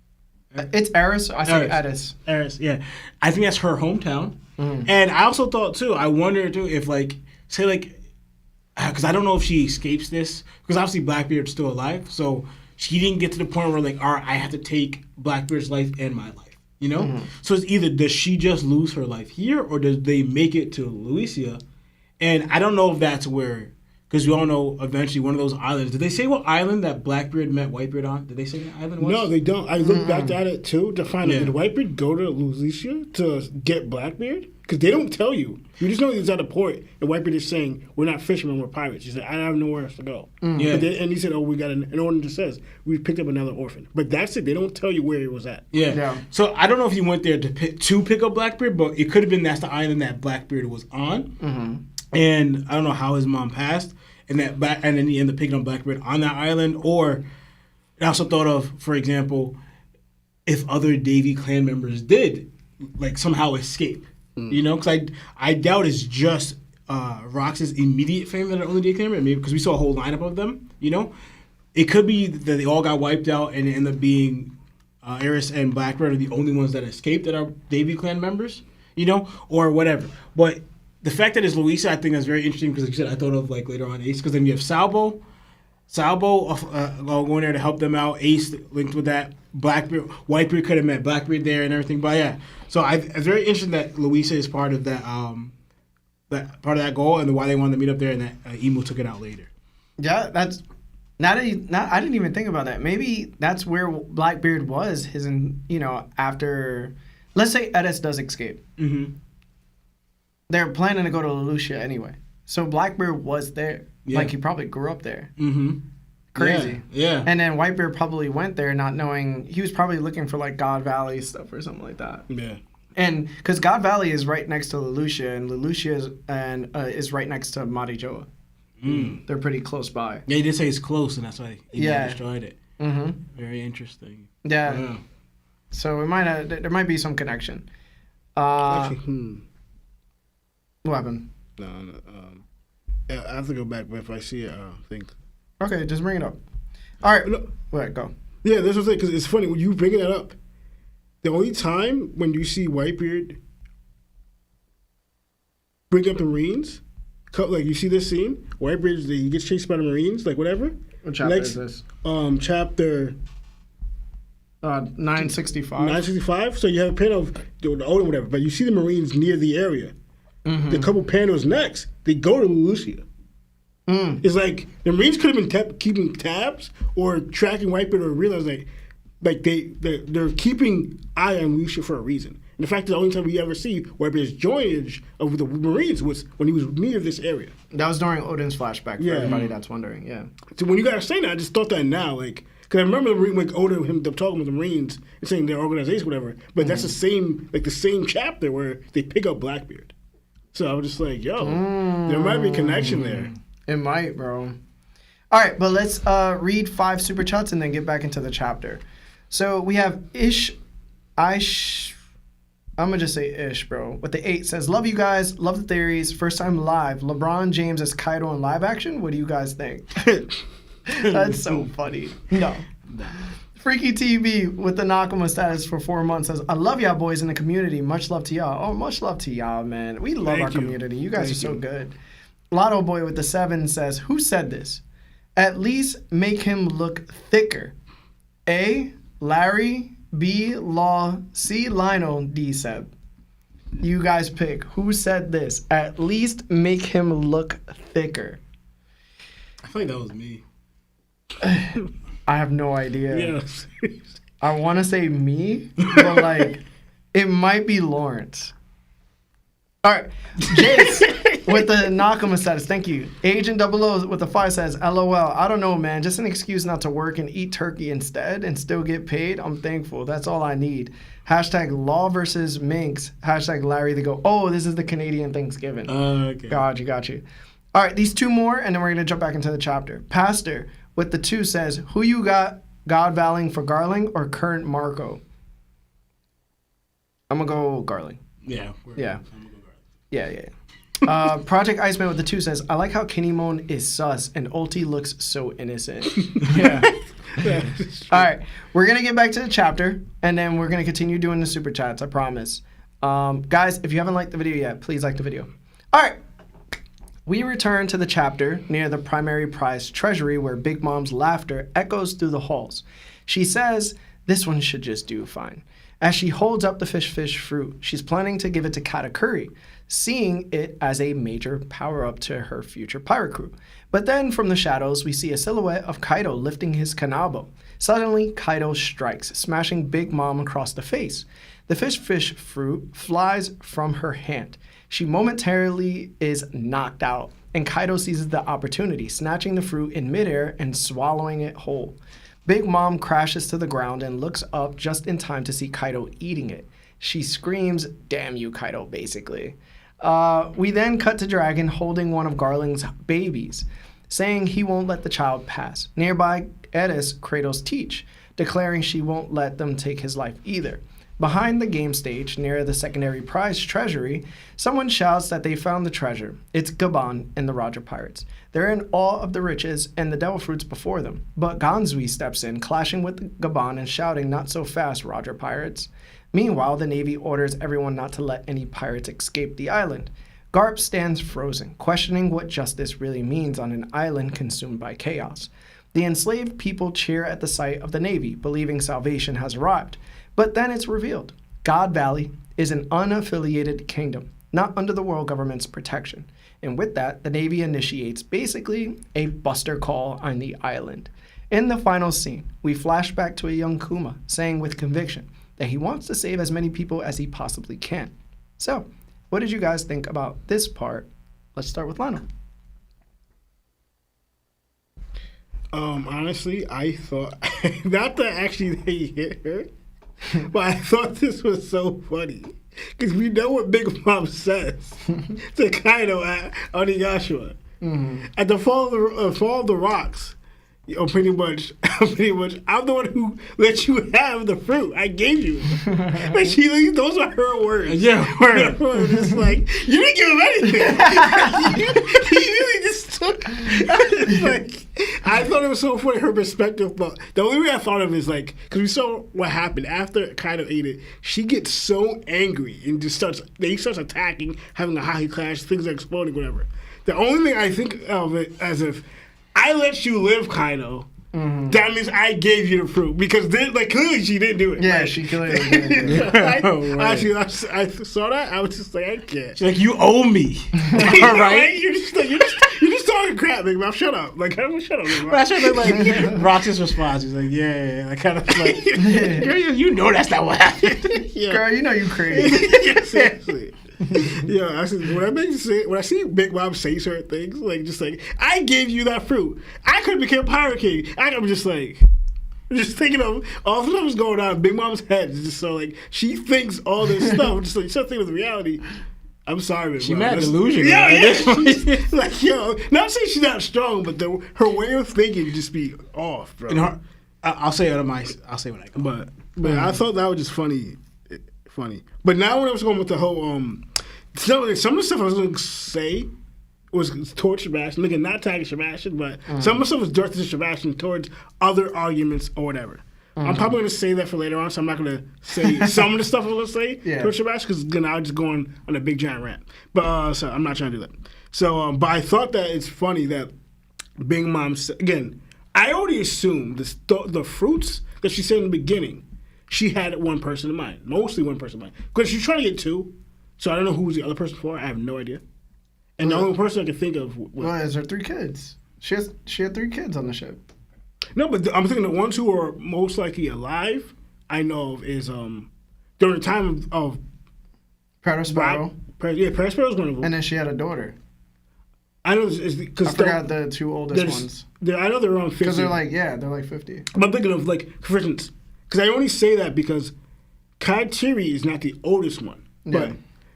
It's Eris. I say Edis. Eris, yeah. I think that's her hometown, and I also thought too. I wonder too if because I don't know if she escapes this, because obviously Blackbeard's still alive, so she didn't get to the point where all right, I have to take Blackbeard's life and my life. You know? So it's either does she just lose her life here or does they make it to Lulusia? And I don't know if that's where, because we all know eventually one of those islands. Did they say what island that Blackbeard met Whitebeard on? Did they say that island was? No, they don't. I looked back at it too to find out, did Whitebeard go to Lulusia to get Blackbeard? Because they don't tell you. You just know he's at a port, and Whitebeard is saying, we're not fishermen, we're pirates. He said, I have nowhere else to go. Yeah. And he said, we got an order that says, we've picked up another orphan. But that's it. They don't tell you where he was at. Yeah. So I don't know if he went there to pick up Blackbeard, but it could have been that's the island that Blackbeard was on. And I don't know how his mom passed, and then he ended up picking up Blackbeard on that island. Or I also thought of, for example, if other Davy clan members did somehow escape. You know, because I doubt it's just Rox's immediate family that are only Davy clan members, maybe because we saw a whole lineup of them. You know, it could be that they all got wiped out and it ended up being Eris and Blackbeard are the only ones that escaped that are Davy clan members. You know, or whatever. But the fact that it's Louisa, I think that's very interesting because, like you said, I thought of later on Ace, because then you have Salvo going there to help them out. Ace linked with that. Whitebeard could have met Blackbeard there and everything. But yeah, so it's very interesting that Louisa is part of that that goal and why they wanted to meet up there, and that Emu took it out later. Yeah, that's I didn't even think about that. Maybe that's where Blackbeard was. After, let's say Edis does escape. Mm-hmm. They're planning to go to Lulusia anyway, so Blackbeard was there. Yeah. He probably grew up there. Mm-hmm. Crazy. Yeah. And then Whitebeard probably went there not knowing, he was probably looking for God Valley stuff or something like that. Yeah. And because God Valley is right next to Lulusia, and Lulusia is right next to Marijoa. They're pretty close by. Yeah, he did say it's close, and that's why he destroyed it. Mm-hmm. Very interesting. Yeah. Wow. So there might be some connection. Actually, What happened? No. I have to go back, but if I see it, I think. Okay, just bring it up. All right, go ahead, go. Yeah, that's what I'm saying, because it's funny when you bring that up. The only time when you see Whitebeard bring up the Marines, you see this scene, Whitebeard he gets chased by the Marines, whatever. What chapter is this? Chapter 965. 965. So you have a panel of the Odin, whatever, but you see the Marines near the area. Mm-hmm. The couple panels next, they go to Lulusia. It's like the Marines could have been keeping tabs or tracking Whitebeard or realize they're keeping eye on Lulusia for a reason. And the fact that the only time we ever see Whitebeard's joinage of the Marines was when he was near this area. That was during Odin's flashback for everybody that's wondering. Yeah. So when you guys say that, I just thought that now, like. Because I remember like Odin, them talking with the Marines and saying their organization, whatever. But that's the same chapter where they pick up Blackbeard. So I was just like, yo, there might be a connection there. It might, bro. All right, but let's read 5 super chats and then get back into the chapter. So we have I'm gonna just say Ish, bro. With the 8 says, love you guys, love the theories. First time live. LeBron James as Kaido in live action. What do you guys think? That's so funny. No. Freaky TV with the Nakama status for 4 months says, I love y'all boys in the community. Much love to y'all. Oh, much love to y'all, man. We love our community. You guys are so good. Lotto Boy with the 7 says, who said this? At least make him look thicker. A, Larry. B, Law. C, Lionel. D, Seb. You guys pick. Who said this? At least make him look thicker. I feel like that was me. I have no idea. Yes. I want to say me, but like, it might be Lawrence. All right. Jace with the Nakama status. Thank you. Agent 00 with the 5 says, LOL. I don't know, man. Just an excuse not to work and eat turkey instead and still get paid. I'm thankful. That's all I need. Hashtag Law versus Minx. Hashtag Larry the Go. Oh, this is the Canadian Thanksgiving. Okay. Got you. All right, these 2 more, and then we're going to jump back into the chapter. Pastor with the 2 says, who you got, God Valing for Garling or current Marco? I'm going to go Garling. Yeah. I'm gonna go Garling. Yeah. Project Iceman with the 2 says, I like how Kinemon is sus and Ulti looks so innocent. Yeah. All right, we're going to get back to the chapter, and then we're going to continue doing the super chats, I promise. Guys, if you haven't liked the video yet, please like the video. All right. We return to the chapter near the primary prize treasury where Big Mom's laughter echoes through the halls. She says, this one should just do fine. As she holds up the fish fruit, she's planning to give it to Katakuri, seeing it as a major power-up to her future pirate crew. But then from the shadows, we see a silhouette of Kaido lifting his kanabo. Suddenly, Kaido strikes, smashing Big Mom across the face. The fish fruit flies from her hand. She momentarily is knocked out, and Kaido seizes the opportunity, snatching the fruit in midair and swallowing it whole. Big Mom crashes to the ground and looks up just in time to see Kaido eating it. She screams, damn you, Kaido, basically. We then cut to Dragon holding one of Garling's babies, saying he won't let the child pass. Nearby, Edis cradles Teach, declaring she won't let them take his life either. Behind the game stage, near the secondary prize treasury, someone shouts that they found the treasure. It's Gaban and the Roger Pirates. They're in awe of the riches and the devil fruits before them. But Ganzui steps in, clashing with Gaban and shouting, not so fast, Roger Pirates. Meanwhile, the Navy orders everyone not to let any pirates escape the island. Garp stands frozen, questioning what justice really means on an island consumed by chaos. The enslaved people cheer at the sight of the Navy, believing salvation has arrived. But then it's revealed. God Valley is an unaffiliated kingdom, not under the world government's protection. And with that, the Navy initiates basically a buster call on the island. In the final scene, we flash back to a young Kuma saying with conviction that he wants to save as many people as he possibly can. So, what did you guys think about this part? Let's start with Lionel. Honestly, I thought, not that actually they hit her, but I thought this was so funny. Because we know what Big Mom says to Kaido at Onigashima. Mm-hmm. At the fall of the rocks, pretty much, I'm the one who let you have the fruit. I gave you. Like those are her words. Yeah, her words. It's like, you didn't give him anything. He really just took. I thought it was so funny, her perspective. But the only way I thought of it is like, because we saw what happened after Kaido ate it. She gets so angry and just starts attacking, having a hockey clash, things are exploding, whatever. The only thing I think of it as if I let you live, Kaido, that means I gave you the fruit because clearly she didn't do it. Yeah, right? she clearly didn't do it. I saw that. I was just like, I can't. She's like, you owe me. All right. You're just talking crap, Big Mom. Shut up. Like, shut up, Big Mom. But I should have like Rox's response. He's like, yeah, like kind of like, girl, you know that's not what happened. Yeah. Girl, you know you crazy. Yeah, seriously. Yeah, when I see Big Mom say certain things, like just like I gave you that fruit, I could have become Pirate King. I'm just thinking of all the stuff that's going on in Big Mom's head. It's just so like she thinks all this stuff, just like something with reality. I'm sorry, Big She Mom. mad delusional. Yeah. She's, like not saying she's not strong, but her way of thinking just be off, bro. And I'll say I'll say when I go. But I thought that was just funny. But now when I was going with the whole some of the stuff I was going to say was towards Sebastian. Again, not tagging Sebastian, but some of the stuff was directed to Sebastian towards other arguments or whatever. I'm probably going to say that for later on, so I'm not going to say some of the stuff I was going to say towards Sebastian because then I'll just go on a big giant rant. But so I'm not trying to do that. So, but I thought that it's funny that Big Mom, again, I already assumed the fruits that she said in the beginning, she had one person in mind, mostly one person in mind. Because she's trying to get two, so I don't know who was the other person for. I have no idea. And the only person I can think of is her 3 kids. She had 3 kids on the ship. No, but I'm thinking the ones who are most likely alive, I know of is during the time of Sparrow. Paris Sparrow's one of them. And then she had a daughter. I know because I forgot the 2 oldest ones. I know they're around 50. Because they're like 50. But I'm thinking of for instance, because I only say that because Kaitiri is not the oldest one. Yeah.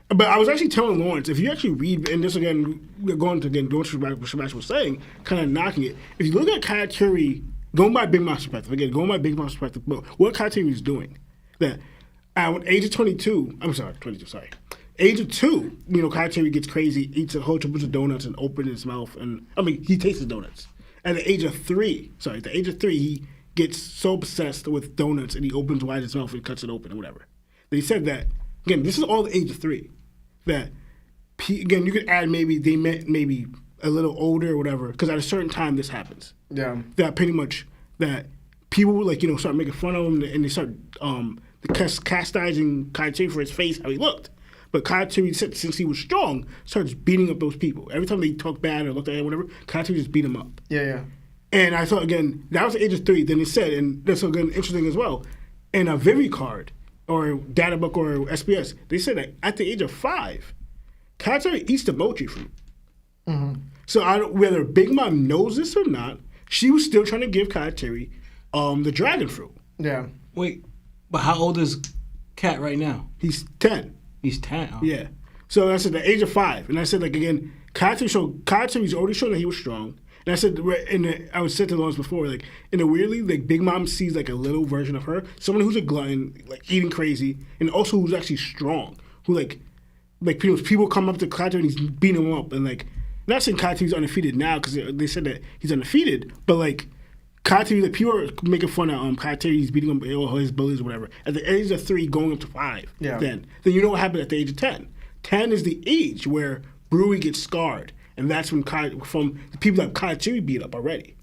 But I was actually telling Lawrence, if you actually read, and this again, going to what Sebastian was saying, kind of knocking it. If you look at Kaitiri, going by Big Mom's perspective, but what Kaitiri is doing, that at age of 22, age of 2, Kaitiri gets crazy, eats a whole bunch of donuts and opens his mouth, he tastes the donuts. At the age of 3, he gets so obsessed with donuts and he opens wide his mouth and cuts it open or whatever. They said that, again, this is all the age of 3, that, again, you could add maybe they met maybe a little older or whatever, because at a certain time this happens. Yeah. That pretty much, that people, start making fun of him and they start chastising Kaitiri for his face, how he looked. But Kaitiri, since he was strong, starts beating up those people. Every time they talk bad or looked at him, whatever, Kaitiri just beat him up. Yeah. And I thought, again, that was the age of 3. Then he said, and that's again interesting as well, in a Vivi card or data book or SBS, they said that at the age of 5, Kaitiri eats the mochi fruit. Mm-hmm. So whether Big Mom knows this or not, she was still trying to give Kaitiri the dragon fruit. Yeah. Wait, but how old is Kat right now? He's 10. He's 10. Oh. Yeah. So I said the age of 5, and I said again, Kaitiri's already shown that he was strong. And I said, I was said to Lawrence before, in a weirdly, Big Mom sees a little version of her, someone who's a glutton, eating crazy, and also who's actually strong, who people come up to Kaitiri and he's beating him up, and not saying Kaitiri's undefeated now because they said that he's undefeated, but Kaitiri, people are making fun of Kaitiri, he's beating him, his bullies or whatever. At the age of 3, going up to 5, then you know what happened at the age of 10. 10 is the age where Brewy gets scarred. And that's when from the people that Kaitiri beat up already.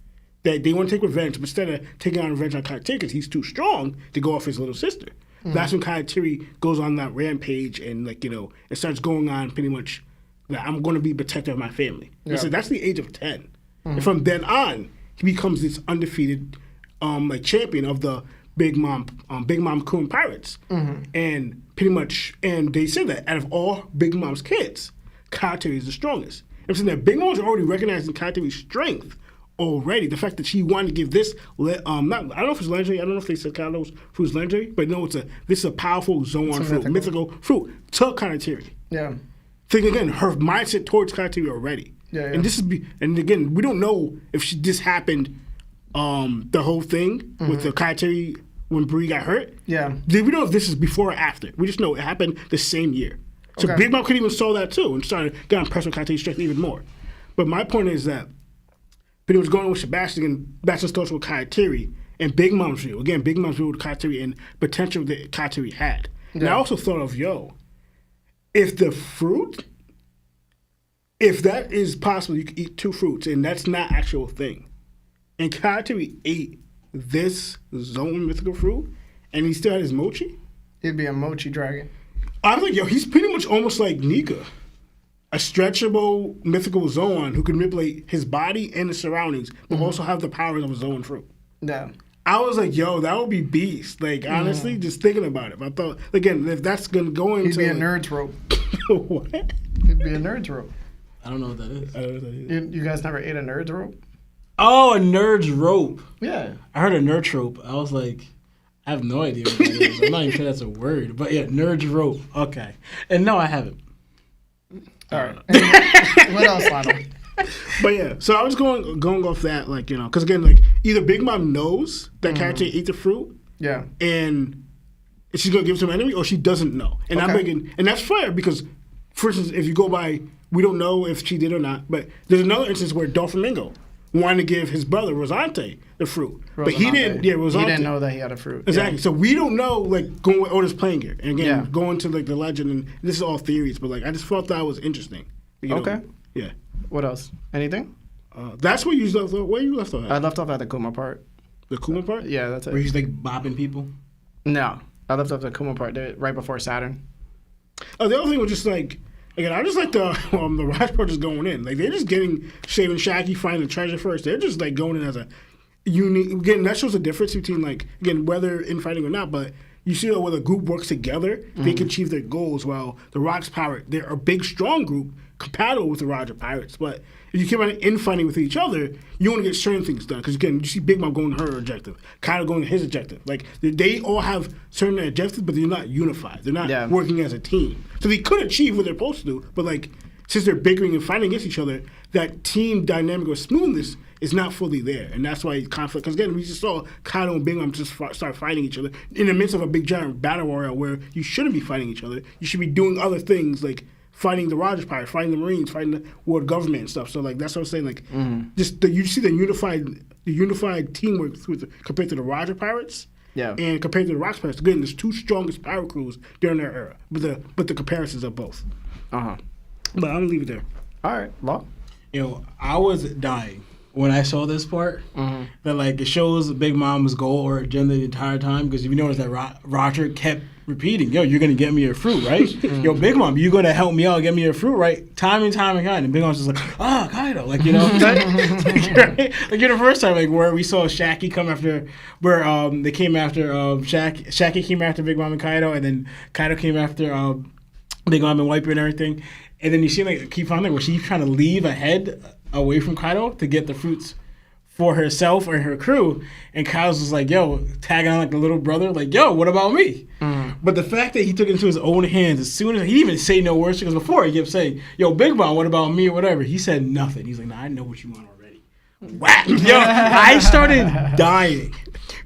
That they want to take revenge, but instead of taking on revenge on Kaitiri because he's too strong to go off his little sister. Mm-hmm. That's when Kaitiri goes on that rampage and it starts going on pretty much that I'm going to be protector of my family. Yeah. So that's the age of 10. Mm-hmm. And from then on, he becomes this undefeated champion of the Big Mom Kun Pirates. Mm-hmm. And pretty much, and they said that out of all Big Mom's kids, Kaitiri is the strongest. I'm saying that Big Mom was already recognizing Kaitiri's strength already. The fact that she wanted to give this, I don't know if it's legendary. I don't know if they said Kalos fruit's legendary, but no, this is a powerful Zoan fruit, mythical fruit to Kaitiri. Yeah. Think again, her mindset towards Kaitiri already. Yeah. And again, we don't know if this happened, the whole thing with the Kaitiri when Bree got hurt. Yeah. We don't know if this is before or after. We just know it happened the same year. So Big Mom could even saw that too and got impressed with Kaitiri's strength even more. But my point is that but it was going with Sebastian and Sebastian's thoughts with Kaitiri and Big Mom's view. Again, Big Mom's view with Kaitiri and potential that Kaitiri had. Yeah. And I also thought of, if the fruit, if that is possible, you can eat 2 fruits and that's not actual thing. and Katori ate this zone mythical fruit, and he still had his mochi, He'd be a mochi dragon. I was like, yo, he's pretty much almost like Nika. A stretchable mythical Zoan who can manipulate his body and the surroundings, but also have the powers of a Zoan fruit. Yeah. I was like, yo, that would be beast. Like, honestly, just thinking about it. I thought, again, if that's going to go into... He'd be a nerd's rope. What? He'd be a nerd's rope. I don't know what that is. I don't know what that is. You guys never ate a nerd's rope? Oh, a nerd's rope. Yeah. I heard a nerd trope. I was like, I have no idea what that is. I'm not even sure that's a word. But yeah, nerd's rope. Okay. And no, I haven't. All right. What else, Lionel? But yeah, so I was going off that, like, you know, because again, like, either Big Mom knows that Katori ate the fruit, Yeah. and she's gonna give it to an enemy, or she doesn't know. And I'm Okay. thinking, and that's fair because, for instance, if you go by, we don't know if she did or not, but there's another instance where Doflamingo wanted to give his brother Rosante the fruit, but he didn't. Yeah, Rosante. He didn't know that he had a fruit. Exactly. Yeah. So we don't know, like, going with Otis playing here, and again, Yeah. going to like the legend, and this is all theories, but like I just thought that was interesting. You know? Okay. Yeah. What else? Anything? That's where you left off. Where you left off I at? left off at the Kuma part. The Kuma part? Yeah, that's Where it. he's like bopping people. No. I left off the Kuma part right before Saturn. Oh, the other thing was just like, again, I just like the Raj part just going in. Like, they're just getting Shave and Shaggy finding the treasure first. They're just like going in as a unique. Again, that shows the difference between, like, again, whether infighting or not, but you see that when a group works together, they can achieve their goals. While the Rocks Pirate, they're a big, strong group compatible with the Roger Pirates. But if you keep on infighting with each other, you want to get certain things done. Because again, you see Big Mom going to her objective, Kaido going to his objective. Like, they all have certain objectives, but they're not unified. They're not working as a team. So they could achieve what they're supposed to do, but like, since they're bickering and fighting against each other, that team dynamic or smoothness is not fully there. And that's why conflict, because again, we just saw Kaido and Big Mom just start fighting each other in the midst of a big giant battle royale where you shouldn't be fighting each other. You should be doing other things like fighting the Rogers Pirates, fighting the Marines, fighting the world government and stuff. So like, that's what I'm saying. Like, just you see the unified teamwork compared to the Roger Pirates. Yeah. And compared to the Rocks Pirates, again, there's two strongest pirate crews during their era. But the comparisons are both. Uh-huh. But I'm gonna leave it there. All right. Law? I was dying when I saw this part. That like it shows Big Mom's goal or agenda the entire time, because if you notice that Roger kept repeating, "Yo, you're gonna get me a fruit, right? Yo, Big Mom, you gonna help me out, get me a fruit, right?" Time and time again, and Big Mom's just like, "Ah, Kaido," like, you know, right? Like, the first time, like where we saw Shaki come after, where they came after Shaki came after Big Mom and Kaido, and then Kaido came after Big Mom and Wiper and everything. And then you see like keep on there where she's trying to leave ahead away from Kaido to get the fruits for herself or her crew. And Kaido's just like, yo, tagging on like the little brother, like, yo, what about me? But the fact that he took it into his own hands as soon as he didn't even say no words, because before he kept saying, yo, Big Mom, what about me or whatever. He said nothing. He's like, nah, I know what you want already. Whack! Yo, I started dying.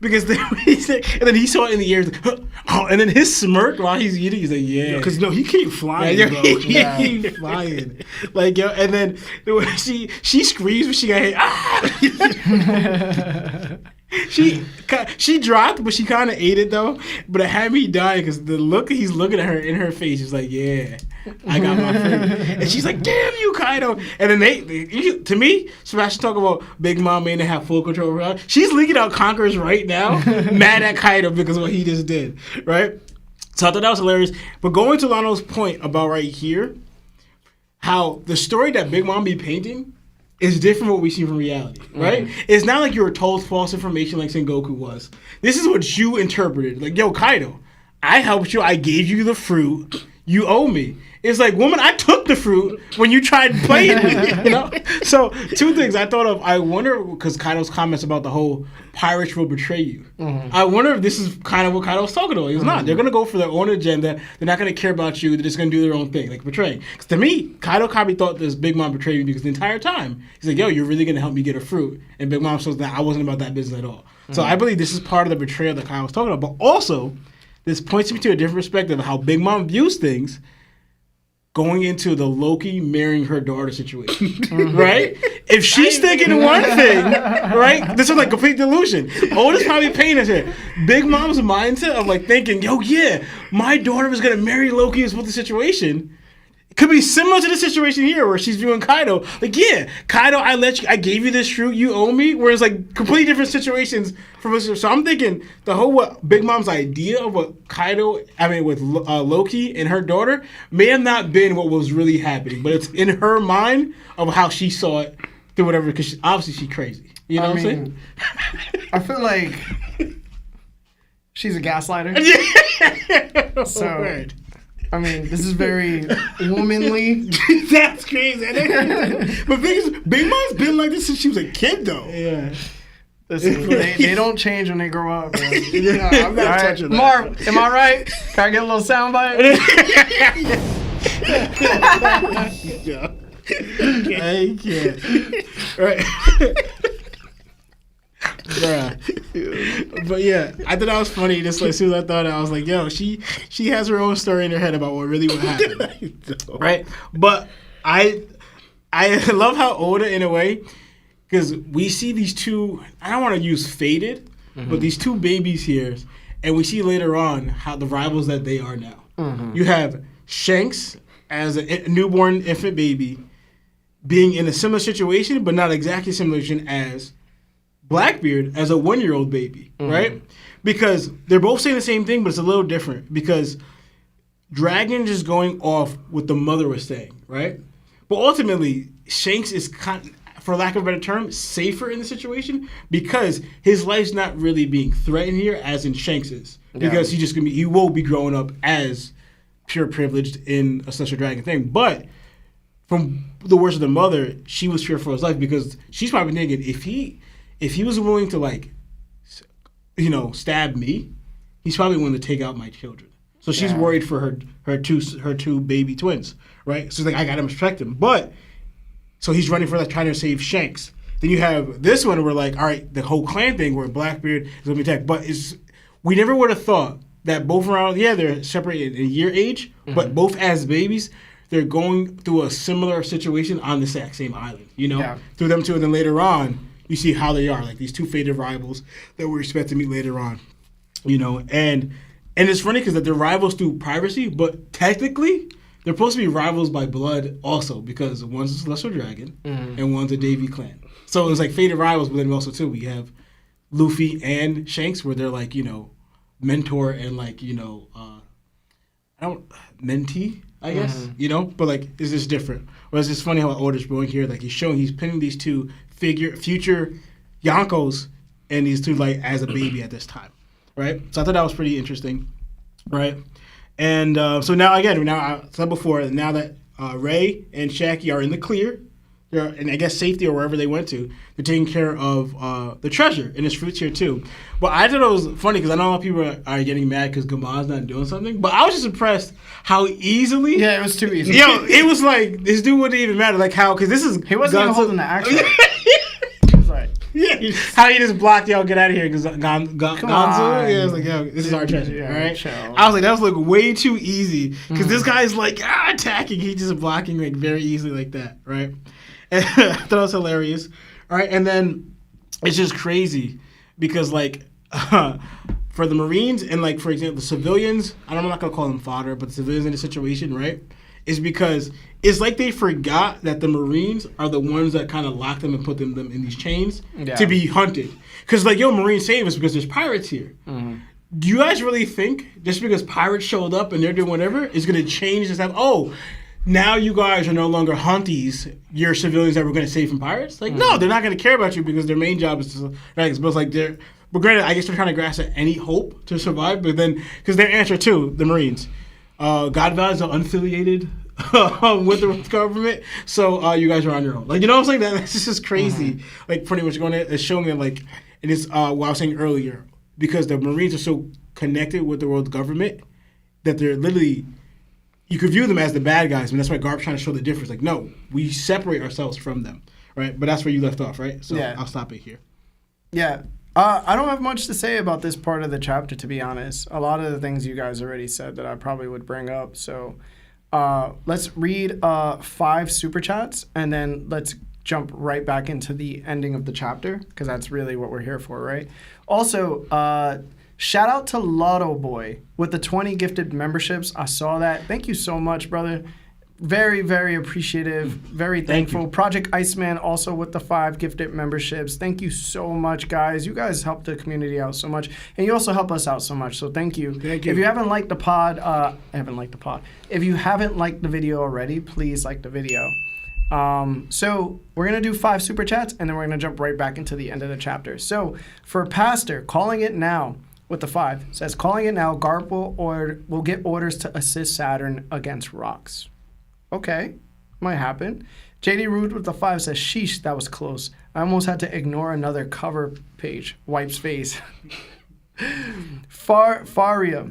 Because then he said, and then he saw it in the air, like, oh, and then his smirk while he's eating, he's like, yeah. Because he keep flying, bro. He keep flying. Like, yo, and then when she screams when she got hit. Ah! She dropped, but she kind of ate it, though. But it had me dying because the look he's looking at her in her face, he's like, yeah, I got my fruit. And she's like, damn you, Kaido. And then to me, Sebastian talk about Big Mom may not have full control over her. She's leaking out Conquerors right now, mad at Kaido because of what he just did, right? So I thought that was hilarious. But going to Lano's point about right here, how the story that Big Mom be painting is different from what we see from reality, right? It's not like you were told false information like Sengoku was. This is what you interpreted. Like, yo, Kaido, I helped you. I gave you the fruit. You owe me. It's like, woman, I took the fruit when you tried playing with it, you know? So, two things I thought of. I wonder, because Kaido's comments about the whole pirates will betray you. I wonder if this is kind of what Kaido's talking about. He's not. They're going to go for their own agenda. They're not going to care about you. They're just going to do their own thing, like betraying. Because to me, Kaido probably thought this Big Mom betrayed me because the entire time, he's like, yo, you're really going to help me get a fruit. And Big Mom shows that I wasn't about that business at all. So I believe this is part of the betrayal that Kaido was talking about. But also, this points me to a different perspective of how Big Mom views things going into the Loki marrying her daughter situation, right? If she's thinking one thing, right? This is like complete delusion. Otis probably painting us here. Big Mom's mindset of like thinking, yo, yeah, my daughter was gonna marry Loki is what the situation. could be similar to the situation here where she's viewing Kaido. Like, yeah, Kaido, I gave you this fruit, you owe me. Whereas, like, completely different situations from us. So I'm thinking the whole Big Mom's idea of what with Loki and her daughter may have not been what was really happening, but it's in her mind of how she saw it through whatever, because obviously she's crazy. You know what I'm saying? I feel like she's a gaslighter. So. Right. I mean, this is very womanly. That's crazy. But Big Mom's been like this since she was a kid, though. Yeah. Listen, they don't change when they grow up, bro. Yeah, I'm not touching that. Marv, am I right? Can I get a little soundbite? Yeah. I can't. Right. Bruh. But yeah, I thought that was funny. Just like, as soon as I thought it, I was like, yo, she has her own story in her head about what really would happen. Right? But I love how Oda, in a way, because we see these two, I don't want to use faded, but these two babies here, and we see later on how the rivals that they are now. You have Shanks as a newborn infant baby being in a similar situation, but not exactly similar situation as Blackbeard as a 1-year-old baby, right? Because they're both saying the same thing, but it's a little different. Because Dragon is going off what the mother was saying, right? But ultimately, Shanks is, for lack of a better term, safer in the situation because his life's not really being threatened here, as in Shanks is. Because he will be growing up as pure privileged in a Celestial Dragon thing. But from the words of the mother, she was fearful for his life because she's probably thinking, if he was willing to, like, stab me, he's probably willing to take out my children. So she's worried for her two baby twins, right? So she's like, I gotta protect them. But so he's running for that, trying to save Shanks. Then you have this one where, like, all right, the whole clan thing where Blackbeard is gonna be attacked. But we never would have thought that both around, they're separated in year age, but both as babies, they're going through a similar situation on the exact same island, through them two, and then later on, you see how they are, like these two faded rivals that we expect to meet later on, and it's funny because they're rivals through piracy, but technically they're supposed to be rivals by blood also because one's a Celestial Dragon and one's a Davy clan. So it's like faded rivals, but then also too we have Luffy and Shanks where they're like mentor and like mentee, I guess, but like it's just different. Whereas it's funny how Oda's going here, like he's pinning these two future Yonkos and these two like as a baby at this time, right? So I thought that was pretty interesting, right? And so now again, I said before, now that Ray and Shaggy are in the clear, they're in I guess safety or wherever they went to, they're taking care of the treasure and its fruits here too. But I thought it was funny because I know a lot of people are getting mad because Gamon's not doing something, but I was just impressed how easily. Yeah, it was too easy. It was like this dude wouldn't even matter, like how because this is he wasn't even holding the action. Yeah, how he just blocked y'all get out of here because Gonzo. Yeah, it's like this is our treasure, all right? Chill. I was like, that was like way too easy because this guy's like attacking, he's just blocking like very easily like that, right? And I thought it was hilarious, all right? And then it's just crazy because like for the Marines and like for example the civilians, I'm not gonna call them fodder, but the civilians in the situation, right? Is because it's like they forgot that the Marines are the ones that kind of lock them and put them in these chains to be hunted. Because, like, Marines save us because there's pirates here. Do you guys really think just because pirates showed up and they're doing whatever is going to change this? Now you guys are no longer hunties, you're civilians that we're going to save from pirates? Like, no, they're not going to care about you because their main job is to, right? But it's like but granted, I guess they're trying to grasp at any hope to survive, but then, because their answer too, the Marines, God values are unaffiliated with the government, so you guys are on your own. Like, you know what I'm saying? That's just crazy. Like, pretty much it's showing it like, and it's what I was saying earlier, because the Marines are so connected with the world government that they're literally, you could view them as the bad guys, and that's why Garp's trying to show the difference. Like, no, we separate ourselves from them, right? But that's where you left off, right? So I'll stop it here. Yeah. I don't have much to say about this part of the chapter, to be honest. A lot of the things you guys already said that I probably would bring up. So let's read 5 super chats, and then let's jump right back into the ending of the chapter, because that's really what we're here for, right? Also, shout out to Lotto Boy with the 20 gifted memberships. I saw that. Thank you so much, brother. Very, very appreciative. Very thankful. Project Iceman also with the 5 gifted memberships. Thank you so much, guys. You guys help the community out so much, and you also help us out so much. So thank you. Thank you. If you haven't liked the pod, If you haven't liked the video already, please like the video. So we're gonna do 5 super chats, and then we're gonna jump right back into the end of the chapter. So for Pastor, calling it now. With the 5 says, calling it now, Garp will get orders to assist Saturn against rocks. Okay, might happen. JD Rude with the 5 says, sheesh, that was close. I almost had to ignore another cover page. Wipes face. Faria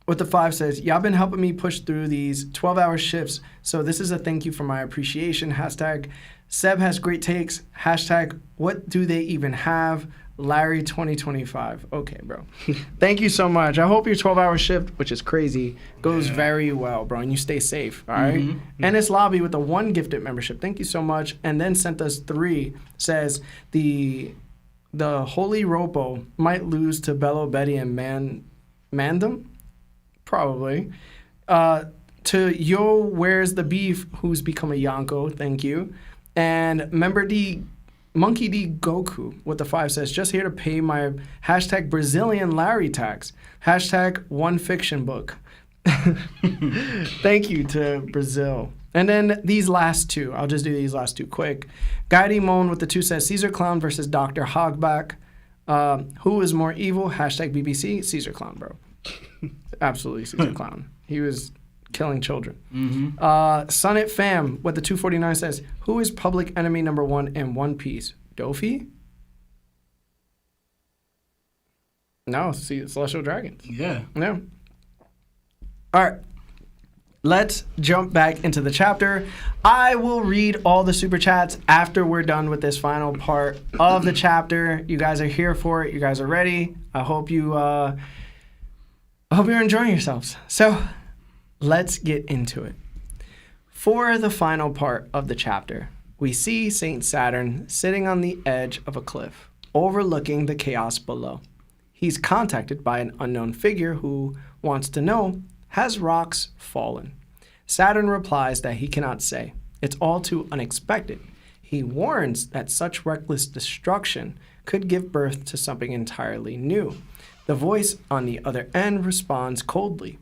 with the 5 says, y'all been helping me push through these 12-hour shifts, so this is a thank you for my appreciation. Hashtag Seb has great takes. Hashtag what do they even have? Larry 2025. Okay, bro. Thank you so much. I hope your 12-hour shift, which is crazy, goes very well, bro, and you stay safe, all right? And it's Lobby with the 1 gifted membership. Thank you so much. And then sent us 3, says the Holy Ropo might lose to Bello, Betty, and Mandem? Probably. To Yo, Where's the Beef, who's become a Yonko. Thank you. And member Monkey D Goku with the 5 says, just here to pay my hashtag Brazilian Larry tax. Hashtag one fiction book. Thank you to Brazil. And then these last 2. I'll just do these last 2 quick. Guy Moan with the 2 says, Caesar Clown versus Dr. Hogback. Who is more evil? Hashtag BBC. Caesar Clown, bro. Absolutely Caesar Clown. He was killing children. Sonnet Fam with the 249 says, who is public enemy number 1 in One Piece? Dofi? No, see, Celestial Dragons. Yeah. No. All right. Let's jump back into the chapter. I will read all the super chats after we're done with this final part of the chapter. You guys are here for it. You guys are ready. I hope you're enjoying yourselves. So, let's get into it. For the final part of the chapter, we see Saint Saturn sitting on the edge of a cliff, overlooking the chaos below. He's contacted by an unknown figure who wants to know, has rocks fallen? Saturn replies that he cannot say. It's all too unexpected. He warns that such reckless destruction could give birth to something entirely new. The voice on the other end responds coldly.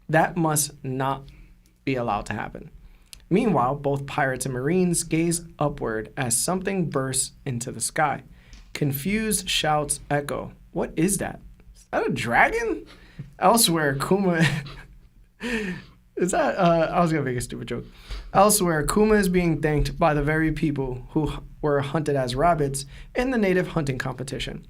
That must not be allowed to happen. Meanwhile, both pirates and marines gaze upward as something bursts into the sky. Confused shouts echo. What is that? Is that a dragon? Elsewhere, Kuma... Is that... I was going to make a stupid joke. Elsewhere, Kuma is being thanked by the very people who were hunted as rabbits in the native hunting competition.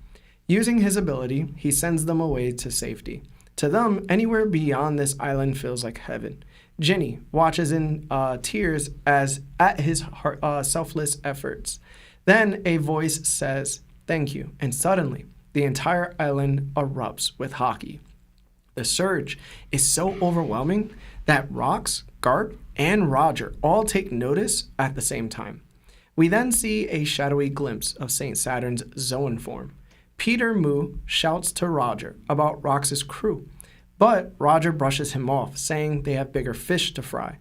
Using his ability, he sends them away to safety. To them, anywhere beyond this island feels like heaven. Ginny watches in tears at his selfless efforts. Then a voice says, thank you, and suddenly the entire island erupts with hockey. The surge is so overwhelming that Rox, Garp, and Roger all take notice at the same time. We then see a shadowy glimpse of St. Saturn's Zoan form. Peter Moo shouts to Roger about Rox's crew, but Roger brushes him off, saying they have bigger fish to fry.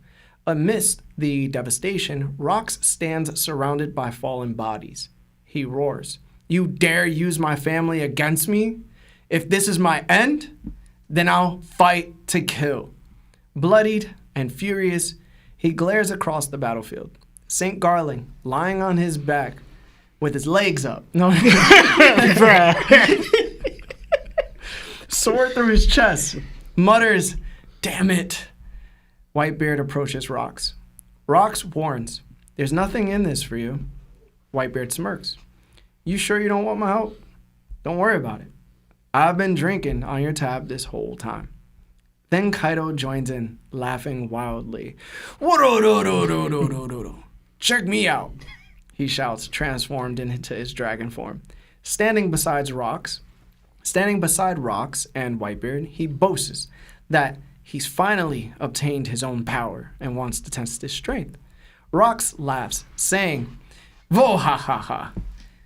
Amidst the devastation, Rox stands surrounded by fallen bodies. He roars, "You dare use my family against me? If this is my end, then I'll fight to kill." Bloodied and furious, he glares across the battlefield. St. Garling, lying on his back with his legs up. No, sword through his chest, mutters, "Damn it." Whitebeard approaches Rox. Rox warns, "There's nothing in this for you." Whitebeard smirks. "You sure you don't want my help? Don't worry about it. I've been drinking on your tab this whole time." Then Kaido joins in, laughing wildly. "Check me out," he shouts, transformed into his dragon form. Standing beside Rox and Whitebeard, he boasts that he's finally obtained his own power and wants to test his strength. Rox laughs, saying, "Vo ha ha ha."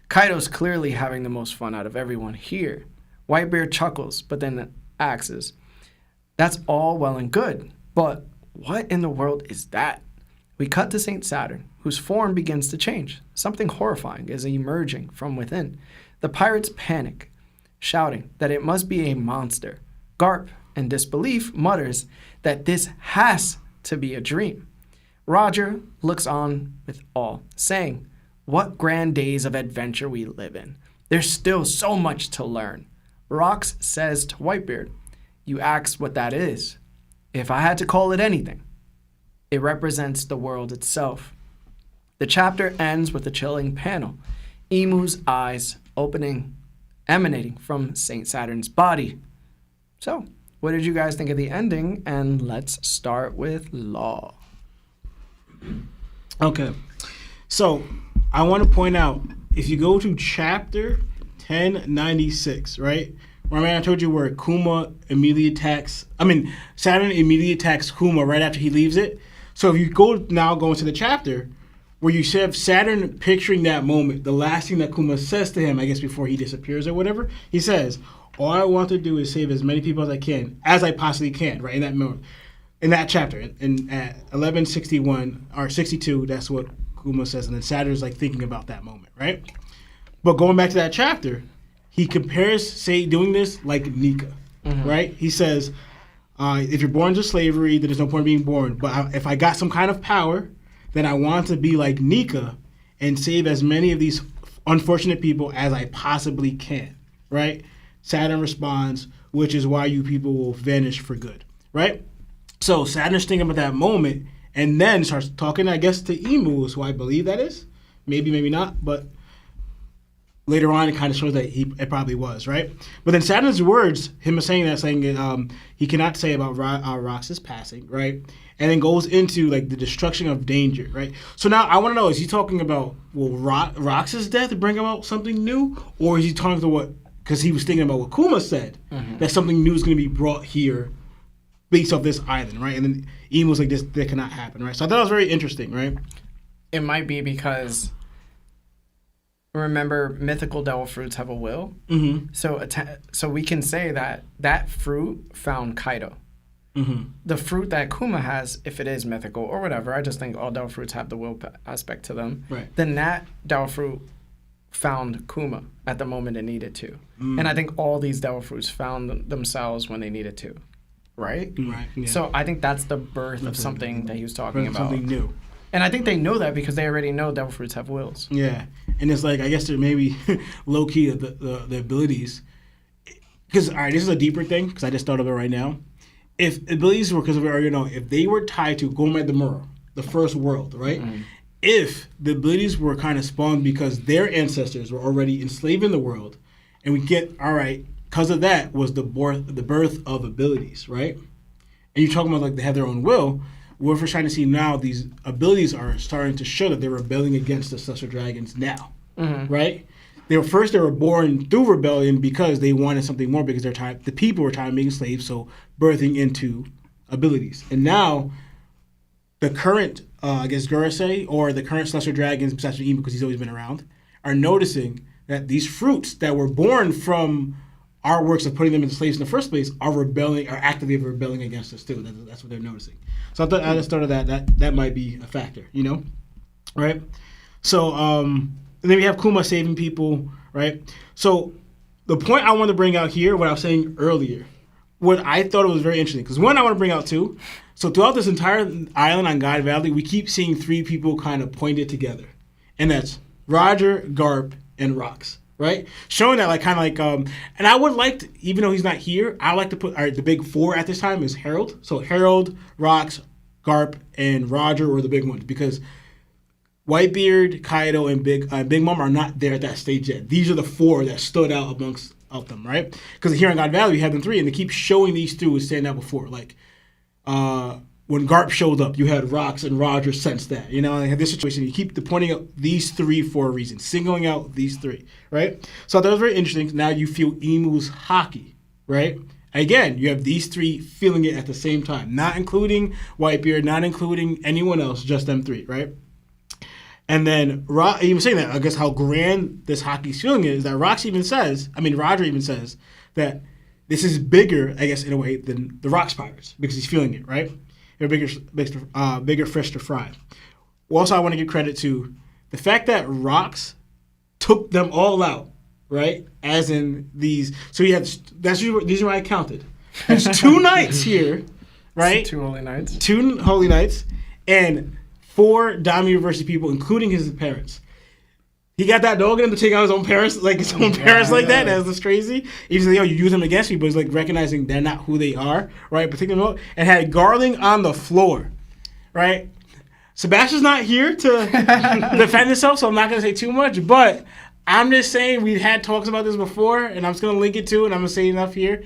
Kaido's clearly having the most fun out of everyone here. Whitebeard chuckles, but then axes. "That's all well and good, but what in the world is that?" We cut to St. Saturn, whose form begins to change. Something horrifying is emerging from within. The pirates panic, shouting that it must be a monster. Garp, in disbelief, mutters that this has to be a dream. Roger looks on with awe, saying, "What grand days of adventure we live in. There's still so much to learn." Rox says to Whitebeard, "You asked what that is. If I had to call it anything, it represents the world itself." The chapter ends with a chilling panel. Emu's eyes opening, emanating from St. Saturn's body. So, what did you guys think of the ending? And let's start with Law. Okay. So, I want to point out, if you go to chapter 1096, right? Remember I told you where Saturn immediately attacks Kuma right after he leaves it? So if you go into the chapter where you have Saturn picturing that moment, the last thing that Kuma says to him, I guess before he disappears or whatever, he says, "All I want to do is save as many people as I possibly can," right? In that moment, in that chapter, at 1161 or 62, that's what Kuma says, and then Saturn's like thinking about that moment, right? But going back to that chapter, he compares, doing this like Nika, right? He says, if you're born to slavery, then there's no point in being born. But if I got some kind of power, then I want to be like Nika and save as many of these unfortunate people as I possibly can, right? Saturn responds, "Which is why you people will vanish for good," right? So Saturn's thinking about that moment and then starts talking, I guess, to Emu, is who I believe that is. Maybe, maybe not, but later on it kind of shows that it probably was, right? But then Saturn's words, him saying he cannot say about Rox's passing, right? And then goes into like the destruction of danger, right? So now I want to know, is he talking about, will Rox's death bring about something new? Or is he talking to because he was thinking about what Kuma said, that something new is going to be brought here based off this island, right? And then Emu was like, that cannot happen, right? So I thought it was very interesting, right? It might be because, remember, mythical devil fruits have a will. So we can say that fruit found Kaido. The fruit that Kuma has, if it is mythical or whatever, I just think all devil fruits have the will aspect to them. Right. Then that devil fruit found Kuma at the moment it needed to. And I think all these devil fruits found themselves when they needed to. Right? Right. Yeah. So I think that's the birth of something that he was talking about. Something new. And I think they know that because they already know devil fruits have wills. Yeah. And it's like, I guess there may be low-key the abilities. Because, all right, this is a deeper thing, because I just thought of it right now. If abilities were, because we already know, if they were tied to Gomez de Muro, the first world, right? If the abilities were kind of spawned because their ancestors were already enslaved in the world, and we get, all right, because of that was the birth of abilities, right? And you're talking about like they have their own will. What we're trying to see now, these abilities are starting to show that they're rebelling against the Celestial Dragons now, right? They were born through rebellion because they wanted something more, because the people were tired of being slaves, so birthing into abilities. And now the current, I guess Gurusei, or the current Celestial Dragons, besides Emu, because he's always been around, are noticing that these fruits that were born from our works of putting them into slaves in the first place are actively rebelling against us too. That's what they're noticing. So I just thought of that might be a factor, right? So and then we have Kuma saving people, right? So the point I want to bring out here, what I was saying earlier, what I thought it was very interesting, because one I want to bring out too. So throughout this entire island on God Valley, we keep seeing three people kind of pointed together, and that's Roger, Garp, and Rox. Right, showing that and I would like to, even though he's not here, I like to put the big four at this time is Harold. So Harold, Rox, Garp, and Roger were the big ones, because Whitebeard, Kaido, and Big Mom are not there at that stage yet. These are the four that stood out amongst them, right? Because here in God Valley we have them three, and they keep showing these two as standing out before, like when Garp showed up, you had Rox and Roger sense that. They had this situation. You keep pointing out these three for a reason, singling out these three, right? So that was very interesting. Now you feel Emu's hockey, right? Again, you have these three feeling it at the same time, not including Whitebeard, not including anyone else, just them three, right? And then even saying that, I guess how grand this hockey's feeling is that Roger even says that this is bigger, I guess, in a way, than the Rox Pirates, because he's feeling it, right? They're bigger fish to fry. also I want to give credit to the fact that Rocks took them all out, right? As in these. So you had these are what I counted. There's 2 knights here, right? 2 holy knights. 2 holy knights and 4 Daimyo University people, including his parents. He got that dog in him to take out his own parents, like his own parents, like that. That's just crazy. He's like, yo, you use them against me, but it's like recognizing they're not who they are, right? But taking them out and had Garling on the floor, right? Sebastian's not here to defend himself, so I'm not gonna say too much. But I'm just saying we've had talks about this before, and I'm just gonna link it to, and I'm gonna say enough here.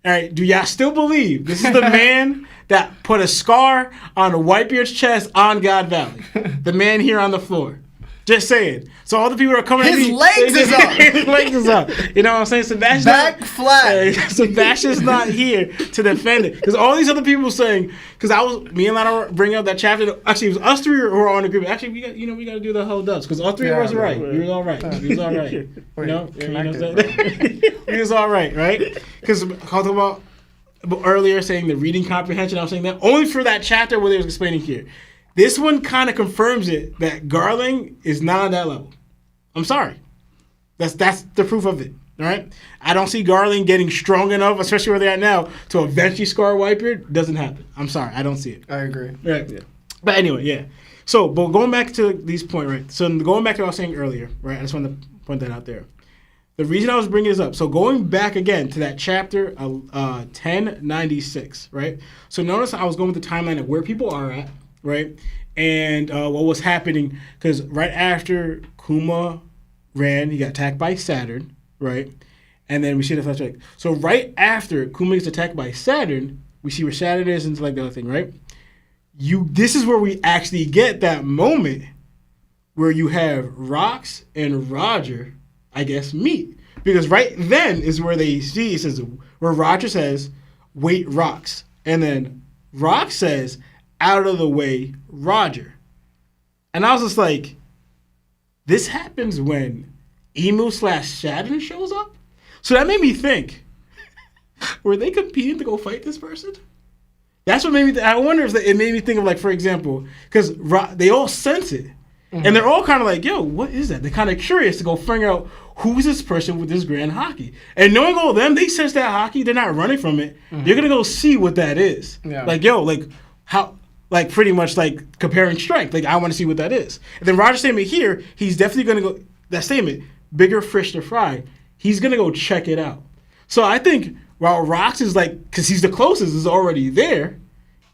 All right, do y'all still believe this is the man that put a scar on Whitebeard's chest on God Valley? The man here on the floor. Just saying. So all the people that are coming at me. His legs is up. His legs is up. You know what I'm saying? Sebastian's Back flat. Sebastian's not here to defend it. Because all these other people saying, because me and Lana were bringing up that chapter. Actually, it was us 3 who were on agreement. Actually, we got to do the whole dubs. Because all 3 of us were right. We was all right. We was all right. You know what I'm saying? We was all right? Because I talked about earlier saying the reading comprehension. I was saying that only for that chapter where they was explaining here. This one kind of confirms it that Garling is not on that level. I'm sorry. That's the proof of it. All right? I don't see Garling getting strong enough, especially where they're at now, to eventually scar Whitebeard. Doesn't happen. I'm sorry. I don't see it. I agree. Right. Yeah. But anyway, yeah. So, but going back to these points, right? So going back to what I was saying earlier, right? I just want to point that out there. The reason I was bringing this up, so going back again to that chapter 1096, right? So notice I was going with the timeline of where people are at, right? And what was happening, because right after Kuma ran, he got attacked by Saturn, right? And then we see the flashback. So right after Kuma gets attacked by Saturn, we see where Saturn is and like the other thing, right? This is where we actually get that moment where you have Rox and Roger, I guess, meet. Because right then is where they see, it says, where Roger says, wait, Rox. And then Rox says, out of the way, Roger. And I was just like, this happens when Emu/Saturn shows up? So that made me think, were they competing to go fight this person? That's what made me I wonder if it made me think of, like, for example, because they all sense it. Mm-hmm. And they're all kind of like, yo, what is that? They're kind of curious to go figure out who's this person with this grand hockey. And knowing all of them, they sense that hockey. They're not running from it. Mm-hmm. They're going to go see what that is. Yeah. Like, yo, like, how... Like, pretty much, like, comparing strength. Like, I want to see what that is. And then Roger's statement here, he's definitely going to go, that statement, bigger fish to fry, he's going to go check it out. So I think while Rox is like, because he's the closest, is already there,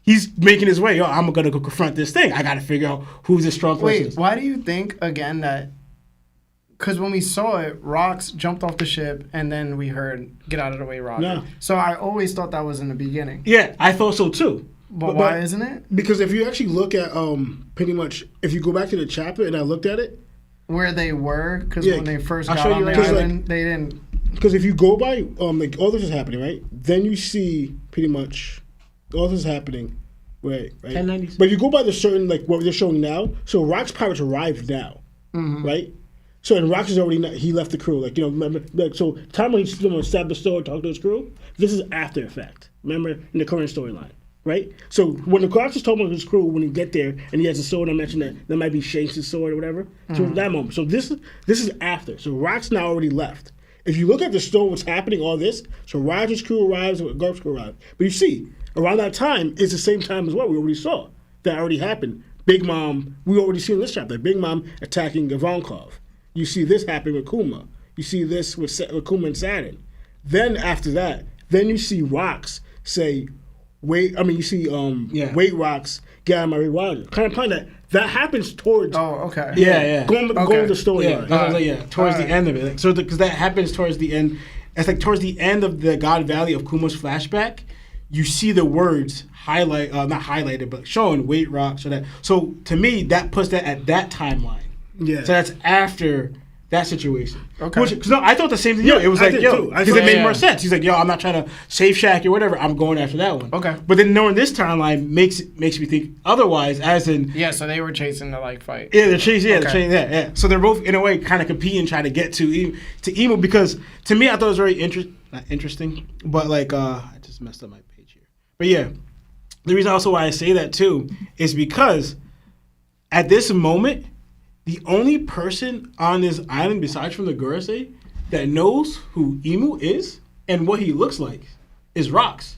he's making his way. Yo, I'm going to go confront this thing. I got to figure out who's this strong person. Wait, why do you think, again, that, because when we saw it, Rox jumped off the ship, and then we heard, get out of the way, Roger. No. So I always thought that was in the beginning. Yeah, I thought so, too. But why isn't it? Because if you actually look at pretty much, if you go back to the chapter and I looked at it, where they were, because when they first got on the island, like, they didn't. Because if you go by, like, all this is happening, right? Then you see pretty much all this is happening, right? 1096. But if you go by the certain, like, what they're showing now, so Rock's pirates arrived now, right? So and Rox is already he left the crew, like, you know, remember, like, so time when he's stabbed the sword, talked to his crew. This is after effect. Remember in the current storyline. Right? So when the Crocs is talking about his crew, when you get there and he has a sword, I mentioned that there might be Shanks' sword or whatever. So that moment. So this is after. So Rock's now already left. If you look at the story, what's happening, all this, so Roger's crew arrives, Garp's crew arrives. But you see, around that time, it's the same time as well. We already saw. That already happened. Big Mom, we already seen this chapter. Big Mom attacking Ivankov. You see this happen with Kuma. You see this with Kuma and Saturn. Then after that, then you see Rox say, wait, you see wait, Rox, get out of my way, Roger. Kind of implying that happens towards. Oh, okay. Yeah. Going with the story. Towards the end of it. Like, so because that happens towards the end. It's like towards the end of the God Valley of Kuma's flashback, you see the words not highlighted, but showing wait, Rox, or that. So to me, that puts that at that timeline. Yeah. So that's after that situation. Okay. Because I thought the same thing. It was like, because it made more sense. He's like, I'm not trying to save Shaq or whatever. I'm going after that one. Okay. But then knowing this timeline makes me think otherwise, as in. Yeah, so they were chasing the, like, fight. Yeah, they're chasing, yeah. So they're both, in a way, kind of competing, trying to get to Emo, because to me, I thought it was very interesting, but, like, I just messed up my page here. But yeah, the reason also why I say that, too, is because at this moment, the only person on this island besides from the Gorosei that knows who Emu is and what he looks like is Rox.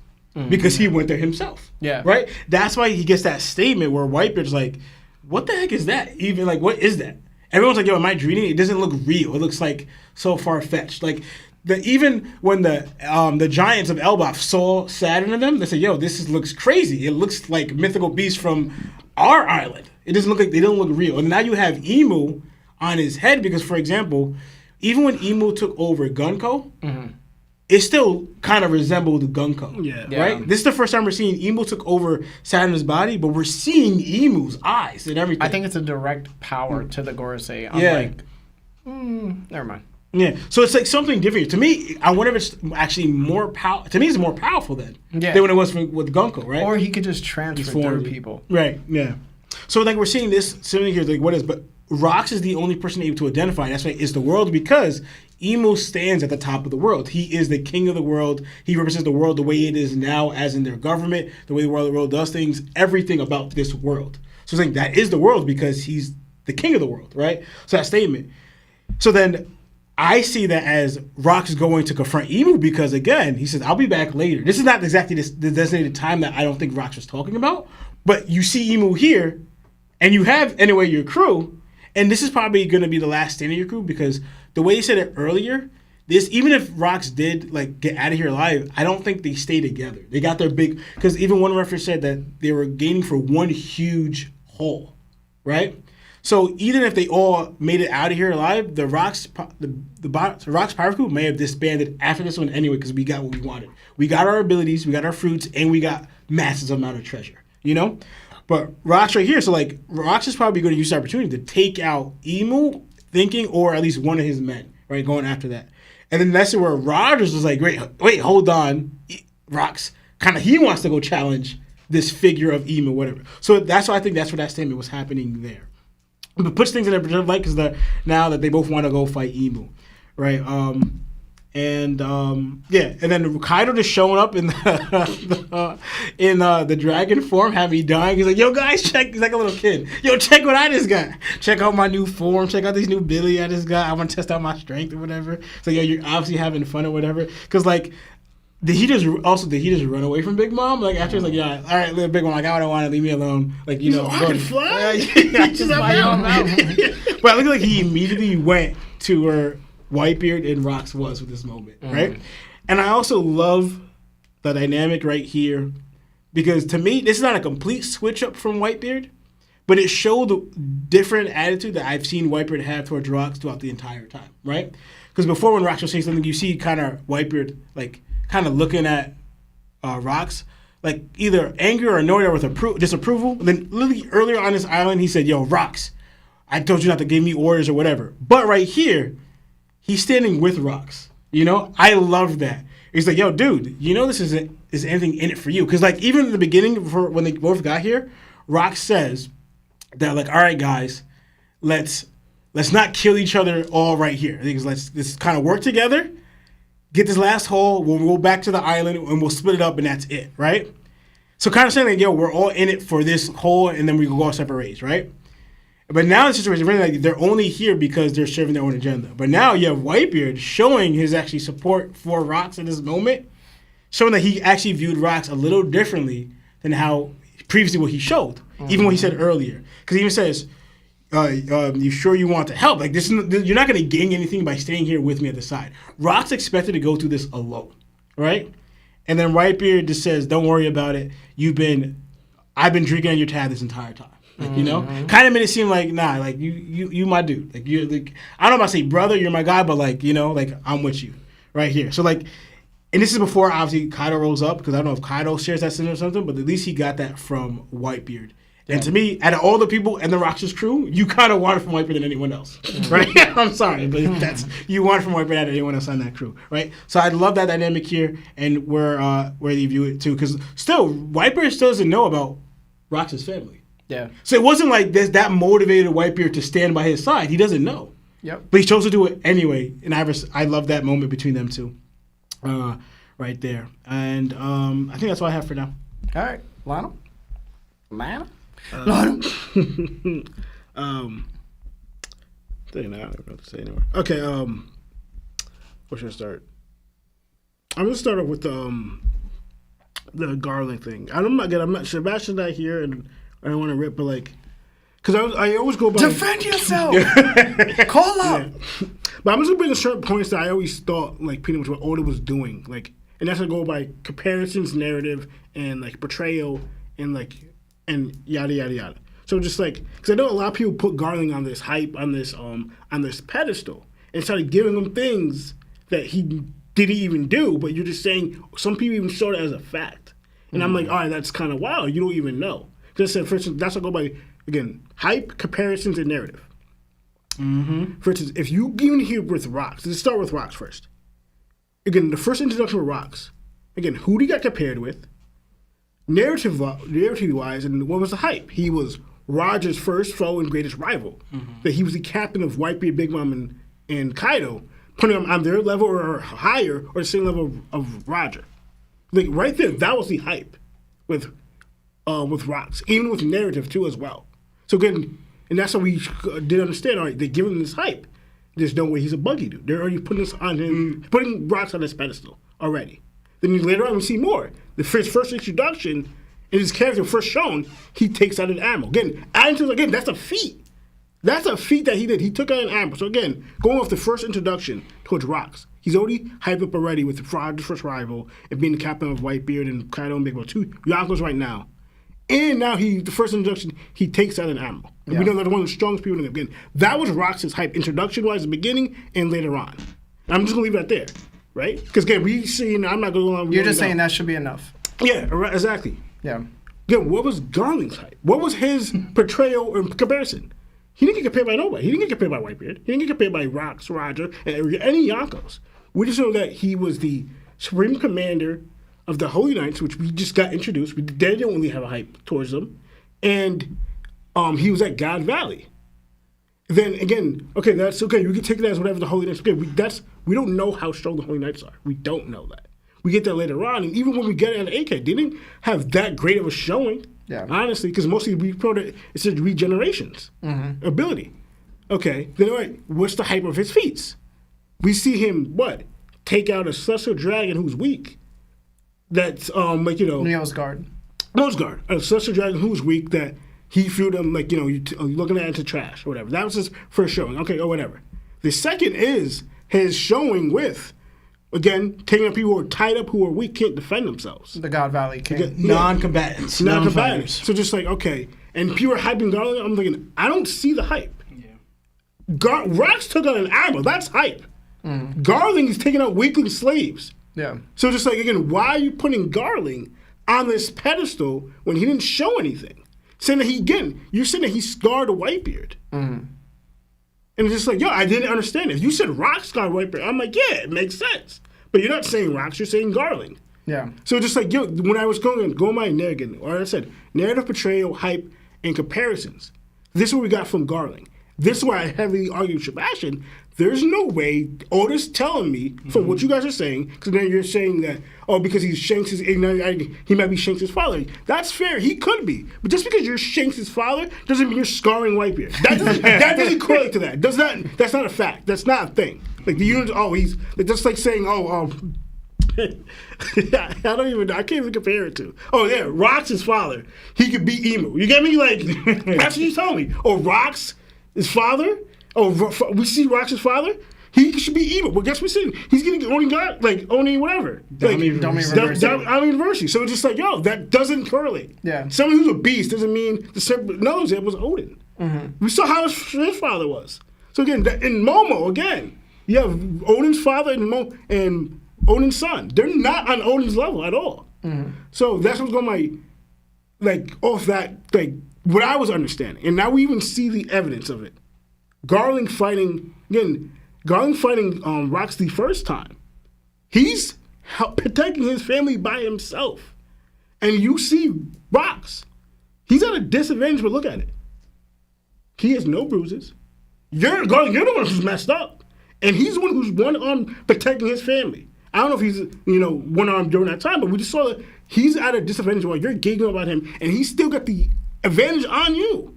Because he went there himself. Yeah. Right? That's why he gets that statement where Whitebeard's like, what the heck is that? Even like, what is that? Everyone's like, yo, am I dreaming? It doesn't look real. It looks like so far-fetched. Like, even when the giants of Elbaf saw Saturn in them, they said, yo, looks crazy. It looks like mythical beasts from our island. It doesn't look like, they don't look real. And now you have Emu on his head because, for example, even when Emu took over Gunko, it still kind of resembled Gunko. Yeah. Right? This is the first time we're seeing Emu took over Saturn's body, but we're seeing Emu's eyes and everything. I think it's a direct power to the Gorosei. I'm like, never mind. Yeah. So it's like something different. To me, I wonder if it's actually more powerful. To me, it's more powerful than when it was with Gunko, right? Or he could just transfer through people. Right, yeah. So like we're seeing this sitting here, like what is, but Rox is the only person able to identify. That's why it's the world because Emu stands at the top of the world. He is the king of the world. He represents the world the way it is now, as in their government, the way the world does things, everything about this world. So it's like that is the world because he's the king of the world, right? So that statement. So then I see that as Rox going to confront Emu because again, he says, I'll be back later. This is not exactly the designated time that I don't think Rox was talking about, but you see Emu here and you have anyway your crew, and this is probably going to be the last stand of your crew because the way you said it earlier, this even if Rox did like get out of here alive, I don't think they stay together. They got their big because even one reference said that they were gaining for one huge hole, right? So even if they all made it out of here alive, the Rox Pirate Crew may have disbanded after this one anyway because we got what we wanted. We got our abilities, we got our fruits, and we got massive amount of treasure, you know? But Rox right here, so like Rox is probably going to use the opportunity to take out Emu, thinking, or at least one of his men, right, going after that. And then that's where Rogers was like, wait, hold on. Rox, kind of, he wants to go challenge this figure of Emu, whatever. So that's why I think that's where that statement was happening there. But puts things in a perspective, like, because now that they both want to go fight Emu, right? And then Kaido just showing up in the dragon form, have me dying. He's like, yo, guys, check. He's like a little kid. Yo, check what I just got. Check out my new form. Check out these new Billy I just got. I want to test out my strength or whatever. So, yo, you're obviously having fun or whatever. Because, like, did he just run away from Big Mom? Like, after he's like, yeah, all right, little Big Mom, like, I don't want to leave me alone. Like, you know. I can fly? Yeah, just But I look like he immediately went to where Whitebeard and Rox was with this moment, right? And I also love the dynamic right here because to me, this is not a complete switch up from Whitebeard, but it showed the different attitude that I've seen Whitebeard have towards Rox throughout the entire time, right? Because before when Rox was saying something, you see kind of Whitebeard like kind of looking at Rox like either anger or annoyed or with disapproval. And then literally earlier on this island, he said, yo, Rox, I told you not to give me orders or whatever. But right here, he's standing with Rox. You know, I love that. He's like, yo, dude, you know this is anything in it for you. Because, like, even in the beginning, when they both got here, Rox says that, like, all right, guys, let's not kill each other all right here. I think let's kind of work together, get this last hole, we'll go back to the island, and we'll split it up, and that's it, right? So kind of saying, like, yo, we're all in it for this hole, and then we can go our separate ways, right? But now the situation, really, like, they're only here because they're serving their own agenda. But now you have Whitebeard showing his actually support for Rox in this moment, showing that he actually viewed Rox a little differently than how previously what he showed, even what he said earlier. Because he even says, you sure you want to help? Like, you're not going to gain anything by staying here with me at the side. Rox expected to go through this alone, right? And then Whitebeard just says, don't worry about it. I've been drinking on your tab this entire time. Like, you know, kind of made it seem like, nah, like you my dude. Like, you're like, I don't know about to say brother, you're my guy, but like, you know, like I'm with you right here. So like, and this is before obviously Kaido rolls up because I don't know if Kaido shares that sentiment or something, but at least he got that from Whitebeard. Yeah. And to me, out of all the people and the Roxas crew, you kind of want it from Whitebeard than anyone else, right? I'm sorry, but you want it from Whitebeard than anyone else on that crew, right? So I love that dynamic here and where they view it too, because still Whitebeard still doesn't know about Roxas family. Yeah. So it wasn't like there's that motivated Whitebeard to stand by his side. He doesn't know. Yep. But he chose to do it anyway, and I love that moment between them two, right there. And I think that's all I have for now. All right, Lionel. Dang, I don't know what to say anymore. Okay, where should I start? I'm gonna start off with the Garland thing. I'm not Sebastian's not here, and I don't want to rip, but like, because I always go by defend yourself. Call out. Yeah. But I'm just gonna bring certain points that I always thought like pretty much what Oda was doing, like, and that's gonna go by comparisons, narrative, and like portrayal, and like and yada yada yada. So just like, because I know a lot of people put Garland on this hype, on this pedestal, and started giving him things that he didn't even do, but you're just saying some people even showed it as a fact, and I'm like, all right, that's kind of wild. You don't even know. Because I said, for instance, that's what I go by again: hype, comparisons, and narrative. Mm-hmm. For instance, if you even hear with Rocks, let's start with Rocks first. Again, the first introduction with Rocks. Again, who he got compared with, narrative-wise, and what was the hype? He was Roger's first foe and greatest rival. Mm-hmm. That he was the captain of Whitebeard, Big Mom, and Kaido, putting him on their level or higher or the same level of Roger. Like right there, that was the hype with Rocks, even with narrative too as well. So again, and that's what we did understand. All right, they give him this hype. There's no way he's a buggy dude. They're already putting this on him, putting Rocks on this pedestal already. Then later on we see more. The first introduction, and his character first shown, he takes out an admiral. Again, that's a feat. That's a feat that he did. He took out an admiral. So again, going off the first introduction towards Rocks, he's already hyped up already with the first rival and being the captain of Whitebeard and Kaido and Big Mom, 2 Yonkos right now. And now the first introduction, he takes out an admiral. And we know that one of the strongest people in the game. That was Rocks' hype, introduction-wise, the beginning and later on. And I'm just going to leave that there, right? Because again, we see, and I'm not going to go on. You're just saying that should be enough. Yeah, exactly. Yeah. Again, what was Garland's hype? What was his portrayal in comparison? He didn't get compared by nobody. He didn't get compared by Whitebeard. He didn't get compared by Rocks, Roger, and any Yonkos. We just know that he was the supreme commander of the Holy Knights, which we just got introduced. They didn't really have a hype towards them. And he was at God Valley. Then again, okay, that's okay. We can take it as whatever the Holy Knights. Okay, we don't know how strong the Holy Knights are. We don't know that. We get that later on, and even when we get it at AK, they didn't have that great of a showing. Yeah. Honestly, because mostly it says regenerations ability. Okay, then all right, what's the hype of his feats? We see him take out a celestial dragon who's weak. That's Nilfgaard. Nilfgaard, a celestial dragon who's weak that he threw them you're looking at it into trash or whatever. That was his first showing. Okay, or whatever. The second is his showing with, again, taking up people who are tied up who are weak, can't defend themselves. The God Valley King. Non-combatants. Non-combatants. So just like, okay. And people are hyping Garland. I'm thinking, I don't see the hype. Yeah. Rocks took out an admiral. That's hype. Mm. Garland is taking out weakling slaves. Yeah. So just like, again, why are you putting Garland on this pedestal when he didn't show anything? Saying that you're saying that he scarred a Whitebeard. Mm-hmm. And it's just like, I didn't understand it. If you said Rocks scarred Whitebeard, I'm like, yeah, it makes sense. But you're not saying Rocks, you're saying Garland. Yeah. So just like, when I was going by narrative, or I said, narrative, portrayal, hype, and comparisons. This is what we got from Garland. This is why I heavily argue with Sebastian. There's no way Oda's telling me from what you guys are saying, because then you're saying that, because he's Shanks' he might be Shanks' father. That's fair. He could be. But just because you're Shanks' father doesn't mean you're scarring Whitebeard. That doesn't correlate to that. That's not a fact. That's not a thing. Like the unit, he's just like saying, I can't even compare it to. Oh yeah, Rocks' father. He could beat Emu. You get me? Like that's what he's telling me. Or Rocks' father. We see Rocks' father. He should be evil. But guess what? He's getting Oni whatever. Domi University. So it's just like, that doesn't correlate. Yeah. Someone who's a beast doesn't mean another example was Odin. Mm-hmm. We saw how his father was. So again, in Momo, again, you have Odin's father and Odin's son. They're not on Odin's level at all. Mm-hmm. So that's what's going off that, what I was understanding. And now we even see the evidence of it. Garland fighting Rocks the first time. He's protecting his family by himself. And you see Rocks. He's at a disadvantage, but look at it. He has no bruises. You're the one who's messed up. And he's the one who's one-armed protecting his family. I don't know if he's, one-armed during that time, but we just saw that he's at a disadvantage while you're giggling about him, and he's still got the advantage on you.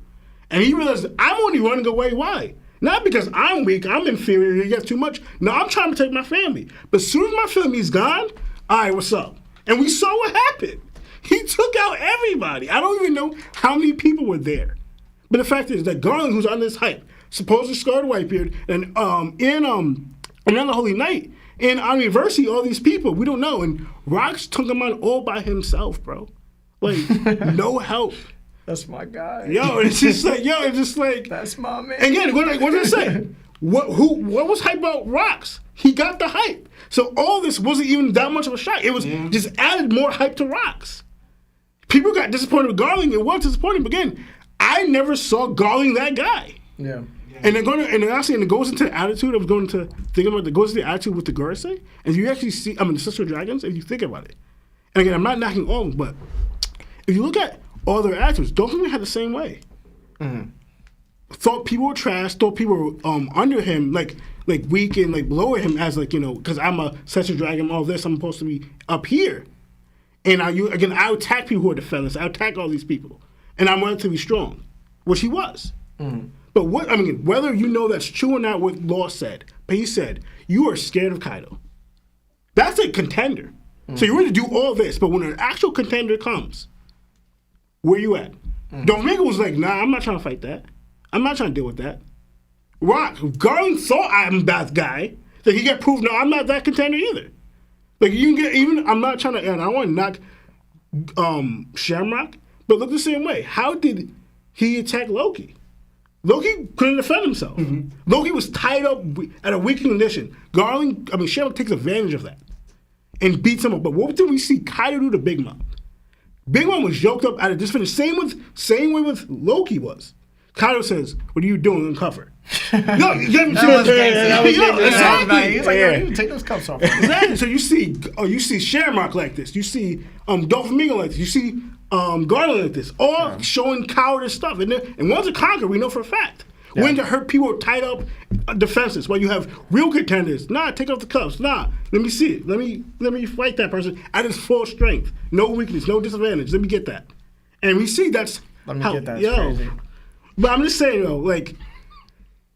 And he realized, I'm only running away. Why? Not because I'm weak, I'm inferior, he gets too much. No, I'm trying to protect my family. But as soon as my family's gone, all right, what's up? And we saw what happened. He took out everybody. I don't even know how many people were there. But the fact is that Garland, who's on this hype, supposedly scarred Whitebeard, and in the Holy Night, and on University, all these people, we don't know. And Rox took him on all by himself, bro. Like, no help. That's my guy. Yo, it's just like, That's my man. Again, what did I say? What was hype about Rox? He got the hype. So all this wasn't even that much of a shot. It was just added more hype to Rox. People got disappointed with Garling. It was disappointing. But again, I never saw Garling that guy. Yeah. And it goes into the attitude. I was going to think about it. It goes into the attitude with the Gorosei. And you actually see, the Sister Dragons, if you think about it. And again, I'm not knocking all of them, but if you look at all their attitudes, Dolphin had the same way. Mm-hmm. Thought people were trash, thought people were under him, like weak and like below him as because I'm a Sister Dragon, all this, I'm supposed to be up here. And I attack people who are defenders. I attack all these people. And I'm relatively strong, which he was. Mm-hmm. But whether you know that's true or not, what Law said, but he said, you are scared of Kaido. That's a contender. Mm-hmm. So you're going to do all this, but when an actual contender comes, where you at? Mm-hmm. Domingo was like, nah, I'm not trying to fight that. I'm not trying to deal with that. Garland thought I'm that guy. That he got proved, no, I'm not that contender either. Like, you can get, even, I'm not trying to, and I don't want to knock Shamrock, but look the same way. How did he attack Loki? Loki couldn't defend himself. Mm-hmm. Loki was tied up at a weak condition. Shamrock takes advantage of that and beats him up. But what did we see Kaido do to Big Mom? Big Mom was yoked up out of this finish. Same way with Loki was. Kaido says, "What are you doing? Uncuff her." No, exactly. He's like, yo, take those cuffs off. Exactly. So you see Shamrock like this. You see Doflamingo like this. You see Garland like this. All showing cowardice stuff. And one's a conqueror, we know for a fact. Yeah. When to hurt people tied up defenses. While you have real contenders. Nah, take off the cuffs. Nah, let me see it. Let me fight that person at his full strength. No weakness, no disadvantage. Let me get that. And we see that's crazy. But I'm just saying though, like,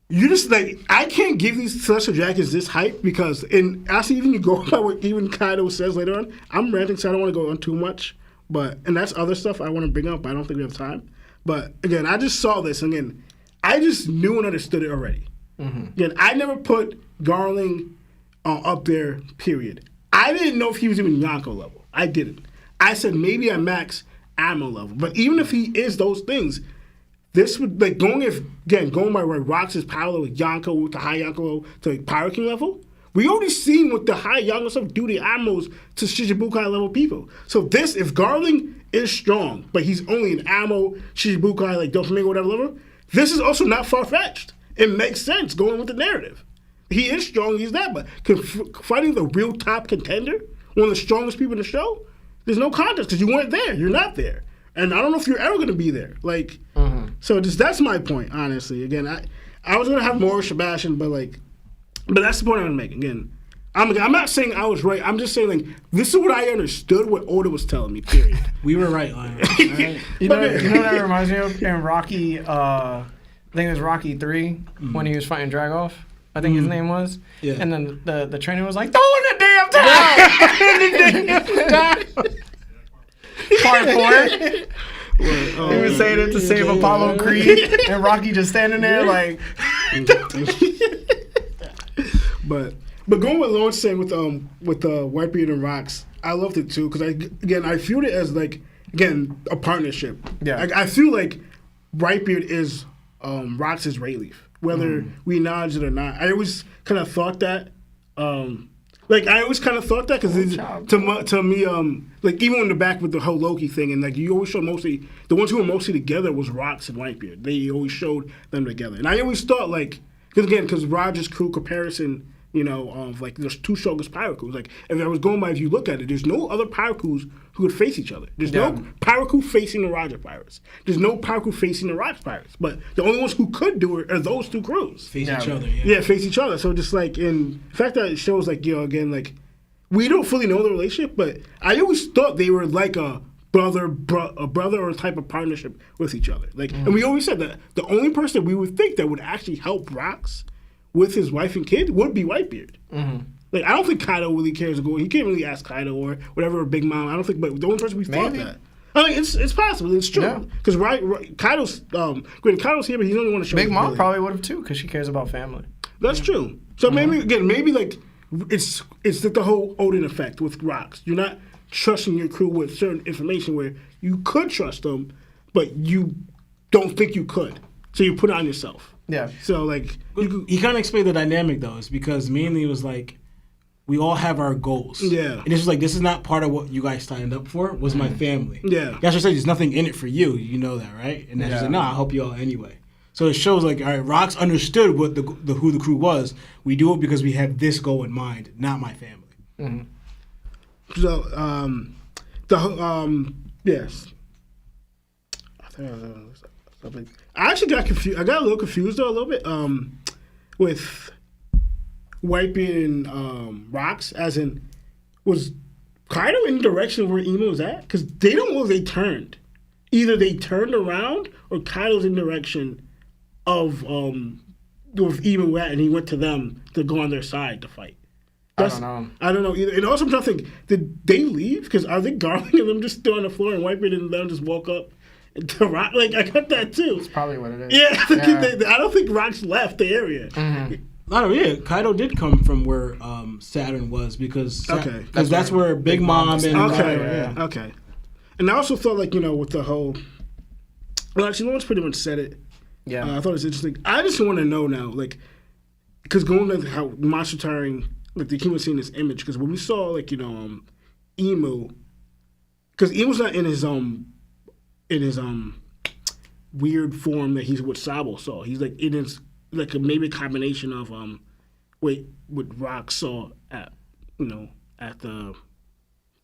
you just like, I can't give these Celestial Dragons this hype because actually even you go by what even Kaido says later on, I'm ranting so I don't want to go on too much. And that's other stuff I want to bring up, but I don't think we have time. But again, I just saw this, and again, I just knew and understood it already. Mm-hmm. Again, I never put Garling up there, period. I didn't know if he was even Yonko level. I didn't. I said maybe at max ammo level. But even if he is those things, this would, like, going by Rox's power with Yonko, to high Yonko to like Pirate King level, we already seen what the high Yonko stuff do the ammos to Shichibukai level people. So this, if Garling is strong, but he's only an ammo, Shichibukai, like Doflamingo, whatever level, this is also not far-fetched. It makes sense going with the narrative. He is strong, he's that, but fighting the real top contender, one of the strongest people in the show, there's no contest because you weren't there. You're not there. And I don't know if you're ever going to be there. Like, so that's my point, honestly. Again, I was going to have more Sebastian, but that's the point I'm making. Again, I'm not saying I was right. I'm just saying, like, this is what I understood what Oda was telling me, period. We were right, Lion. Right? You know what that reminds me of? In Rocky, I think it was Rocky 3, when he was fighting Dragoff. I think his name was. Yeah. And then the trainer was like, throw in the damn time! Part 4. He was saying it to save Apollo Creed, and Rocky just standing there like. But going with Lawrence saying with Whitebeard and Rox, I loved it too because I viewed it as like a partnership. Yeah, I feel like Whitebeard is Rox's Rayleaf, whether we acknowledge it or not. I always kind of thought that. Because to me, like even in the back with the whole Loki thing, and like you always show mostly the ones who were mostly together was Rox and Whitebeard. They always showed them together, and I always thought like because Roger's crew comparison, of like there's two strongest pirate crews. Like if I was going by, if you look at it, there's no other pirate crews who would face each other. There's no pirate crew facing the Roger pirates. There's no pirate crew facing the Rox pirates. But the only ones who could do it are those two crews. Face each other. Yeah, face each other. So just like in the fact that it shows like again like we don't fully know the relationship, but I always thought they were like a brother or type of partnership with each other. Like, and we always said that the only person that we would think that would actually help Rocks with his wife and kid would be Whitebeard. Like, I don't think Kaido really cares to go. He can't really ask Kaido or whatever, or Big Mom. I don't think, but the only person we thought that. I mean, it's possible. It's true. Because Kaido's Kaido's here, but he doesn't want to show Big Mom Billy. probably would have too, because she cares about family. That's true. So maybe like it's like the whole Odin effect with Rocks. You're not trusting your crew with certain information where you could trust them, but you don't think you could. So you put it on yourself. Yeah. So like he kind of explained the dynamic though, is because mainly it was like we all have our goals. Yeah. And it's just like this is not part of what you guys signed up for. Was my family. Yeah. That's just like there's nothing in it for you. You know that, right? And that's just like no, I'll help you all anyway. So it shows like all right, Rocks understood what the who the crew was. We do it because we have this goal in mind, not my family. So yes. I actually got confused. I got a little confused though a little bit with Whitebeard and Rocks, as in was Kaido in the direction where Emo was at? Because they don't know if they turned. Either they turned around or Kaido's in the direction of with Emo at, and he went to them to go on their side to fight. I don't know either. And also I'm trying to think, did they leave? Because are they Garland and them just still on the floor and Whitebeard and them just woke up to Rock? Like, I got that too. That's probably what it is. Yeah, I don't think Rocks left the area. Not really. Kaido did come from where Saturn was because that's where Big Mom and Okay. And I also thought like with the whole. Well, actually, no one's pretty much said it. Yeah. I thought it was interesting. I just want to know now, like, because going to how Monster Tiring, like they keep on seeing this image. Because when we saw like Emu, because Emu's not in his weird form that he's what Sabo saw. He's like in his like maybe a combination of what Rock saw at at the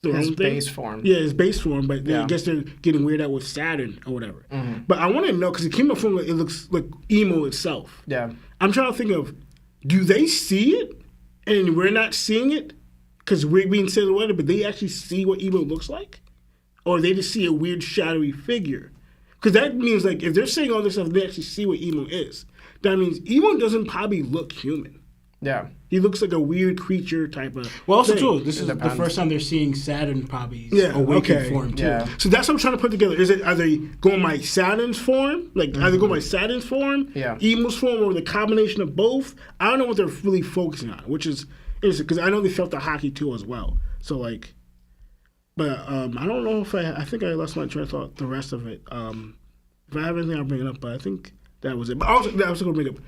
his base form. Yeah, his base form, but I guess they're getting weird out with Saturn or whatever. But I want to know, because it came up from, it looks like Emo itself. Yeah. I'm trying to think of, do they see it and we're not seeing it because we're being silhouetted, but they actually see what Emo looks like? Or they just see a weird shadowy figure? Because that means, like, if they're saying all this stuff, they actually see what Emo is. That means Emo doesn't probably look human. Yeah. He looks like a weird creature type of Well, also, thing. too, this is the first time they're seeing Saturn probably awakened form, too. Yeah. So that's what I'm trying to put together. Are they going by Saturn's form? Like, are they going by Saturn's form? Yeah. Emo's form, or the combination of both? I don't know what they're really focusing on, which is interesting, because I know they felt the hockey, too, as well. So, like, but I don't know if I think I lost my train of thought the rest of it. If I have anything, I'll bring it up, but I think that was it. But also, I was going to bring up,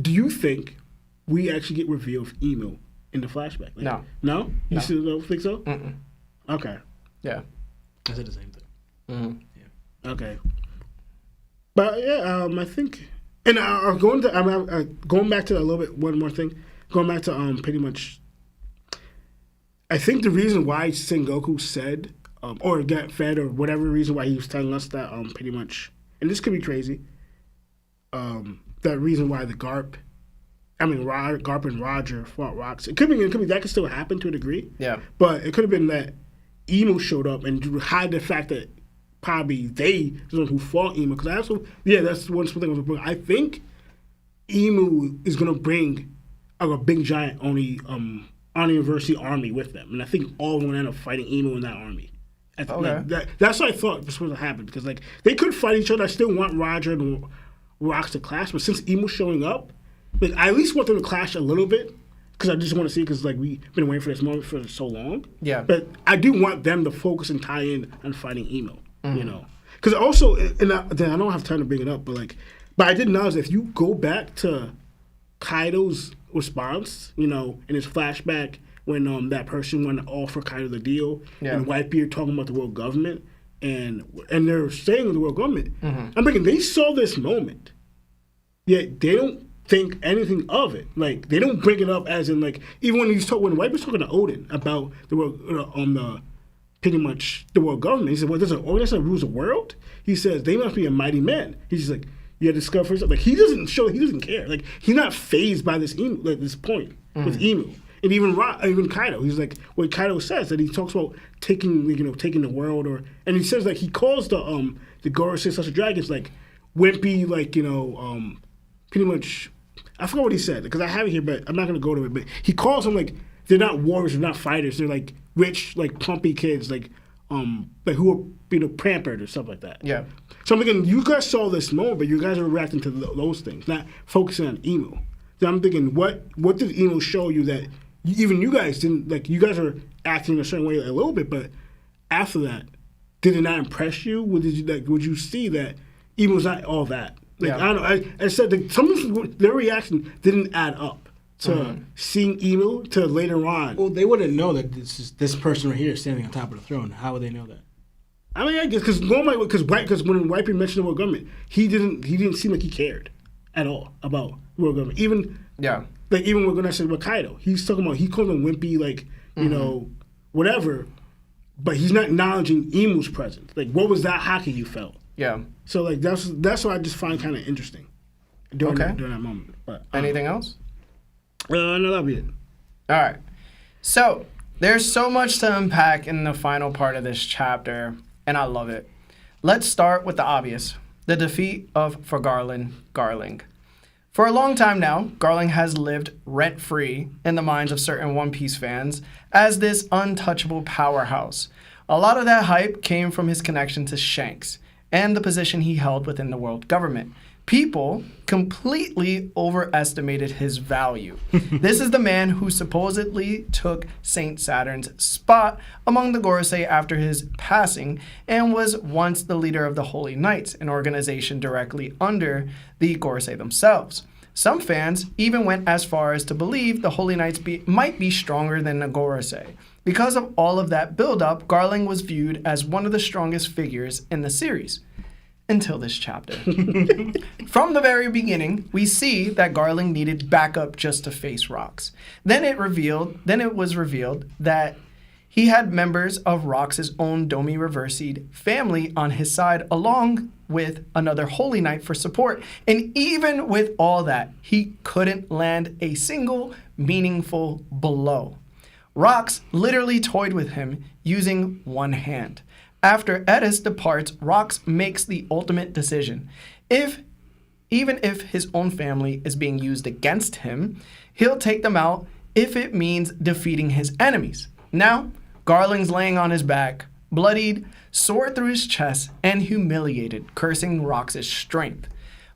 do you think we actually get reveal of Emo in the flashback? Like, No. No? You No. still don't think so? Mm-mm. Okay. Yeah. I said the same thing. Mm-hmm. Yeah. Okay. But yeah, I think, and going back to a little bit, one more thing, going back to pretty much, I think the reason why Sengoku said, or got fed, or whatever reason why he was telling us that, pretty much, and this could be crazy, that reason why the Garp and Roger fought Rocks. It could be that could still happen to a degree. Yeah. But it could have been that Emo showed up and hide the fact that probably they the one who fought Emo. Because that's one thing I was bring. I think Emo is gonna bring a big giant on the University army with them, and I think all of them will end up fighting Emo in that army. That's what I thought was supposed to happen, because like they could fight each other. I still want Roger and Rocks to clash, but since Emo's showing up, like, I at least want them to clash a little bit, because I just want to see, because like we've been waiting for this moment for so long. Yeah. But I do want them to focus and tie in on fighting Emo, Because also, and I don't have time to bring it up, but I did notice if you go back to Kaido's response, in his flashback when that person wanted to offer Kaido the deal, and Whitebeard talking about the world government, and they're saying the world government. I'm thinking they saw this moment, yet they don't think anything of it. Like, they don't bring it up as in, like, even when Whitebeard's talking to Odin about the world, pretty much the world government, he said, well, there's an organization that rules the world? He says, they must be a mighty man. He's just like, you had to discover yourself. Like, he doesn't care. Like, he's not fazed by this point with Emu. And even Kaido, he's like, what Kaido says, that he talks about taking the world, and he says, like, he calls the Gorosei Such Dragons, like, wimpy, like, pretty much, I forgot what he said, because I have it here, but I'm not going to go to it, but he calls them, like, they're not warriors, they're not fighters, they're, like, rich, like, plumpy kids, like who are, pampered or stuff like that. Yeah. So I'm thinking, you guys saw this moment, but you guys are reacting to those things, not focusing on emo. So I'm thinking, what did emo show you that even you guys didn't, like, you guys are acting a certain way a little bit, but after that, did it not impress you? Would you see that emo was not all that? Like, yeah. I don't know. I said that their reaction didn't add up to seeing emo to later on. Well, they wouldn't know that this person right here is standing on top of the throne. How would they know that? I mean, I guess because when Whitebeard mentioned the world government, he didn't seem like he cared at all about world government. Even when I said about Kaido, he's talking about, he called him wimpy, like, whatever, but he's not acknowledging Emu's presence. Like, what was that hockey you felt? Yeah. So, like, that's what I just find kind of interesting during that moment. But anything else? No, that'll be it. All right. So there's so much to unpack in the final part of this chapter, and I love it. Let's start with the obvious: the defeat of Garling. For a long time now, Garling has lived rent-free in the minds of certain One Piece fans as this untouchable powerhouse. A lot of that hype came from his connection to Shanks and the position he held within the world government. People completely overestimated his value. This is the man who supposedly took Saint Saturn's spot among the Gorosei after his passing and was once the leader of the Holy Knights, an organization directly under the Gorosei themselves. Some fans even went as far as to believe the Holy Knights might be stronger than the Gorosei. Because of all of that buildup, Garling was viewed as one of the strongest figures in the series. Until this chapter. From the very beginning, we see that Garling needed backup just to face Rocks. Then it was revealed that he had members of Rocks' own Domi Reversied family on his side, along with another Holy Knight for support. And even with all that, he couldn't land a single meaningful blow. Rocks literally toyed with him using one hand. After Edis departs, Rocks makes the ultimate decision. Even if his own family is being used against him, he'll take them out if it means defeating his enemies. Now, Garling's laying on his back, bloodied, sore through his chest, and humiliated, cursing Rocks' strength.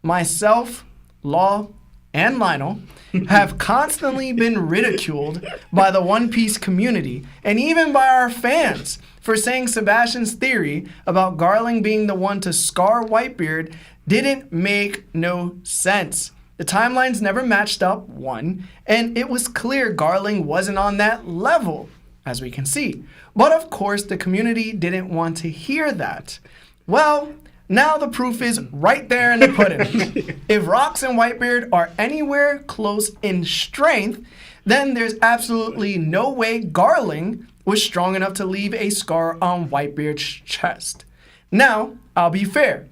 Myself, Law, and Lionel have constantly been ridiculed by the One Piece community and even by our fans for saying Sebastian's theory about Garling being the one to scar Whitebeard didn't make no sense. The timelines never matched up, one, and it was clear Garling wasn't on that level, as we can see. But of course, the community didn't want to hear that. Well, now the proof is right there in the pudding. If Rocks and Whitebeard are anywhere close in strength, then there's absolutely no way Garling was strong enough to leave a scar on Whitebeard's chest. Now, I'll be fair.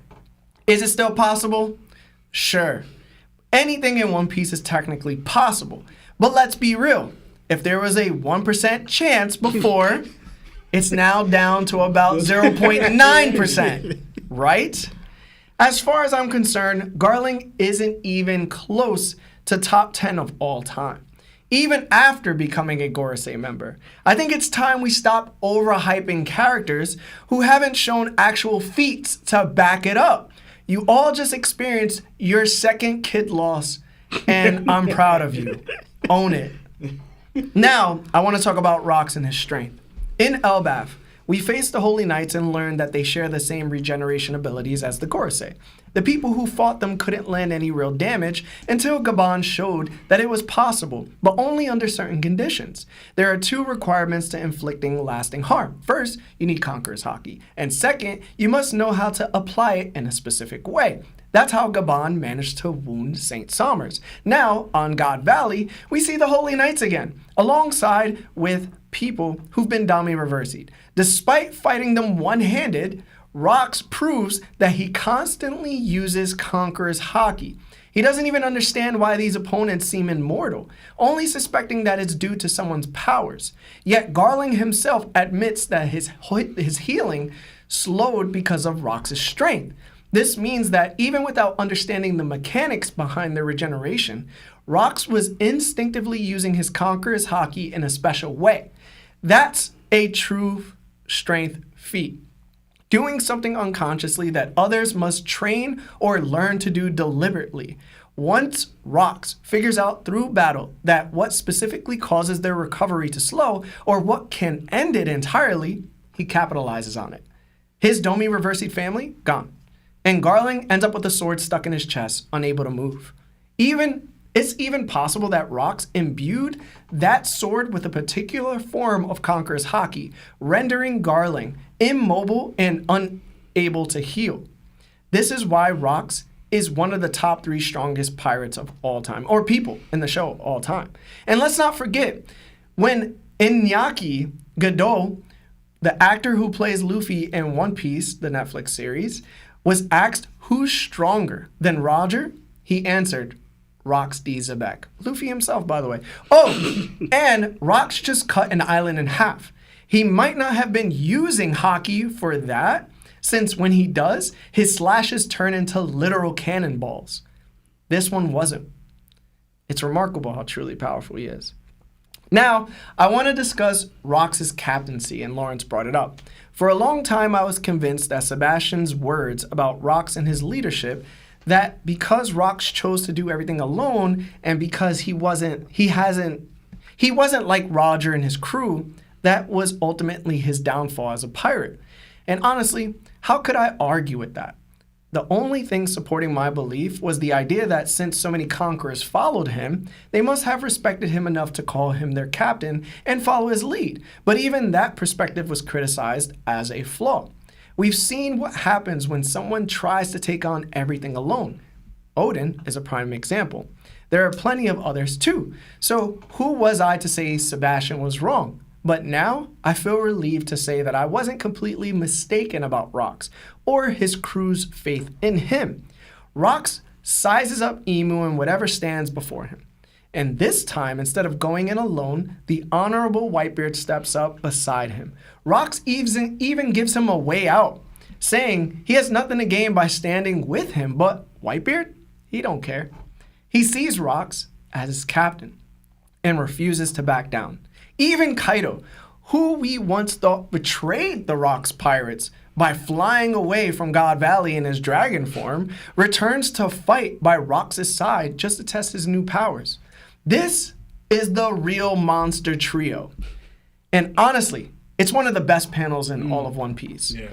Is it still possible? Sure. Anything in One Piece is technically possible. But let's be real. If there was a 1% chance before, it's now down to about 0.9%. Right? As far as I'm concerned, Garling isn't even close to top 10 of all time, even after becoming a Gorosei member. I think it's time we stop overhyping characters who haven't shown actual feats to back it up. You all just experienced your second kid loss, and I'm proud of you. Own it. Now, I want to talk about Rocks and his strength. In Elbaf, we face the Holy Knights and learn that they share the same regeneration abilities as the Gorosei. The people who fought them couldn't land any real damage until Gaban showed that it was possible, but only under certain conditions. There are two requirements to inflicting lasting harm. First, you need Conqueror's Haki, and second, you must know how to apply it in a specific way. That's how Gaban managed to wound St. Somers. Now, on God Valley, we see the Holy Knights again, alongside with people who've been Domi Reversied. Despite fighting them one-handed, Rocks proves that he constantly uses Conqueror's Haki. He doesn't even understand why these opponents seem immortal, only suspecting that it's due to someone's powers. Yet Garling himself admits that his healing slowed because of Rox's strength. This means that even without understanding the mechanics behind their regeneration, Rox was instinctively using his Conqueror's Haki in a special way. That's a true strength feat. Doing something unconsciously that others must train or learn to do deliberately. Once Rox figures out through battle that what specifically causes their recovery to slow or what can end it entirely, he capitalizes on it. His Domi Reversied family, gone. And Garling ends up with a sword stuck in his chest, unable to move. It's even possible that Rox imbued that sword with a particular form of Conqueror's Haki, rendering Garling immobile and unable to heal. This is why Rox is one of the top 3 strongest pirates of all time, or people in the show of all time. And let's not forget, when Iñaki Godot, the actor who plays Luffy in One Piece, the Netflix series, was asked who's stronger than Roger, he answered, Rox D. Zebek. Luffy himself, by the way. Oh, and Rox just cut an island in half. He might not have been using Haki for that, since when he does, his slashes turn into literal cannonballs. This one wasn't. It's remarkable how truly powerful he is. Now, I want to discuss Rox's captaincy, and Lawrence brought it up. For a long time, I was convinced that Sebastian's words about Rox and his leadership, that because Rox chose to do everything alone, and because he wasn't like Roger and his crew, that was ultimately his downfall as a pirate. And honestly, how could I argue with that? The only thing supporting my belief was the idea that since so many conquerors followed him, they must have respected him enough to call him their captain and follow his lead. But even that perspective was criticized as a flaw. We've seen what happens when someone tries to take on everything alone. Odin is a prime example. There are plenty of others too. So who was I to say Sebastian was wrong? But now, I feel relieved to say that I wasn't completely mistaken about Rox, or his crew's faith in him. Rox sizes up Emu and whatever stands before him. And this time, instead of going in alone, the honorable Whitebeard steps up beside him. Rox even gives him a way out, saying he has nothing to gain by standing with him, but Whitebeard, he don't care. He sees Rox as his captain and refuses to back down. Even Kaido, who we once thought betrayed the Rox pirates by flying away from God Valley in his dragon form, returns to fight by Rox's side just to test his new powers. This is the real monster trio. And honestly, it's one of the best panels in all of One Piece. Yeah.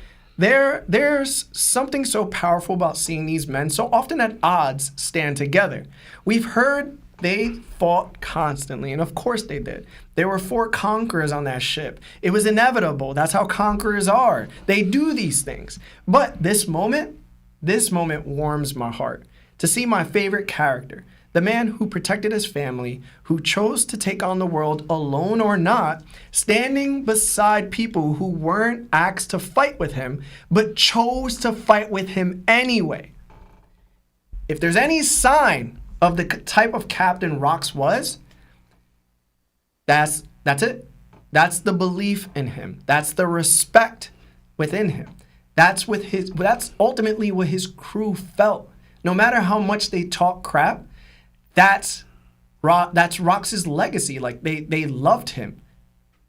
There's something so powerful about seeing these men so often at odds stand together. We've heard they fought constantly, and of course they did. There were 4 conquerors on that ship. It was inevitable. That's how conquerors are. They do these things. But this moment warms my heart. To see my favorite character, the man who protected his family, who chose to take on the world alone or not, standing beside people who weren't asked to fight with him, but chose to fight with him anyway. If there's any sign of the type of captain Rox was, that's it. That's the belief in him. That's the respect within him. That's ultimately what his crew felt. No matter how much they talk crap, that's Rox's legacy. Like they loved him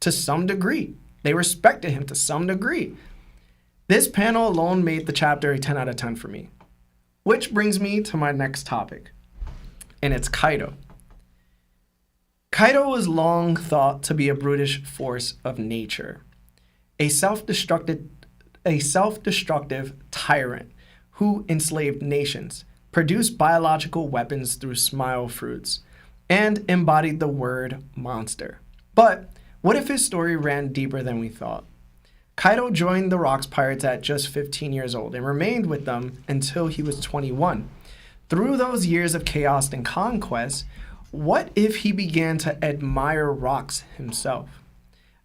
to some degree. They respected him to some degree. This panel alone made the chapter a 10 out of 10 for me. Which brings me to my next topic, and it's Kaido. Kaido was long thought to be a brutish force of nature, a self-destructive tyrant who enslaved nations, produced biological weapons through smile fruits, and embodied the word monster. But what if his story ran deeper than we thought? Kaido joined the Rox Pirates at just 15 years old and remained with them until he was 21. Through those years of chaos and conquest, what if he began to admire Rox himself?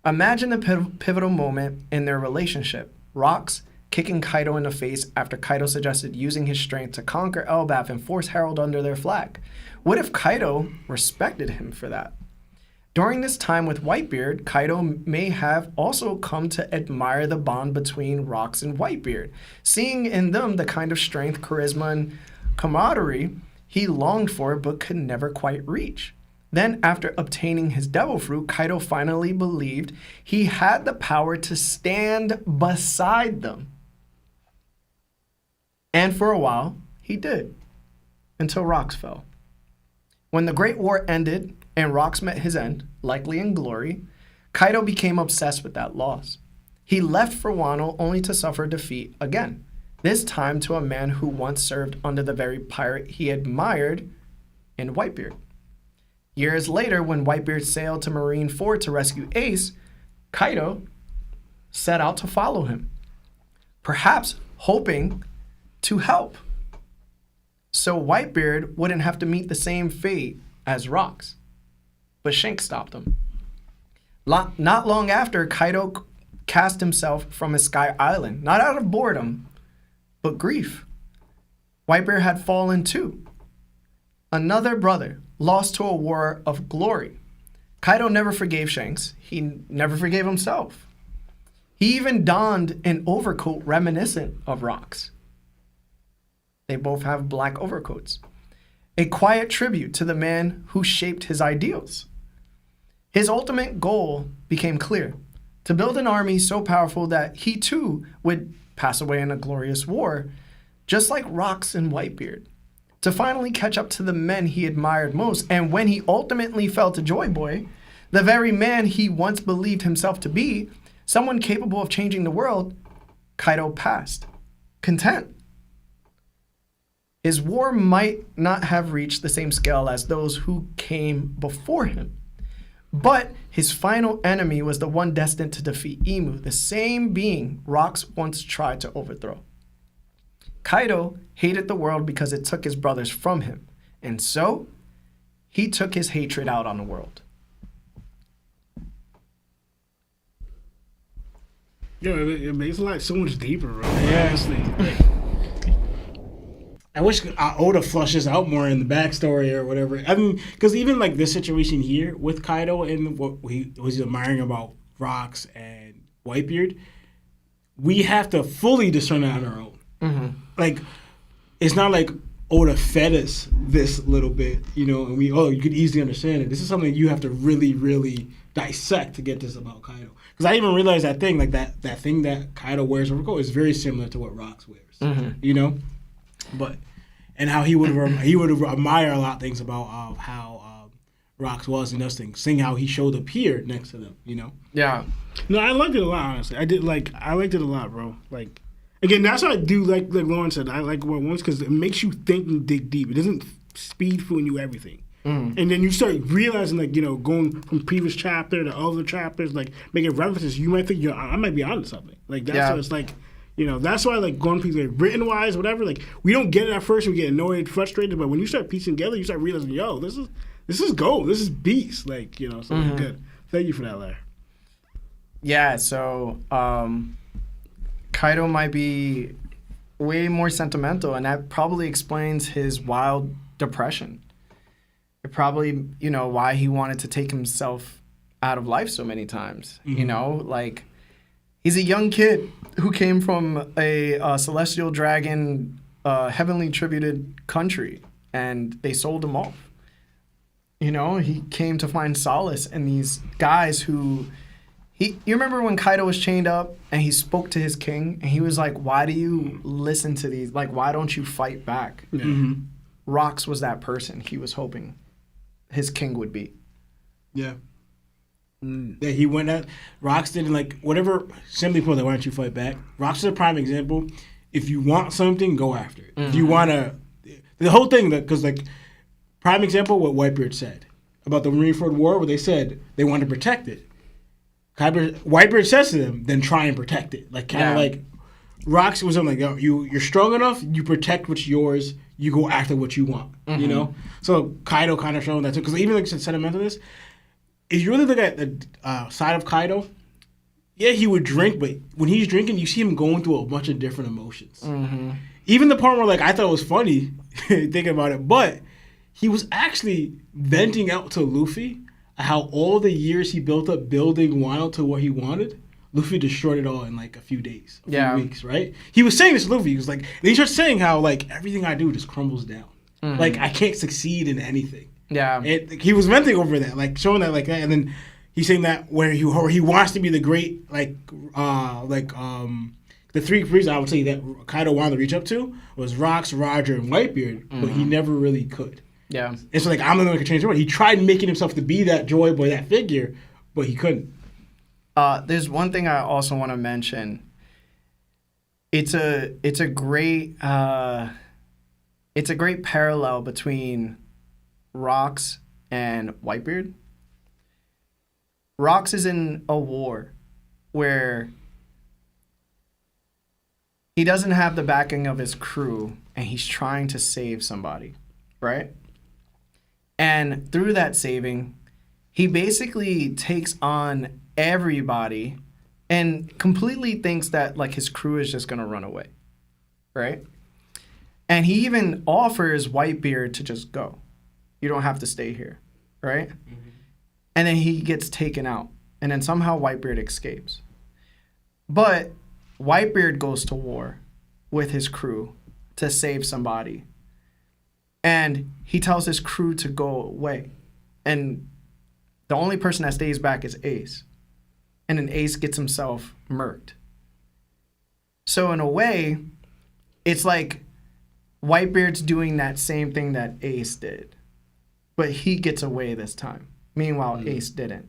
Imagine the pivotal moment in their relationship. Rox kicking Kaido in the face after Kaido suggested using his strength to conquer Elbaf and force Herald under their flag. What if Kaido respected him for that? During this time with Whitebeard, Kaido may have also come to admire the bond between Rocks and Whitebeard, seeing in them the kind of strength, charisma, and camaraderie he longed for but could never quite reach. Then, after obtaining his devil fruit, Kaido finally believed he had the power to stand beside them. And for a while, he did, until Rocks fell. When the Great War ended and Rocks met his end, likely in glory, Kaido became obsessed with that loss. He left for Wano only to suffer defeat again, this time to a man who once served under the very pirate he admired in Whitebeard. Years later, when Whitebeard sailed to Marineford to rescue Ace, Kaido set out to follow him, perhaps hoping to help, so Whitebeard wouldn't have to meet the same fate as Rocks. But Shanks stopped him. Not long after, Kaido cast himself from his Sky Island, not out of boredom, but grief. Whitebeard had fallen too. Another brother lost to a war of glory. Kaido never forgave Shanks. He never forgave himself. He even donned an overcoat reminiscent of Rocks. They both have black overcoats. A quiet tribute to the man who shaped his ideals. His ultimate goal became clear: to build an army so powerful that he too would pass away in a glorious war, just like Rocks and Whitebeard. To finally catch up to the men he admired most, and when he ultimately fell to Joy Boy, the very man he once believed himself to be, someone capable of changing the world, Kaido passed, content. His war might not have reached the same scale as those who came before him, but his final enemy was the one destined to defeat Imu, the same being Rocks once tried to overthrow. Kaido hated the world because it took his brothers from him, and so he took his hatred out on the world. Yo, it makes life so much deeper, bro. Yeah. Honestly. I wish Oda flushes out more in the backstory or whatever. I mean, because even like this situation here with Kaido and what he was admiring about Rocks and Whitebeard, we have to fully discern it on our own. Mm-hmm. Like, it's not like Oda fed us this little bit, you know, and you could easily understand it. This is something you have to really, really dissect to get this about Kaido. Because I even realized that thing, like that thing that Kaido wears overcoat is very similar to what Rocks wears, you know? But and how he would admire a lot of things about how Rocks was and those things, seeing how he showed up here next to them, you know? Yeah. No, I liked it a lot, honestly. I liked it a lot, bro. Like, again, that's what I do like Lauren said. I like what once because it makes you think and dig deep. It doesn't speed through you everything. And then you start realizing, like, you know, going from previous chapter to other chapters, like, making references, you might think, I might be onto something. Like, that's what it's like. You know, that's why, like, going through, like, written-wise, whatever, like, we don't get it at first, we get annoyed, frustrated, but when you start piecing together, you start realizing, yo, this is gold, this is beast, like, you know, so good. Thank you for that, Larry. Yeah, so, Kaido might be way more sentimental, and that probably explains his wild depression. It probably, you know, why he wanted to take himself out of life so many times, you know, like, he's a young kid who came from a celestial dragon, heavenly tributed country, and they sold him off. You know, he came to find solace in these guys who... You remember when Kaido was chained up and he spoke to his king, and he was like, why do you listen to these? Like, why don't you fight back? Rocks was that person he was hoping his king would be. Yeah. That he went at Rocks didn't like whatever. Simply put, why don't you fight back? Rocks is a prime example. If you want something, go after it. If you want to, the whole thing that because like prime example what Whitebeard said about the Marineford War, where they said they wanted to protect it. Whitebeard says to them, then try and protect it. Like kind of like Rocks was something like you're strong enough, you protect what's yours, you go after what you want. You know, so Kaido kind of showing that too because even like sentimentalist. If you really look at the side of Kaido, yeah, he would drink, but when he's drinking, you see him going through a bunch of different emotions. Mm-hmm. Even the part where, like, I thought it was funny thinking about it, but he was actually venting out to Luffy how all the years he built up building Wano to what he wanted, Luffy destroyed it all in like a few days, a few weeks, right? He was saying this to Luffy. He was like, he starts saying how like everything I do just crumbles down. Mm-hmm. Like I can't succeed in anything. Yeah. He was venting over that, like showing that like that, and then he's saying that where he wants to be the great the three reasons I would say that Kaido wanted to reach up to was Rocks, Roger, and Whitebeard, but he never really could. Yeah. And so like I'm the one who could change the world. He tried making himself to be that Joy Boy, that figure, but he couldn't. There's one thing I also want to mention. It's a great parallel between Rocks and Whitebeard. Rocks is in a war where he doesn't have the backing of his crew and he's trying to save somebody, right? And through that saving, he basically takes on everybody and completely thinks that like his crew is just going to run away, right? And he even offers Whitebeard to just go. You don't have to stay here, right? Mm-hmm. And then he gets taken out. And then somehow Whitebeard escapes. But Whitebeard goes to war with his crew to save somebody. And he tells his crew to go away. And the only person that stays back is Ace. And then Ace gets himself murked. So in a way, it's like Whitebeard's doing that same thing that Ace did. But he gets away this time. Meanwhile, Ace didn't.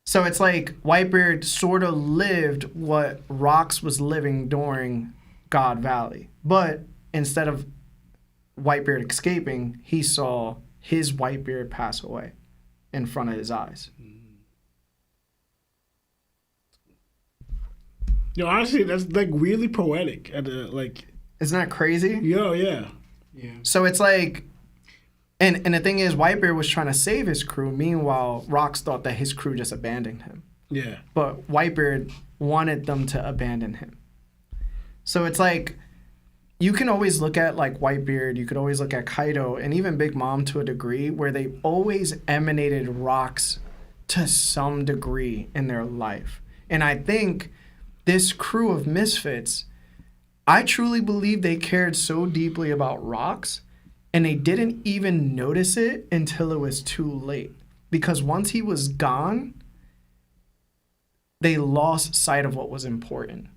So it's like Whitebeard sort of lived what Rocks was living during God Valley. But instead of Whitebeard escaping, he saw his Whitebeard pass away in front of his eyes. Yo, honestly, that's like really poetic. Isn't that crazy? Yeah. So it's like, and the thing is, Whitebeard was trying to save his crew. Meanwhile, Rocks thought that his crew just abandoned him. Yeah. But Whitebeard wanted them to abandon him. So it's like, you can always look at like Whitebeard, you could always look at Kaido, and even Big Mom to a degree, where they always emanated Rocks to some degree in their life. And I think this crew of misfits, I truly believe they cared so deeply about Rocks, and they didn't even notice it until it was too late. Because once he was gone, they lost sight of what was important.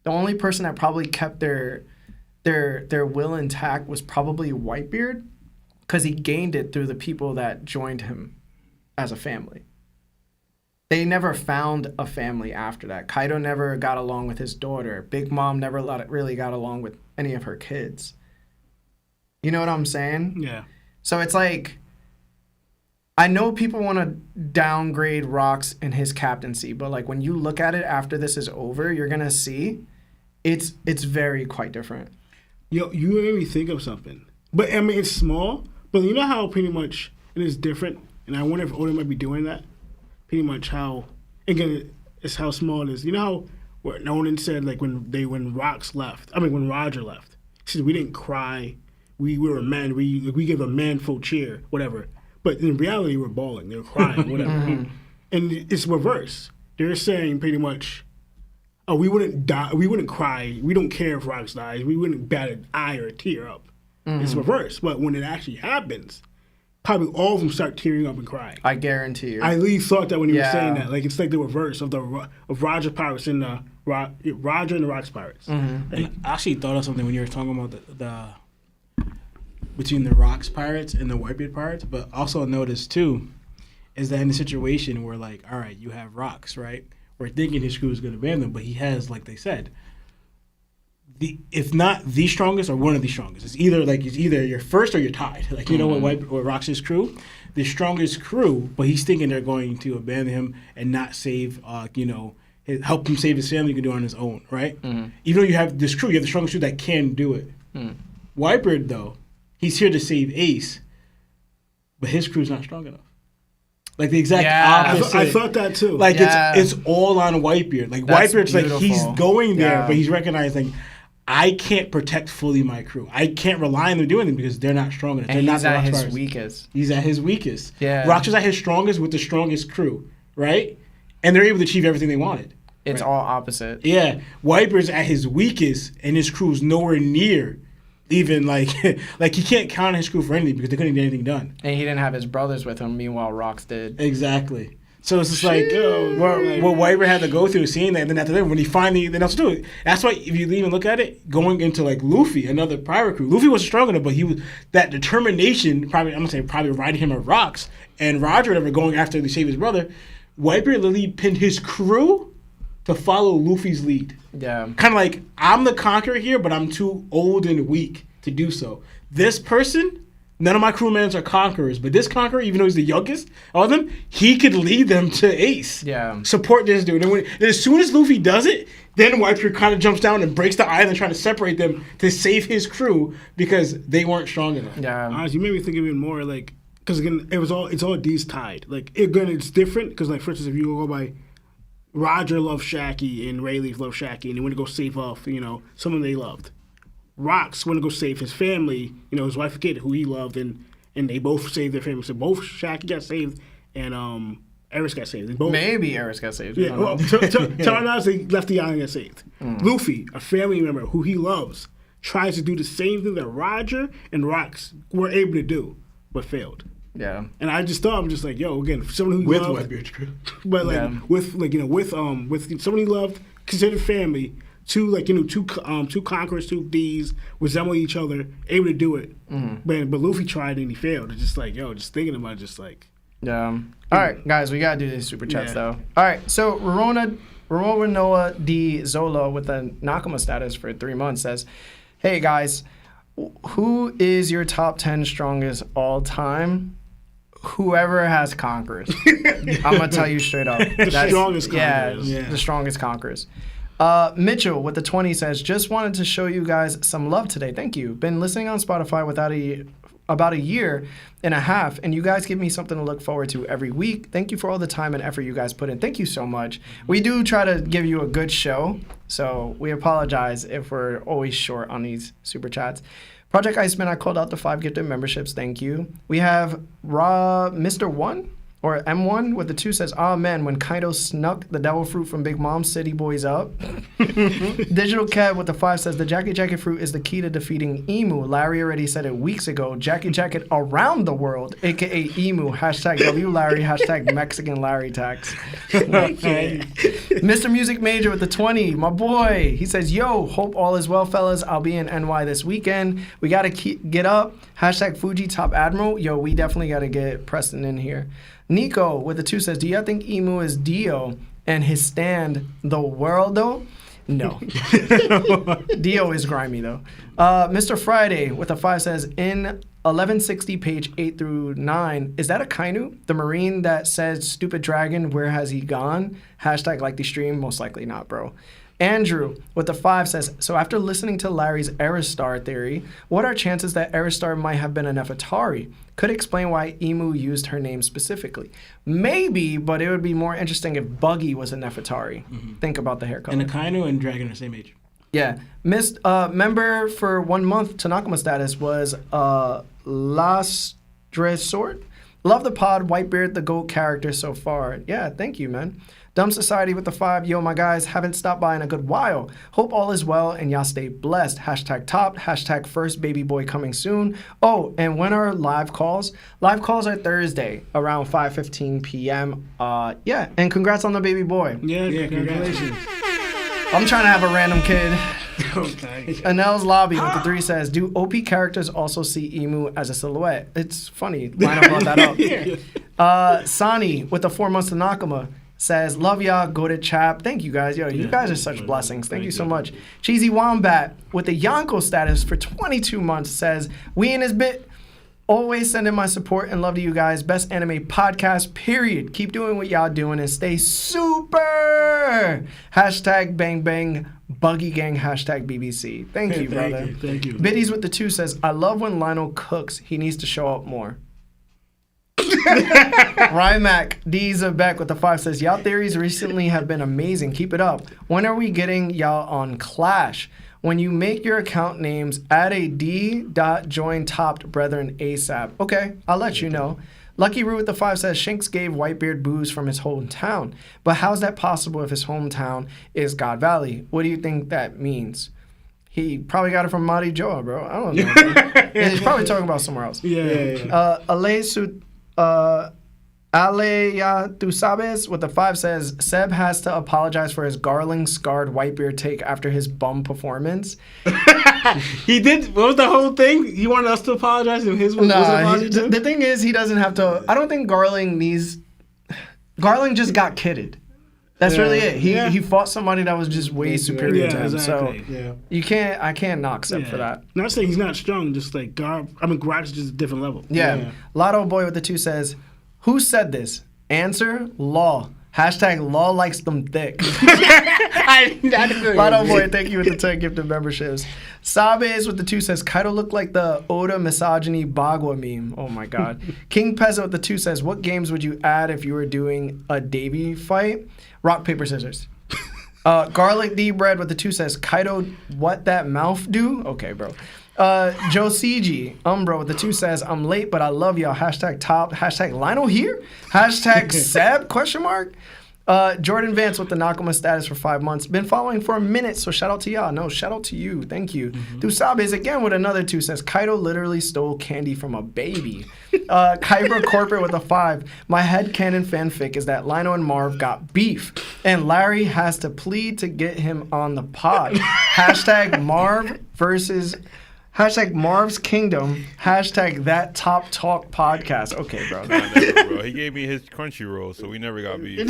The only person that probably kept their will intact was probably Whitebeard, because he gained it through the people that joined him as a family. They never found a family after that. Kaido never got along with his daughter. Big Mom never really got along with any of her kids. You know what I'm saying? Yeah. So it's like, I know people want to downgrade Rocks in his captaincy, but like when you look at it after this is over, you're gonna see it's very quite different. Yo, you made me think of something. But I mean, it's small, but you know how pretty much it is different, and I wonder if Oda might be doing that. Pretty much how, again, it's how small it is. You know how what Nolan said, like when Roger left, he said we didn't cry, we were men, we gave a manful cheer, whatever. But in reality, we're bawling, they were crying, whatever. And it's reverse. They're saying pretty much, oh, we wouldn't die, we wouldn't cry, we don't care if Rocks dies, we wouldn't bat an eye or a tear up. It's reverse. But when it actually happens, probably all of them start tearing up and crying. I guarantee you. I really thought that when you were saying that. Like, it's like the reverse of Roger Pirates and the Roger and the Rocks Pirates. Like, I actually thought of something when you were talking about the between the Rocks Pirates and the Whitebeard Pirates, but also notice too is that in a situation where, like, all right, you have Rocks, right? We're thinking his crew is going to abandon them, but he has, like they said, if not the strongest or one of the strongest. It's either you're first or you're tied. Like, you know what Rocks' crew? The strongest crew, but he's thinking they're going to abandon him and not save, help him save his family. He can do it on his own, right? Even though you have this crew, you have the strongest crew that can do it. Whitebeard, though, he's here to save Ace, but his crew's not strong enough. Like the exact Yeah. opposite. I thought that too. Like Yeah. it's all on Whitebeard. Like That's Whitebeard's like he's beautiful. going there, Yeah. but he's recognizing I can't protect fully my crew. I can't rely on them doing it because they're not strong enough. And They're he's not at the his Rockstars. weakest. He's at his weakest. Yeah. Rockstars at his strongest with the strongest crew, right? And they're able to achieve everything they wanted. It's all opposite. Yeah, Whitebeard's at his weakest, and his crew's nowhere near even like like he can't count on his crew for anything because they couldn't get anything done. And he didn't have his brothers with him. Meanwhile, Rocks did. Exactly. So it's just like what Whitebeard had to go through, seeing that, and then after that, when he finally then else to do it. That's why if you even look at it, going into like Luffy, another pirate crew, Luffy wasn't strong enough, but he was that determination. Probably I'm gonna say probably riding him at Rocks and Roger, whatever, going after to save his brother. Whitebeard literally pinned his crew to follow Luffy's lead. Yeah. Kind of like, I'm the conqueror here, but I'm too old and weak to do so. This person, none of my crewmen are conquerors, but this conqueror, even though he's the youngest of them, he could lead them to ace. Yeah. Support this dude. And as soon as Luffy does it, then Whitebeard kind of jumps down and breaks the island trying to separate them to save his crew because they weren't strong enough. Yeah. Honestly, you made me think of it more like, because again, it's all D's tied. Like, it's different because, like, for instance, if you go by Roger loved Shaggy and Rayleigh loved Shaggy, and he went to go save off, someone they loved. Rocks went to go save his family, his wife and kid, who he loved, and they both saved their family. So both Shaggy got saved and Eris got saved. They both, Maybe Eris got saved. yeah, well, Taranas, they left the island and got saved. Luffy, a family member who he loves, tries to do the same thing that Roger and Rocks were able to do, but failed. Yeah. And I just thought, I'm just like, yo, again, someone who With loved, Whitebeard's crew. but like Yeah. with someone he loved, considered family, two conquerors, two D's, resemble each other, able to do it. But Luffy tried and he failed. It's just like, yo, just thinking about it, just like, Yeah. All right, guys, we gotta do these super chats Yeah. though. All right, so Rorona Noah D Zola with the Nakama status for 3 months says, "Hey guys, who is your top 10 strongest all time? Whoever has conquerors." I'm gonna tell you straight up. That's- strongest conquerors. Yeah. The strongest conquerors. Mitchell with the 20 says, "Just wanted to show you guys some love today. Thank you. Been listening on Spotify about a year and a half, and you guys give me something to look forward to every week. Thank you for all the time and effort you guys put in. Thank you so much. We do try to give you a good show, so we apologize if we're always short on these super chats." Project Iceman, I called out the 5 gifted memberships. Thank you. We have Mr. 1 or M1 with the 2 says, "Ah man, when Kaido snuck the devil fruit from Big Mom, City Boys up." Digital Cat with the 5 says, "The Jackie Jacket fruit is the key to defeating Emu. Larry already said it weeks ago. Jackie Jacket around the world, aka Emu. Hashtag W Larry, hashtag Mexican Larry tax." Mr. Music Major with the 20, my boy. He says, "Yo, hope all is well, fellas. I'll be in NY this weekend. We got to get up. Hashtag Fuji Top Admiral. Yo, we definitely got to get Preston in here." Nico with the 2 says, "Do y'all think Emu is Dio and his stand the world though?" No. Dio is grimy though. Mr. Friday with a 5 says, "In 1160 page 8 through 9, is that a Kainu? The Marine that says stupid dragon, where has he gone? Hashtag like the stream, most likely not, bro." Andrew with the 5 says, "So after listening to Larry's Aristar theory, what are chances that Aristar might have been a Nefertari? Could explain why Emu used her name specifically. Maybe, but it would be more interesting if Buggy was a Nefertari." Think about the hair color. And Akainu and Dragon are the same age. Yeah. Member for 1 month to Nakama status was Last Dressort. Love the pod, Whitebeard, the GOAT character so far. Yeah, thank you, man. Dumb Society with the 5. Yo, my guys, haven't stopped by in a good while. Hope all is well and y'all stay blessed. Hashtag top, hashtag first baby boy coming soon. Oh, and when are live calls? Live calls are Thursday around 5:15 p.m. Yeah, and congrats on the baby boy. yeah, congratulations. I'm trying to have a random kid. Okay. Anel's Lobby with the 3 says, "Do OP characters also see Emu as a silhouette?" It's funny. Lionel brought that up. Sani with the 4 months to Nakama says, "Love y'all, go to Chap." Thank you guys. Yo, you guys are such blessings. Thank you so much. Cheesy Wombat with the Yonko status for 22 months says, "We in his bit. Always sending my support and love to you guys. Best anime podcast, period. Keep doing what y'all doing and stay super. Hashtag bang bang buggy gang. Hashtag BBC." Thank you, brother. Thank you. Biddies with the 2 says, "I love when Lionel cooks. He needs to show up more." Rymac D Zabek with the 5 says, y'all theories recently have been amazing. Keep it up. When are we getting y'all on Clash? When you make your account names, add a D.join TOPT brethren ASAP. Okay, I'll let you know. Lucky Roo with the 5 says, Shanks gave Whitebeard booze from his hometown. But how's that possible if his hometown is God Valley? What do you think that means? He probably got it from Mari Joa, bro. I don't know. He's probably talking about somewhere else. Yeah. Aleya Tusabes with the 5 says, Seb has to apologize for his Garling scarred Whitebeard take after his bum performance. He did. What was the whole thing? He wanted us to apologize, and his was the thing is, he doesn't have to. I don't think Garling needs. Garling just got kidded. That's really it. He fought somebody that was just way superior to him. Exactly. So I can't knock Seb for that. Not saying he's not strong, just like Garage is just a different level. Yeah. Lotto Boy with the 2 says, who said this? Answer, Law. Hashtag Law likes them thick. Lotto Boy, thank you with the 10 gifted memberships. Sabes with the 2 says, Kaido looked like the Oda misogyny Bagua meme. Oh my god. King Peasant with the 2 says, what games would you add if you were doing a Davy fight? Rock, paper, scissors. Garlic D Bread with the 2 says, Kaido, what that mouth do? Okay, bro. Joe CG, Umbro with the 2 says, I'm late, but I love y'all. Hashtag top. Hashtag Lionel here. Hashtag Seb, question mark. Jordan Vance with the Nakama status for 5 months. Been following for a minute, so shout out to y'all. No, shout out to you. Thank you. Dusabes again with another 2 says, Kaido literally stole candy from a baby. Kybra Corporate with a 5. My headcanon fanfic is that Lino and Marv got beef, and Larry has to plead to get him on the pod. Hashtag Marv versus... Hashtag Marv's Kingdom. Hashtag That Top Talk Podcast. Okay, bro. Nah, never, bro. He gave me his Crunchyroll, so we never got beef.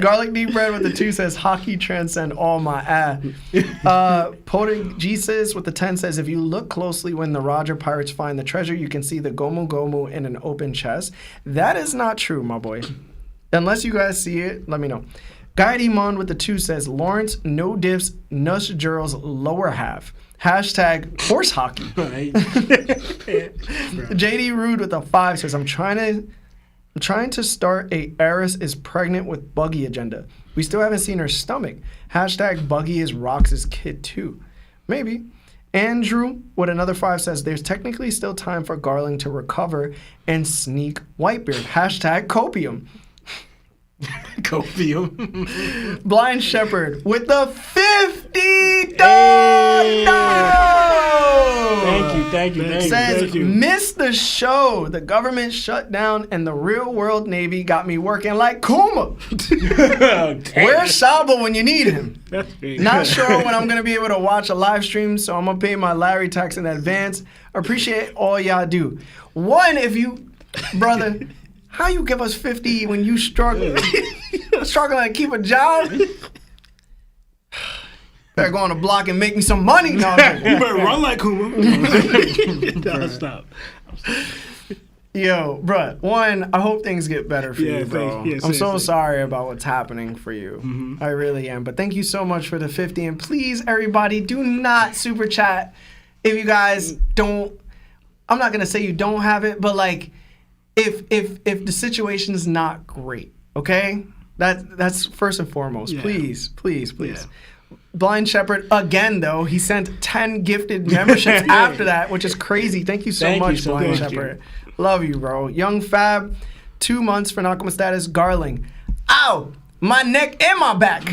Garlic Deep Bread with the 2 says, hockey transcend all my Potent Jesus with the 10 says, if you look closely when the Roger Pirates find the treasure, you can see the Gomu Gomu in an open chest. That is not true, my boy. Unless you guys see it, let me know. Guidemon with the 2 says, Lawrence, no diffs, Nush Girls lower half. Hashtag horse hockey. JD Rude with a 5 says, I'm trying to start a Eris is pregnant with Buggy agenda. We still haven't seen her stomach. Hashtag Buggy is Rox's kid too. Maybe. Andrew with another 5 says, there's technically still time for Garling to recover and sneak Whitebeard. Hashtag copium. Copium. Blind Shepherd with the 50 Hey. Thank you. Says, missed the show. The government shut down and the real world Navy got me working like Kuma. Where's Saba when you need him? Not sure when I'm going to be able to watch a live stream, so I'm going to pay my Larry tax in advance. Appreciate all y'all do. One, if you, brother... How you give us 50 when you struggling to keep a job? Better go on the block and make me some money. No, you better run like Kuma. No, stop. Yo, bro. One, I hope things get better for you, bro. I'm so sorry about what's happening for you. I really am. But thank you so much for the 50. And please, everybody, do not super chat if you guys don't. I'm not gonna say you don't have it, but like. If the situation is not great, okay? That's first and foremost. Yeah. Please. Yeah. Blind Shepherd, again, though, he sent 10 gifted memberships after that, which is crazy. Thank you so much, Blind Shepherd. Love you, bro. Young Fab, 2 months for Nakama status. Garling, ow, my neck and my back.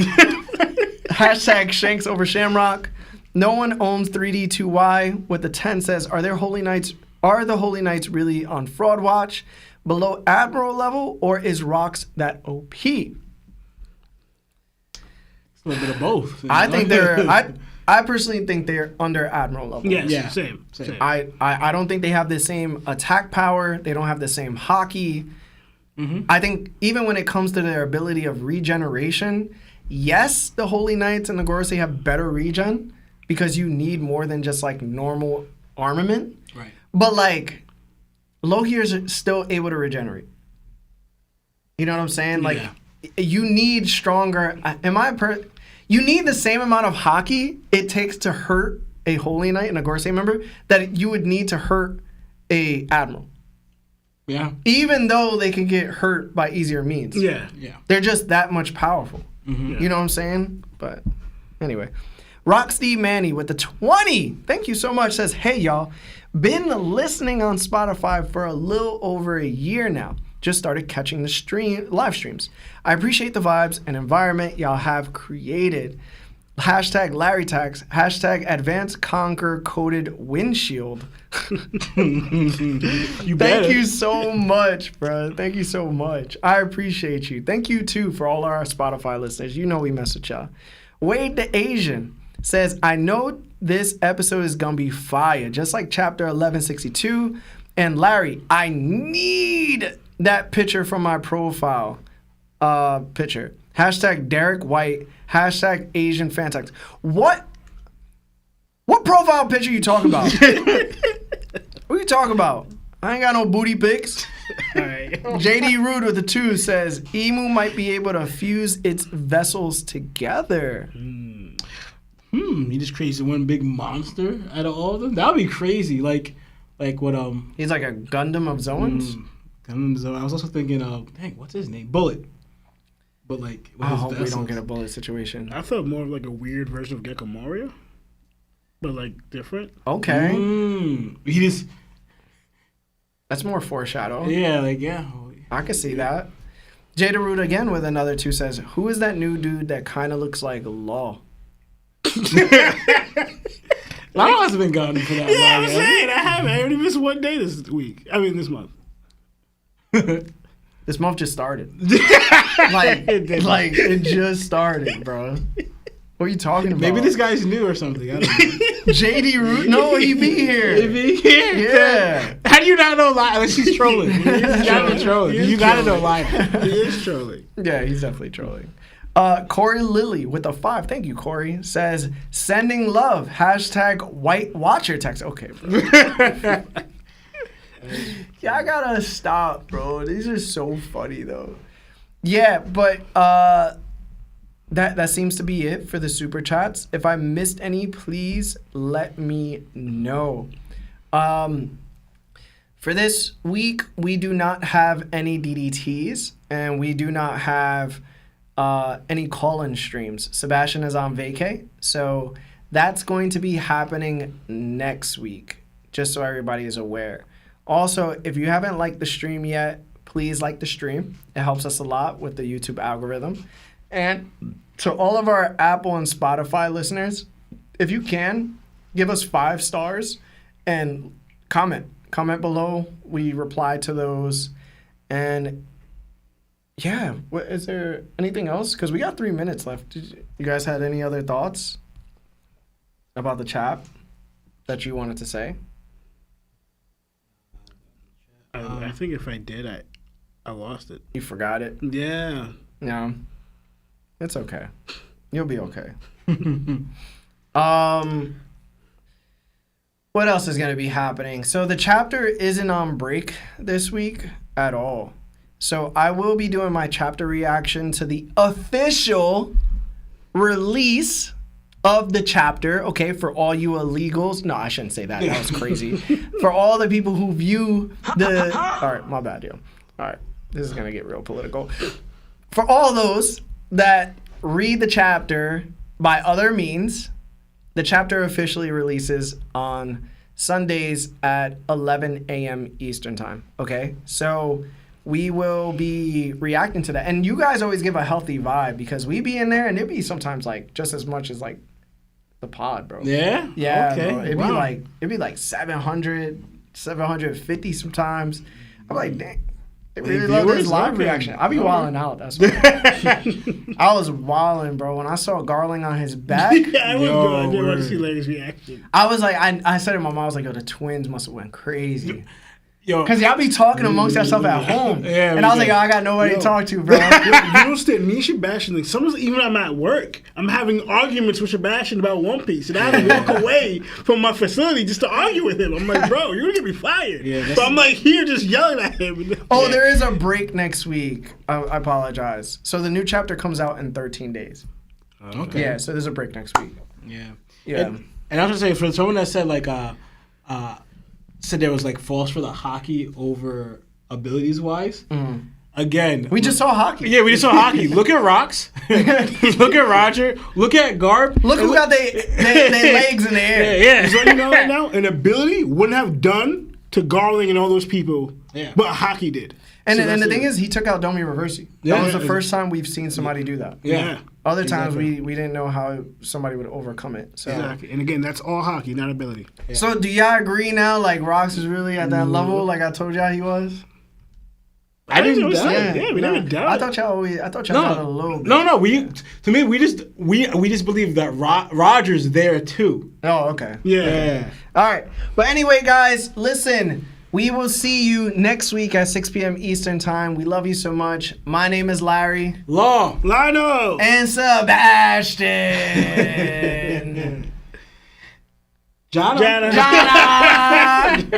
Hashtag Shanks over Shamrock. No one owns 3D2Y with the 10 says, Are the Holy Knights really on fraud watch below Admiral level, or is Rox that OP? It's a little bit of both. I think I personally think they're under Admiral level. Yes, same. I don't think they have the same attack power. They don't have the same hockey. I think even when it comes to their ability of regeneration, yes, the Holy Knights and the Gorosei have better regen because you need more than just like normal armament. Right. But like, Lohiers are still able to regenerate. You know what I'm saying? Like, you need stronger. You need the same amount of hockey it takes to hurt a Holy Knight and a Gorosei member that you would need to hurt a Admiral. Yeah. Even though they can get hurt by easier means. Yeah. They're just that much powerful. Mm-hmm. You know what I'm saying? But anyway. Rocksteve Manny with the 20. Thank you so much. Says, hey, y'all. Been listening on Spotify for a little over a year now. Just started catching the live streams. I appreciate the vibes and environment y'all have created. Hashtag Larry Tax. Hashtag Advanced Conquer Coated Windshield. Thank you so much, bro. Thank you so much. I appreciate you. Thank you, too, for all our Spotify listeners. You know we mess with y'all. Wade the Asian says, I know this episode is going to be fire, just like chapter 1162. And Larry, I need that picture from my profile picture. Hashtag Derek White. Hashtag Asian Fantax. What profile picture you talking about? What you talking about? I ain't got no booty pics. All right. JD Rude with the 2 says, Emu might be able to fuse its vessels together. He just creates one big monster out of all of them. That would be crazy. Like what He's like a Gundam of Zoans? I was also thinking what's his name? Bullet. But like with I his hope we vessels. don't get a bullet situation. I thought more of like a weird version of Gecko Moria, but like different. Okay. He just That's more foreshadow. yeah. I can see that. Jada Root again with another 2 says, who is that new dude that kind of looks like Law? Lionel hasn't been gone for that Yeah, long. I'm saying I only missed one day this week. I mean this month. This month just started. like it just started, bro. What are you talking about? Maybe this guy's new or something. I don't know. JD Root? No, he be here. Yeah. How do you not know Lionel? Unless he's trolling. He's gotta be trolling. He is You gotta know trolling. Lionel. He is trolling. Yeah, he's definitely trolling. Corey Lilly with a 5. Thank you, Corey. Says, sending love. Hashtag White Watcher text. Okay, bro. Yeah, I gotta stop, bro. These are so funny, though. Yeah, but that seems to be it for the super chats. If I missed any, please let me know. For this week, we do not have any DDTs, and we do not have any call-in streams. Sebastian is on vacay, so that's going to be happening next week, just so everybody is aware. Also, if you haven't liked the stream yet, please like the stream. It helps us a lot with the YouTube algorithm. And to all of our Apple and Spotify listeners, if you can, give us 5 stars and comment. Comment below. We reply to those. And yeah, is there anything else? Because we got 3 minutes left. You guys had any other thoughts about the chat that you wanted to say? I think if I did, I lost it. You forgot it? Yeah. No. It's okay. You'll be okay. What else is going to be happening? So the chapter isn't on break this week at all. So I will be doing my chapter reaction to the official release of the chapter, okay, for all you illegals. No, I shouldn't say that. That was crazy. For all the people who view the... All right, my bad, yo. All right, this is going to get real political. For all those that read the chapter by other means, the chapter officially releases on Sundays at 11 a.m. Eastern time, okay? So we will be reacting to that. And you guys always give a healthy vibe because we be in there and it'd be sometimes like just as much as like the pod, bro. Yeah? Yeah, Okay. bro. It'd Wow. be like 700, 750 sometimes. I'm like, dang. They really The love this viewers live love reaction. it. I be wilding out. That's why. I was wilding, bro. When I saw Garling on his back, Yeah, I was Yo, good. I didn't want word. to see Larry's reaction. I was like, I said to my mom, I was like, yo, the twins must have went crazy. Yo, Because y'all be talking amongst yourself at home. Yeah, and we I was do. like, yo, I got nobody to Yo. talk to, bro. You don't understand. Me and Sebastian, like, sometimes even I'm at work, I'm having arguments with Sebastian about One Piece, and I have to walk away from my facility just to argue with him. I'm like, bro, you're gonna get me fired. Yeah, that's- so I'm like here just yelling at him. Oh, there is a break next week. I apologize. So the new chapter comes out in 13 days. okay. Yeah, so there's a break next week. Yeah. Yeah. And I was gonna say, for someone that said like said there was like false for the hockey over abilities wise. Again, We just saw hockey. Yeah, we just saw hockey. Look at Rocks. Look at Roger. Look at Garb. Look who got their legs in the air. Yeah. So you know right now, an ability wouldn't have done to Garling and all those people, but hockey did. And, So and the that's thing it. is, he took out Domi Reversi. Yeah. That was the first time we've seen somebody do that. Yeah. Other times we didn't know how somebody would overcome it. So, Exactly. And again, that's all hockey, not ability. so do y'all agree now? Like Rocks is really at that level, like I told y'all he was. I didn't always doubt said, it. yeah, we never doubted. I thought y'all doubted a little bit. No. We just believe that Roger's there too. Oh, okay. Yeah. All right. But anyway, guys, listen. We will see you next week at 6 p.m. Eastern Time. We love you so much. My name is Larry. Law. Lionel. And Sebastian. Jana. Jana.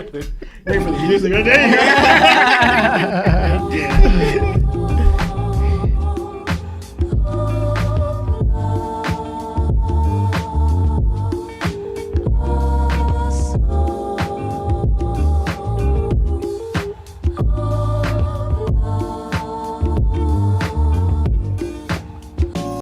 Wait for the music right there.